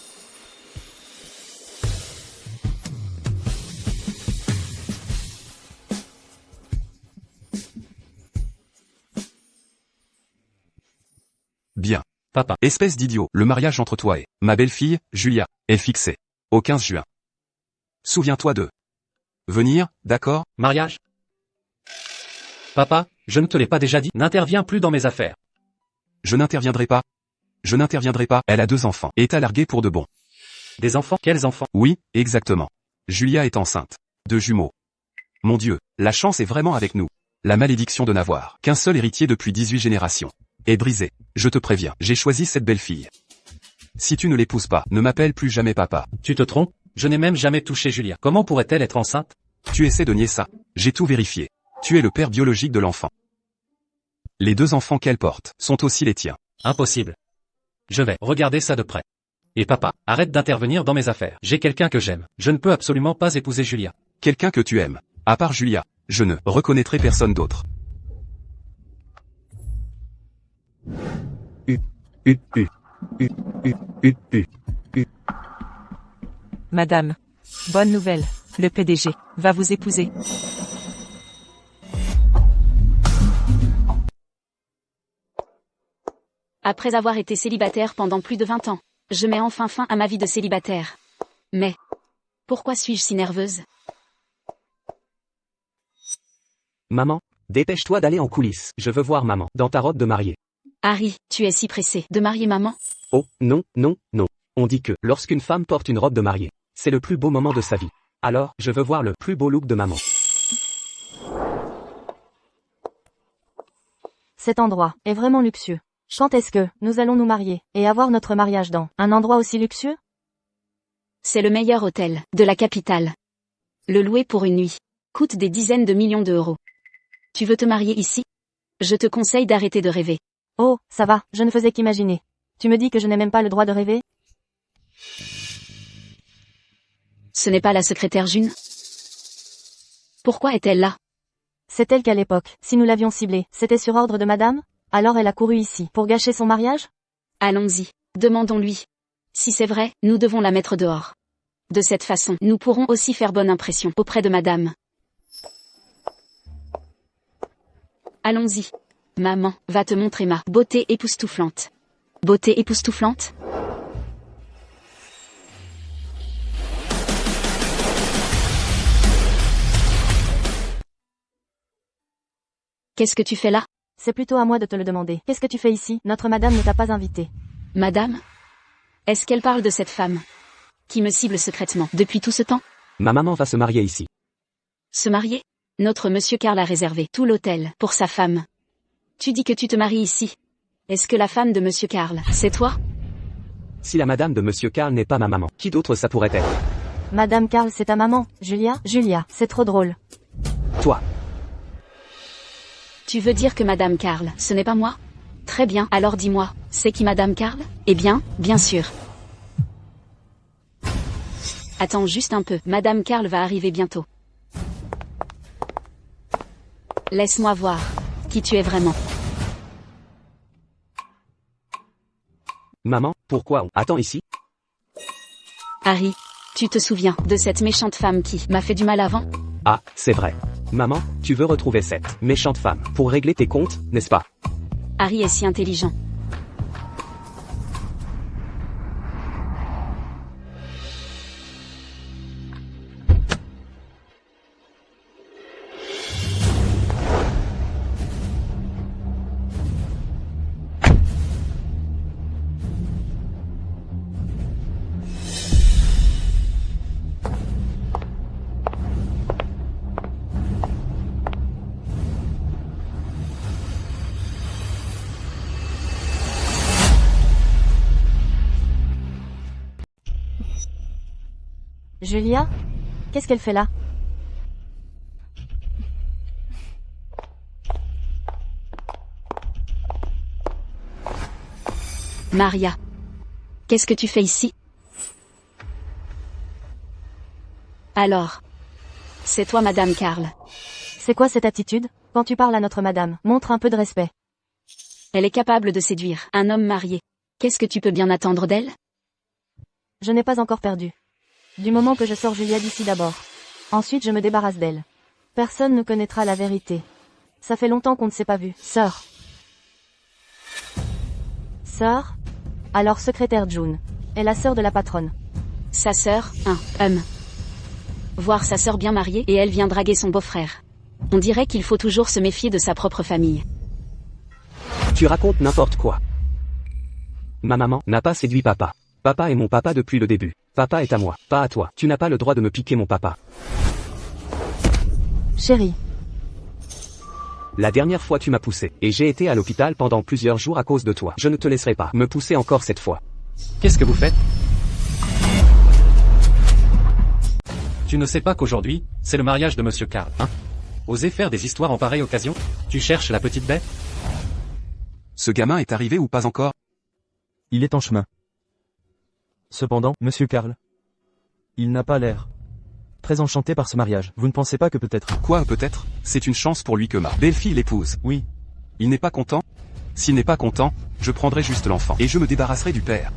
[SPEAKER 5] Bien.
[SPEAKER 4] Papa.
[SPEAKER 5] Espèce d'idiot, le mariage entre toi et ma belle-fille, Julia, est fixé au 15 juin. Souviens-toi de venir, d'accord?
[SPEAKER 4] Mariage? Papa, je ne te l'ai pas déjà dit, n'interviens plus dans mes affaires.
[SPEAKER 5] Je n'interviendrai pas. Je n'interviendrai pas. Elle a 2 enfants. Et t'a largué pour de bon.
[SPEAKER 4] Des enfants? Quels enfants?
[SPEAKER 5] Oui, exactement. Julia est enceinte. 2 jumeaux. Mon Dieu, la chance est vraiment avec nous. La malédiction de n'avoir qu'un seul héritier depuis 18 générations est brisée. Je te préviens, j'ai choisi cette belle fille. Si tu ne l'épouses pas, ne m'appelle plus jamais papa.
[SPEAKER 4] Tu te trompes? Je n'ai même jamais touché Julia. Comment pourrait-elle être enceinte?
[SPEAKER 5] Tu essaies de nier ça. J'ai tout vérifié. Tu es le père biologique de l'enfant. Les 2 enfants qu'elle porte sont aussi les tiens.
[SPEAKER 4] Impossible. Je vais regarder ça de près. Et papa, arrête d'intervenir dans mes affaires. J'ai quelqu'un que j'aime. Je ne peux absolument pas épouser Julia.
[SPEAKER 5] Quelqu'un que tu aimes. À part Julia, je ne reconnaîtrai personne d'autre.
[SPEAKER 6] Madame. Bonne nouvelle. Le PDG va vous épouser.
[SPEAKER 1] Après avoir été célibataire pendant plus de 20 ans, je mets enfin fin à ma vie de célibataire. Mais, pourquoi suis-je si nerveuse?
[SPEAKER 2] Maman, dépêche-toi d'aller en coulisses. Je veux voir maman, dans ta robe de mariée.
[SPEAKER 1] Harry, tu es si pressé de marier maman?
[SPEAKER 2] Oh, non, non, non. On dit que, lorsqu'une femme porte une robe de mariée, c'est le plus beau moment de sa vie. Alors, je veux voir le plus beau look de maman.
[SPEAKER 3] Cet endroit est vraiment luxueux. Quand est-ce que nous allons nous marier et avoir notre mariage dans un endroit aussi luxueux?
[SPEAKER 1] C'est le meilleur hôtel de la capitale. Le louer pour une nuit coûte des dizaines de millions d'euros. Tu veux te marier ici? Je te conseille d'arrêter de rêver.
[SPEAKER 3] Oh, ça va, je ne faisais qu'imaginer. Tu me dis que je n'ai même pas le droit de rêver?
[SPEAKER 1] Ce n'est pas la secrétaire June? Pourquoi est-elle là?
[SPEAKER 3] C'est elle qu'à l'époque, si nous l'avions ciblée, c'était sur ordre de madame? Alors elle a couru ici, pour gâcher son mariage?
[SPEAKER 1] Allons-y, demandons-lui. Si c'est vrai, nous devons la mettre dehors. De cette façon, nous pourrons aussi faire bonne impression auprès de madame. Allons-y. Maman, va te montrer ma beauté époustouflante. Beauté époustouflante? Qu'est-ce que tu fais là?
[SPEAKER 3] C'est plutôt à moi de te le demander. Qu'est-ce que tu fais ici? Notre madame ne t'a pas invité.
[SPEAKER 1] Madame? Est-ce qu'elle parle de cette femme qui me cible secrètement depuis tout ce temps?
[SPEAKER 2] Ma maman va se marier ici.
[SPEAKER 1] Se marier? Notre monsieur Karl a réservé tout l'hôtel pour sa femme. Tu dis que tu te maries ici. Est-ce que la femme de monsieur Karl, c'est toi?
[SPEAKER 2] Si la madame de monsieur Karl n'est pas ma maman, qui d'autre ça pourrait être?
[SPEAKER 3] Madame Karl, c'est ta maman, Julia? Julia, c'est trop drôle.
[SPEAKER 2] Toi.
[SPEAKER 1] Tu veux dire que madame Karl, ce n'est pas moi? Très bien, alors dis-moi, c'est qui madame Karl? Eh bien, bien sûr. Attends juste un peu, madame Karl va arriver bientôt. Laisse-moi voir qui tu es vraiment.
[SPEAKER 2] Maman, pourquoi on attend ici?
[SPEAKER 1] Harry, tu te souviens de cette méchante femme qui m'a fait du mal avant?
[SPEAKER 2] Ah, c'est vrai. Maman, tu veux retrouver cette méchante femme pour régler tes comptes, n'est-ce pas?
[SPEAKER 1] Harry est si intelligent.
[SPEAKER 3] Julia? Qu'est-ce qu'elle fait là?
[SPEAKER 1] Maria. Qu'est-ce que tu fais ici? Alors. C'est toi madame Karl.
[SPEAKER 3] C'est quoi cette attitude? Quand tu parles à notre madame, montre un peu de respect.
[SPEAKER 1] Elle est capable de séduire un homme marié. Qu'est-ce que tu peux bien attendre d'elle?
[SPEAKER 3] Je n'ai pas encore perdu. Du moment que je sors Julia d'ici d'abord. Ensuite je me débarrasse d'elle. Personne ne connaîtra la vérité. Ça fait longtemps qu'on ne s'est pas vu. Sœur. Sœur? Alors secrétaire June. Est la sœur de la patronne.
[SPEAKER 1] Sa sœur, un homme. Voir sa sœur bien mariée et elle vient draguer son beau-frère. On dirait qu'il faut toujours se méfier de sa propre famille.
[SPEAKER 2] Tu racontes n'importe quoi. Ma maman n'a pas séduit papa. Papa est mon papa depuis le début. Papa est à moi, pas à toi. Tu n'as pas le droit de me piquer mon papa.
[SPEAKER 3] Chérie,
[SPEAKER 2] La dernière fois tu m'as poussé, et j'ai été à l'hôpital pendant plusieurs jours à cause de toi. Je ne te laisserai pas me pousser encore cette fois.
[SPEAKER 4] Qu'est-ce que vous faites? Tu ne sais pas qu'aujourd'hui, c'est le mariage de Monsieur Karl, hein? Osez faire des histoires en pareille occasion? Tu cherches la petite bête?
[SPEAKER 5] Ce gamin est arrivé ou pas encore?
[SPEAKER 7] Il est en chemin. Cependant, monsieur Karl, il n'a pas l'air très enchanté par ce mariage. Vous ne pensez pas que peut-être...
[SPEAKER 5] Quoi, peut-être? C'est une chance pour lui que ma belle-fille l'épouse.
[SPEAKER 7] Oui,
[SPEAKER 5] Il n'est pas content? S'il n'est pas content, je prendrai juste l'enfant, et je me débarrasserai du père.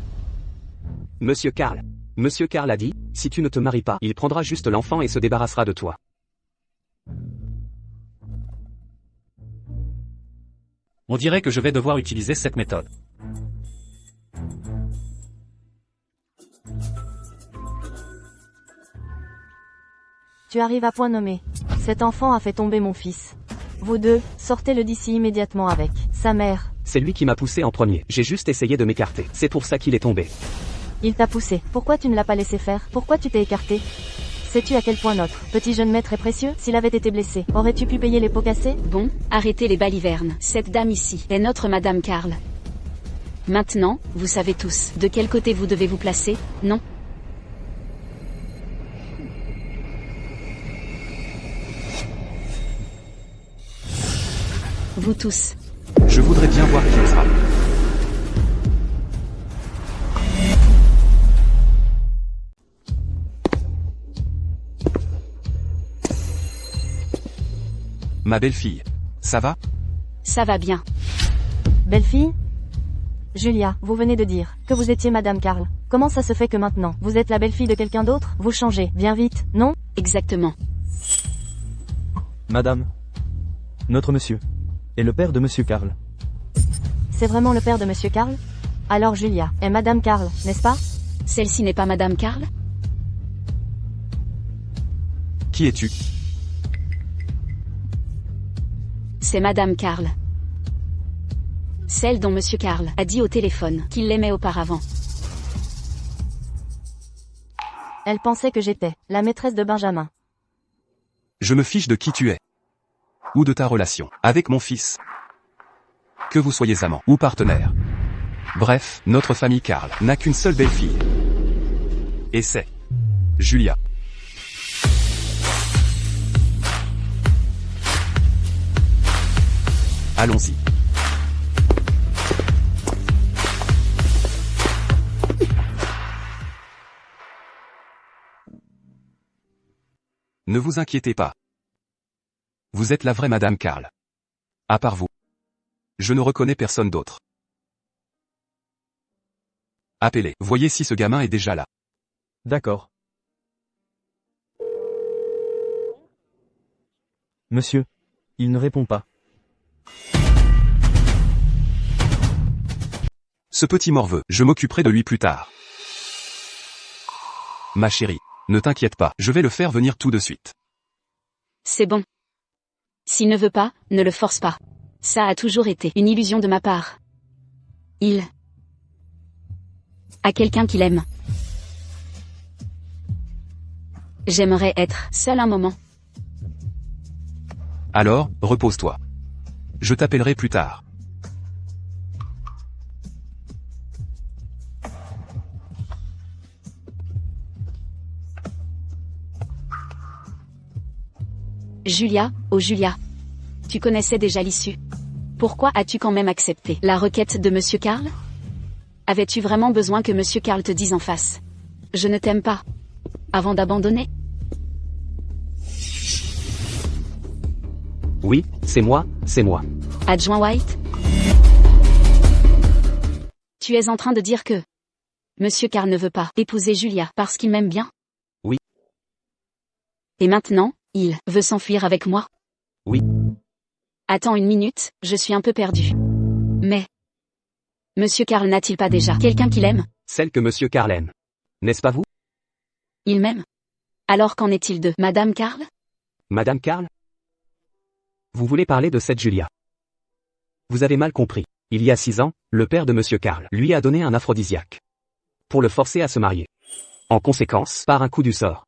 [SPEAKER 2] Monsieur Karl. Monsieur Karl a dit, si tu ne te maries pas, il prendra juste l'enfant et se débarrassera de toi.
[SPEAKER 4] On dirait que je vais devoir utiliser cette méthode.
[SPEAKER 3] tu arrives à point nommé. Cet enfant a fait tomber mon fils. Vous deux, sortez-le d'ici immédiatement avec sa mère.
[SPEAKER 2] C'est lui qui m'a poussé en premier. J'ai juste essayé de m'écarter. C'est pour ça qu'il est tombé.
[SPEAKER 3] Il t'a poussé. Pourquoi tu ne l'as pas laissé faire? Pourquoi tu t'es écarté? Sais-tu à quel point notre petit jeune maître est précieux? S'il avait été blessé, aurais-tu pu payer les pots cassés?
[SPEAKER 1] Bon, arrêtez les balivernes. Cette dame ici est notre Madame Karl. Maintenant, vous savez tous de quel côté vous devez vous placer, non? Vous tous.
[SPEAKER 5] Je voudrais bien voir qui osera. Ma belle-fille. Ça va?
[SPEAKER 1] Ça va bien.
[SPEAKER 3] Belle-fille? Julia, vous venez de dire que vous étiez Madame Karl. Comment ça se fait que maintenant, vous êtes la belle-fille de quelqu'un d'autre? Vous changez, bien vite, non?
[SPEAKER 1] Exactement.
[SPEAKER 7] madame, notre monsieur, est le père de monsieur Karl.
[SPEAKER 3] C'est vraiment le père de Monsieur Karl? Alors Julia est Madame Karl, n'est-ce pas?
[SPEAKER 1] Celle-ci n'est pas Madame Karl?
[SPEAKER 5] Qui es-tu?
[SPEAKER 1] C'est Madame Karl. Celle dont Monsieur Karl a dit au téléphone qu'il l'aimait auparavant.
[SPEAKER 3] Elle pensait que j'étais la maîtresse de Benjamin.
[SPEAKER 5] Je me fiche de qui tu es. Ou de ta relation avec mon fils. Que vous soyez amant ou partenaire. Bref, notre famille Karl n'a qu'une seule belle-fille. Et c'est Julia. Allons-y. Ne vous inquiétez pas. Vous êtes la vraie Madame Karl. À part vous. Je ne reconnais personne d'autre. Appelez, voyez si ce gamin est déjà là.
[SPEAKER 7] D'accord. Monsieur, il ne répond pas.
[SPEAKER 5] Ce petit morveux, je m'occuperai de lui plus tard. Ma chérie, ne t'inquiète pas, je vais le faire venir tout de suite.
[SPEAKER 1] C'est bon. S'il ne veut pas, ne le force pas. Ça a toujours été une illusion de ma part. Il a quelqu'un qu'il aime. J'aimerais être seul un moment.
[SPEAKER 5] Alors, repose-toi. Je t'appellerai plus tard.
[SPEAKER 1] Julia, oh Julia. Tu connaissais déjà l'issue. Pourquoi as-tu quand même accepté la requête de Monsieur Karl? Avais-tu vraiment besoin que Monsieur Karl te dise en face: je ne t'aime pas, avant d'abandonner?
[SPEAKER 2] Oui, c'est moi, c'est moi.
[SPEAKER 1] Adjoint White? Tu es en train de dire que Monsieur Karl ne veut pas épouser Julia parce qu'il m'aime bien?
[SPEAKER 2] Oui.
[SPEAKER 1] Et maintenant, il veut s'enfuir avec moi?
[SPEAKER 2] Oui.
[SPEAKER 1] Attends une minute, je suis un peu perdu. Mais Monsieur Karl n'a-t-il pas déjà quelqu'un qu'il aime?
[SPEAKER 2] Celle que Monsieur Karl aime. N'est-ce pas vous?
[SPEAKER 1] Il m'aime? Alors qu'en est-il de Madame Karl?
[SPEAKER 2] Madame Karl? Vous voulez parler de cette Julia? Vous avez mal compris. Il y a 6 ans, le père de Monsieur Karl lui a donné un aphrodisiaque pour le forcer à se marier. En conséquence, par un coup du sort,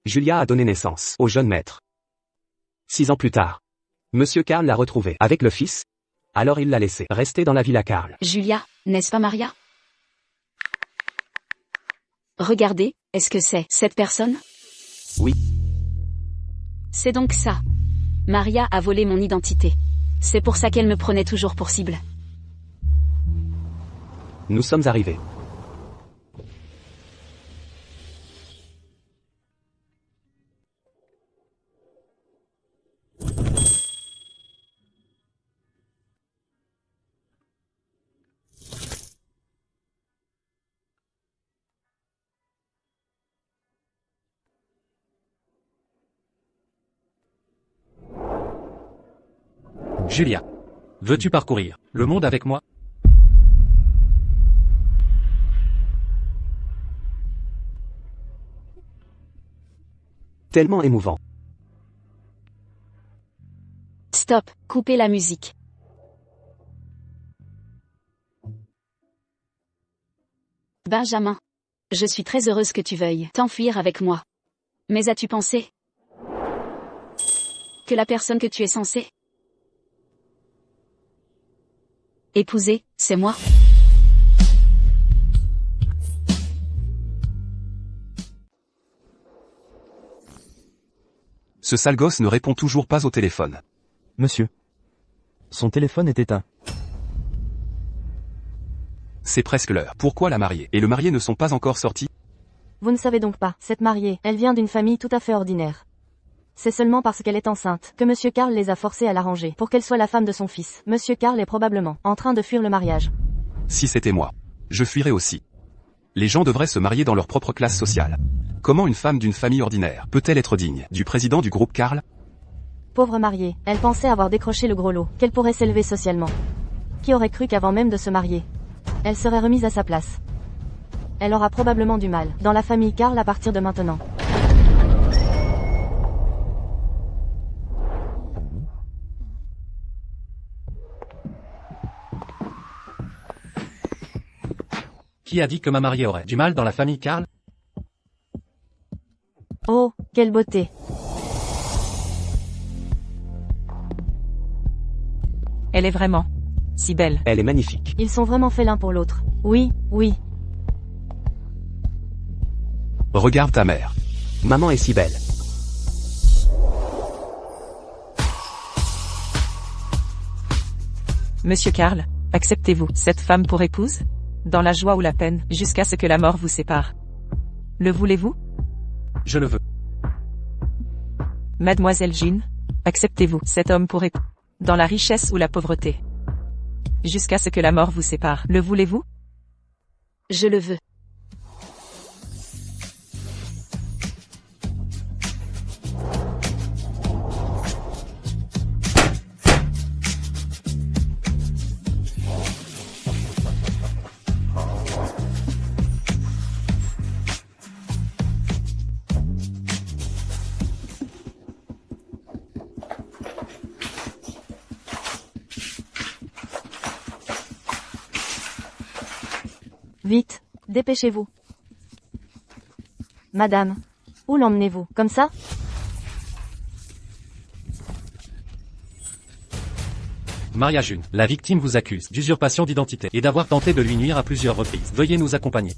[SPEAKER 2] Julia a donné naissance au jeune maître. 6 ans plus tard, Monsieur Karl l'a retrouvé avec le fils, alors il l'a laissé rester dans la villa Karl.
[SPEAKER 1] Julia, n'est-ce pas Maria? Regardez, est-ce que c'est cette personne?
[SPEAKER 2] Oui.
[SPEAKER 1] C'est donc ça. Maria a volé mon identité. C'est pour ça qu'elle me prenait toujours pour cible.
[SPEAKER 2] Nous sommes arrivés.
[SPEAKER 4] Julia. Veux-tu parcourir le monde avec moi?
[SPEAKER 2] Tellement émouvant.
[SPEAKER 1] Stop, coupez la musique. Benjamin. Je suis très heureuse que tu veuilles t'enfuir avec moi. Mais as-tu pensé que la personne que tu es censée épouser, c'est moi?
[SPEAKER 5] Ce sale gosse ne répond toujours pas au téléphone.
[SPEAKER 7] Monsieur. Son téléphone est éteint.
[SPEAKER 5] C'est presque l'heure. Pourquoi la mariée et le marié ne sont pas encore sortis?
[SPEAKER 3] Vous ne savez donc pas, cette mariée, elle vient d'une famille tout à fait ordinaire. C'est seulement parce qu'elle est enceinte que Monsieur Karl les a forcés à l'arranger pour qu'elle soit la femme de son fils. Monsieur Karl est probablement en train de fuir le mariage.
[SPEAKER 5] Si c'était moi, je fuirais aussi. Les gens devraient se marier dans leur propre classe sociale. Comment une femme d'une famille ordinaire peut-elle être digne du président du groupe Karl?
[SPEAKER 3] Pauvre mariée, elle pensait avoir décroché le gros lot, qu'elle pourrait s'élever socialement. Qui aurait cru qu'avant même de se marier, elle serait remise à sa place? Elle aura probablement du mal dans la famille Karl à partir de maintenant.
[SPEAKER 4] Qui a dit que ma mariée aurait du mal dans la famille Karl?
[SPEAKER 3] Oh, quelle beauté!
[SPEAKER 6] Elle est vraiment si belle.
[SPEAKER 2] Elle est magnifique.
[SPEAKER 3] Ils sont vraiment faits l'un pour l'autre. Oui, oui.
[SPEAKER 5] Regarde ta mère.
[SPEAKER 2] Maman est si belle.
[SPEAKER 6] Monsieur Karl, acceptez-vous cette femme pour épouse? Dans la joie ou la peine, jusqu'à ce que la mort vous sépare. Le voulez-vous?
[SPEAKER 4] Je le veux.
[SPEAKER 6] Mademoiselle Jean, acceptez-vous cet homme pour époux? Dans la richesse ou la pauvreté? Jusqu'à ce que la mort vous sépare. Le voulez-vous?
[SPEAKER 1] Je le veux.
[SPEAKER 3] Vite, dépêchez-vous. Madame, où l'emmenez-vous? Comme ça?
[SPEAKER 4] Maria June, la victime vous accuse d'usurpation d'identité et d'avoir tenté de lui nuire à plusieurs reprises. Veuillez nous accompagner.